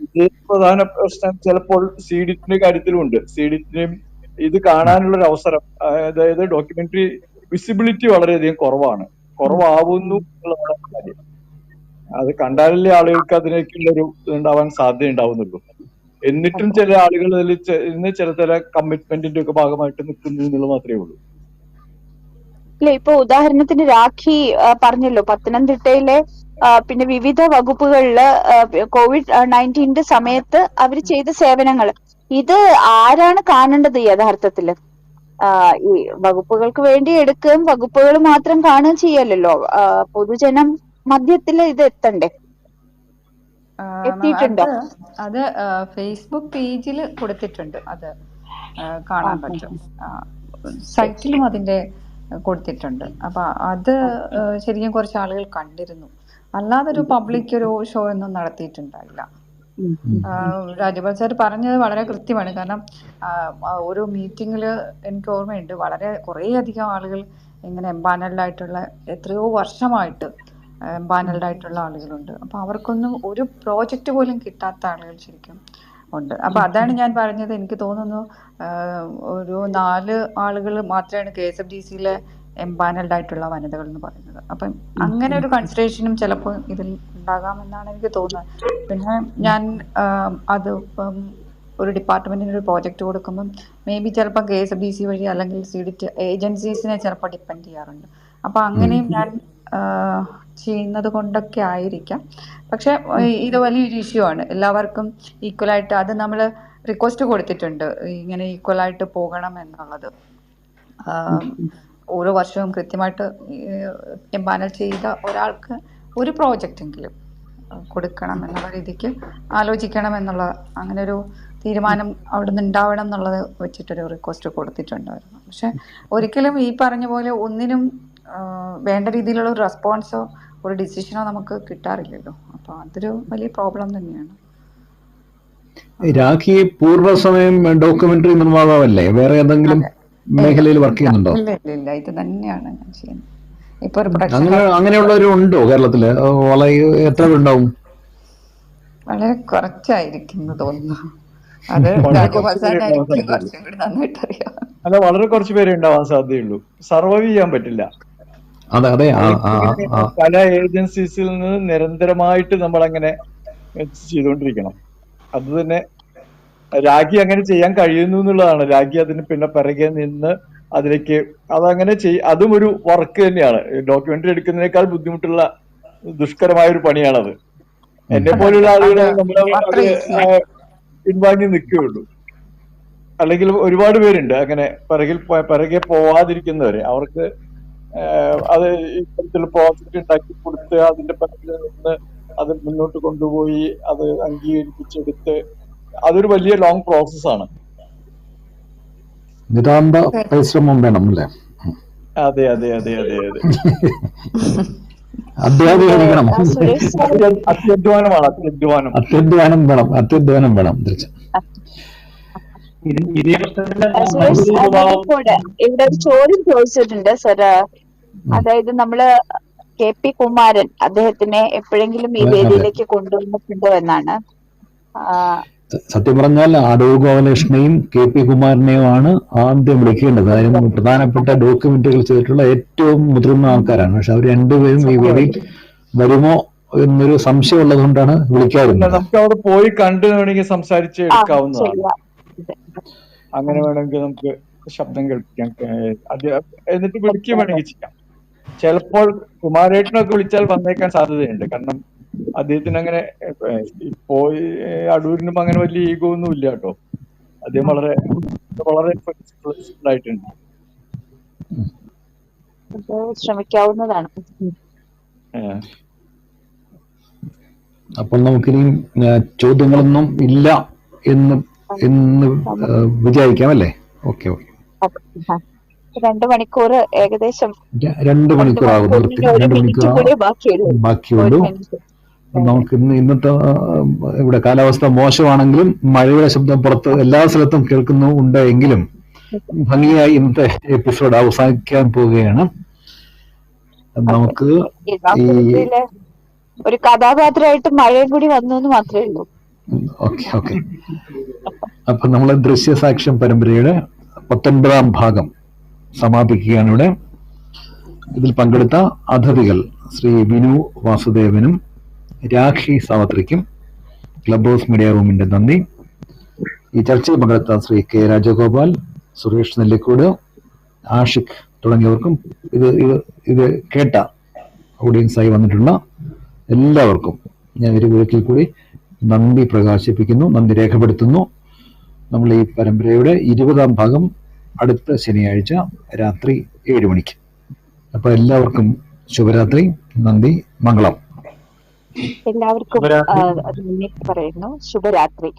ഇത് പ്രധാന പ്രശ്നം ചിലപ്പോൾ CDT-ന്റെ കാര്യത്തിലുമുണ്ട്. CDT-നും ഇത് കാണാനുള്ള ഒരു അവസരം, അതായത് ഡോക്യുമെന്ററി വിസിബിലിറ്റി വളരെയധികം കുറവാകുന്നു എന്നുള്ളതാണ് കാര്യം. അത് കണ്ടാലല്ലേ ആളുകൾക്ക് അതിനേക്കുള്ളൊരു ഉണ്ടാവാൻ സാധ്യത ഉണ്ടാവുന്നുള്ളൂ. എന്നിട്ടും ചില ആളുകൾ അതിൽ ചില കമ്മിറ്റ്മെന്റിന്റെ ഒക്കെ ഭാഗമായിട്ട് നിൽക്കുന്നു എന്നുള്ളത് മാത്രമേ ഉള്ളൂ. ഇല്ല, ഇപ്പൊ ഉദാഹരണത്തിന് രാഖി പറഞ്ഞല്ലോ പത്തനംതിട്ടയിലെ പിന്നെ വിവിധ വകുപ്പുകളില് COVID-19 സമയത്ത് അവർ ചെയ്ത സേവനങ്ങൾ, ഇത് ആരാണ് കാണേണ്ടത് യഥാർത്ഥത്തില്? ഈ വകുപ്പുകൾക്ക് വേണ്ടി എടുക്കുകയും വകുപ്പുകൾ മാത്രം കാണുകയും ചെയ്യല്ലോ. പൊതുജനം മധ്യത്തിൽ ഇത് എത്തണ്ടേ? മാം എത്തിയിട്ടുണ്ടോ? അത് ഫേസ്ബുക്ക് പേജിൽ കൊടുത്തിട്ടുണ്ട്. അത് കാണാൻ പറ്റും. സൈറ്റിലും അതിന്റെ കൊടുത്തിട്ടുണ്ട്. അപ്പൊ അത് ശരിക്കും കുറച്ച് ആളുകൾ കണ്ടിരുന്നു. അല്ലാതെ ഒരു പബ്ലിക് ഒരു ഷോ ഒന്നും നടത്തിയിട്ടുണ്ടായില്ല. രാജഗോപാൽ സാർ പറഞ്ഞത് വളരെ കൃത്യമാണ്. കാരണം ഒരു മീറ്റിങ്ങിൽ എനിക്ക് ഓർമ്മയുണ്ട്, വളരെ കുറേ അധികം ആളുകൾ ഇങ്ങനെ എംപാനൽഡ് ആയിട്ടുള്ള എത്രയോ വർഷമായിട്ട് എംപാനൽഡ് ആയിട്ടുള്ള ആളുകളുണ്ട്. അപ്പൊ അവർക്കൊന്നും ഒരു പ്രോജക്റ്റ് പോലും കിട്ടാത്ത ആളുകൾ ശരിക്കും ഉണ്ട്. അപ്പൊ അതാണ് ഞാൻ പറഞ്ഞത്. എനിക്ക് തോന്നുന്നു ഒരു 4 ആളുകൾ മാത്രമാണ് KSFDCയിലെ എംപാനൽഡ് ആയിട്ടുള്ള വനിതകൾ എന്ന് പറയുന്നത്. അപ്പം അങ്ങനെ ഒരു കൺസിഡറേഷനും ചിലപ്പോൾ ഇതിൽ ഉണ്ടാകാമെന്നാണ് എനിക്ക് തോന്നുന്നത്. പിന്നെ ഞാൻ അത് ഒരു ഡിപ്പാർട്ട്മെന്റിന് ഒരു പ്രോജക്റ്റ് കൊടുക്കുമ്പം മേ ബി ചിലപ്പോൾ KSFDC വഴി അല്ലെങ്കിൽ CDT ഏജൻസീസിനെ ചിലപ്പോൾ ഡിപ്പെൻഡ് ചെയ്യാറുണ്ട്. അപ്പൊ അങ്ങനെയും ഞാൻ ചെയ്യുന്നത് കൊണ്ടൊക്കെ ആയിരിക്കാം. പക്ഷെ ഇത് വലിയൊരു ഇഷ്യൂ ആണ്. എല്ലാവർക്കും ഈക്വലായിട്ട് അത് നമ്മൾ റിക്വസ്റ്റ് കൊടുത്തിട്ടുണ്ട്, ഇങ്ങനെ ഈക്വലായിട്ട് പോകണം എന്നുള്ളത്. ഓരോ വർഷവും കൃത്യമായിട്ട് എംപാനൽ ചെയ്ത ഒരാൾക്ക് ഒരു പ്രോജക്റ്റ് എങ്കിലും കൊടുക്കണം എന്നുള്ള രീതിക്ക് ആലോചിക്കണം എന്നുള്ള അങ്ങനെ ഒരു തീരുമാനം അവിടെ നിന്ന് ഉണ്ടാവണം എന്നുള്ളത് വെച്ചിട്ടൊരു റിക്വസ്റ്റ് കൊടുത്തിട്ടുണ്ടായിരുന്നു. പക്ഷെ ഒരിക്കലും ഈ പറഞ്ഞ പോലെ ഒന്നിനും വേണ്ട രീതിയിലുള്ള ഒരു റെസ്പോൺസോ ഒരു ഡിസിഷനോ നമുക്ക് കിട്ടാറില്ലല്ലോ. അപ്പൊ അതൊരു വലിയ പ്രോബ്ലം തന്നെയാണ്. രാഖി പൂർവ്വസമയം ഡോക്യുമെന്ററി നിർമ്മാതാവല്ലേ? വേറെ ഏതെങ്കിലും മേഖലയിൽ വർക്ക് ചെയ്യുന്നുണ്ടോ? ഇല്ല, ഇത് തന്നെയാണ് ഞാൻ ചെയ്യുന്നത്. ഇപ്പൊ ഒരു പ്രൊഡക്ഷൻ അങ്ങനെയുള്ളവരുണ്ടോ കേരളത്തില്? എത്ര ഉണ്ടാവും? വളരെ കുറച്ചായിരിക്കും എന്ന് തോന്നുന്നു. അത് രാജഗോപാൽ സാറിനായിരിക്കും കുറച്ചും കൂടി നന്നായിട്ട് അറിയാം. അല്ല, വളരെ കുറച്ച് പേരെ ഉണ്ടാവാൻ സാധ്യതയുള്ളൂ. സർവൈവ് ചെയ്യാൻ പറ്റില്ല. അതെ. പല ഏജൻസീസിൽ നിന്ന് നിരന്തരമായിട്ട് നമ്മൾ അങ്ങനെ ചെയ്തുകൊണ്ടിരിക്കണം. അത് തന്നെ രാഖി അങ്ങനെ ചെയ്യാൻ കഴിയുന്നു എന്നുള്ളതാണ്. രാഖി അതിന് പിന്നെ പിറകെ നിന്ന് അതിലേക്ക് അതങ്ങനെ അതും ഒരു വർക്ക് തന്നെയാണ്. ഡോക്യുമെന്ററി എടുക്കുന്നതിനേക്കാൾ ബുദ്ധിമുട്ടുള്ള ദുഷ്കരമായ ഒരു പണിയാണത്. എന്നെ പോലുള്ള ആളുകളെ നമ്മൾ പിൻവാങ്ങി നിൽക്കുകയുള്ളൂ. അല്ലെങ്കിൽ ഒരുപാട് പേരുണ്ട് അങ്ങനെ പിറകെ പോവാതിരിക്കുന്നവരെ. അവർക്ക് അത് ഇത്തരത്തിലുള്ള പ്രോജക്റ്റ് ഉണ്ടാക്കി കൊടുത്ത് അതിന്റെ പിറകിൽ നിന്ന് അത് മുന്നോട്ട് കൊണ്ടുപോയി അത് അംഗീകരിപ്പിച്ചെടുത്ത് അതൊരു വലിയ ലോങ് പ്രോസസ്സാണ്. നിതാന്ത പരിശ്രമം വേണം അല്ലേ? അതെ. അധ്യാപനം അത്യധ്വാനം വേണം. ഇവിടെ ഒരു ചോദ്യം ചോദിച്ചിട്ടുണ്ട് സർ. അതായത് നമ്മള് KP കുമാരൻ അദ്ദേഹത്തിനെ എപ്പോഴെങ്കിലും ഈ വേദിയിലേക്ക് കൊണ്ടുവന്നിട്ടുണ്ടോ എന്നാണ്. സത്യം പറഞ്ഞാൽ അടൂർ ഗോപാലകൃഷ്ണനെയും KP കുമാരനെയുമാണ് ആദ്യം വിളിക്കേണ്ടത്. അതായത് പ്രധാനപ്പെട്ട ഡോക്യുമെന്ററികൾ ചെയ്തിട്ടുള്ള ഏറ്റവും മുതിർന്ന ആൾക്കാരാണ്. പക്ഷെ അവർ രണ്ടുപേരും ഈ വേദിയിൽ വരുമോ എന്നൊരു സംശയം ഉള്ളത് കൊണ്ടാണ് വിളിക്കാറുള്ളത്. നമുക്ക് അവിടെ പോയി കണ്ടു വേണമെങ്കിൽ സംസാരിച്ച് എടുക്കാവുന്നതാണ്. അങ്ങനെ വേണമെങ്കിൽ നമുക്ക് ശബ്ദം കേൾപ്പിക്കാം. എന്നിട്ട് വിളിക്കുക വേണമെങ്കിൽ ചെയ്യാം. ചിലപ്പോൾ കുമാരേട്ടനൊക്കെ വിളിച്ചാൽ വന്നേക്കാൻ സാധ്യതയുണ്ട്. കാരണം അദ്ദേഹത്തിന് അങ്ങനെ പോയി അടൂരിനും അങ്ങനെ വലിയ ഈഗോ ഒന്നും ഇല്ല കേട്ടോ. അദ്ദേഹം വളരെ ആയിട്ടുണ്ട്. ശ്രമിക്കാവുന്നതാണ്. അപ്പോൾ നമുക്കിനിയും ചോദ്യങ്ങളൊന്നും ഇല്ല എന്ന് വിചാരിക്കാം അല്ലേ? ഓക്കെ. 2 മണിക്കൂർ ഏകദേശം 2 മണിക്കൂറാകും. 2 മണിക്കൂർ ബാക്കിയുള്ളൂ. നമുക്ക് ഇന്നത്തെ ഇവിടെ കാലാവസ്ഥ മോശമാണെങ്കിലും മഴയുടെ ശബ്ദം പുറത്ത് എല്ലാ സ്ഥലത്തും കേൾക്കുന്നുണ്ട് എങ്കിലും ഭംഗിയായി ഇന്നത്തെ എപ്പിസോഡ് അവസാനിക്കാൻ പോവുകയാണ്. നമുക്ക് ഒരു കഥാപാത്രമായിട്ട് മഴയും കൂടി വന്നു എന്ന് മാത്രമേ ഉള്ളൂ. ഓക്കെ. അപ്പൊ നമ്മള് ദൃശ്യസാക്ഷ്യം പരമ്പരയുടെ 19ാം ഭാഗം സമാപിക്കുകയാണ് ഇവിടെ. ഇതിൽ പങ്കെടുത്ത അതിഥികൾ ശ്രീ വിനു വാസുദേവനും രാഖി സാവത്രിക്കും ക്ലബ് ഹൗസ് മീഡിയ റൂമിന്റെ നന്ദി. ഈ ചർച്ചയിൽ പങ്കെടുത്ത ശ്രീ K രാജഗോപാൽ, സുരേഷ് നെല്ലിക്കോട്, ആഷിഖ് തുടങ്ങിയവർക്കും ഇത് കേട്ട ഓഡിയൻസായി വന്നിട്ടുള്ള എല്ലാവർക്കും ഞാൻ ഒരിക്കൽ കൂടി നന്ദി പ്രകാശിപ്പിക്കുന്നു, നന്ദി രേഖപ്പെടുത്തുന്നു. നമ്മൾ ഈ പരമ്പരയുടെ 20ാം ഭാഗം അടുത്ത ശനിയാഴ്ച രാത്രി 7 മണിക്ക്. അപ്പോൾ എല്ലാവർക്കും ശുഭരാത്രി. നന്ദി, മംഗളം. എല്ലാവർക്കും ശുഭരാത്രി. നന്ദി പറയുന്നു. ശുഭരാത്രി.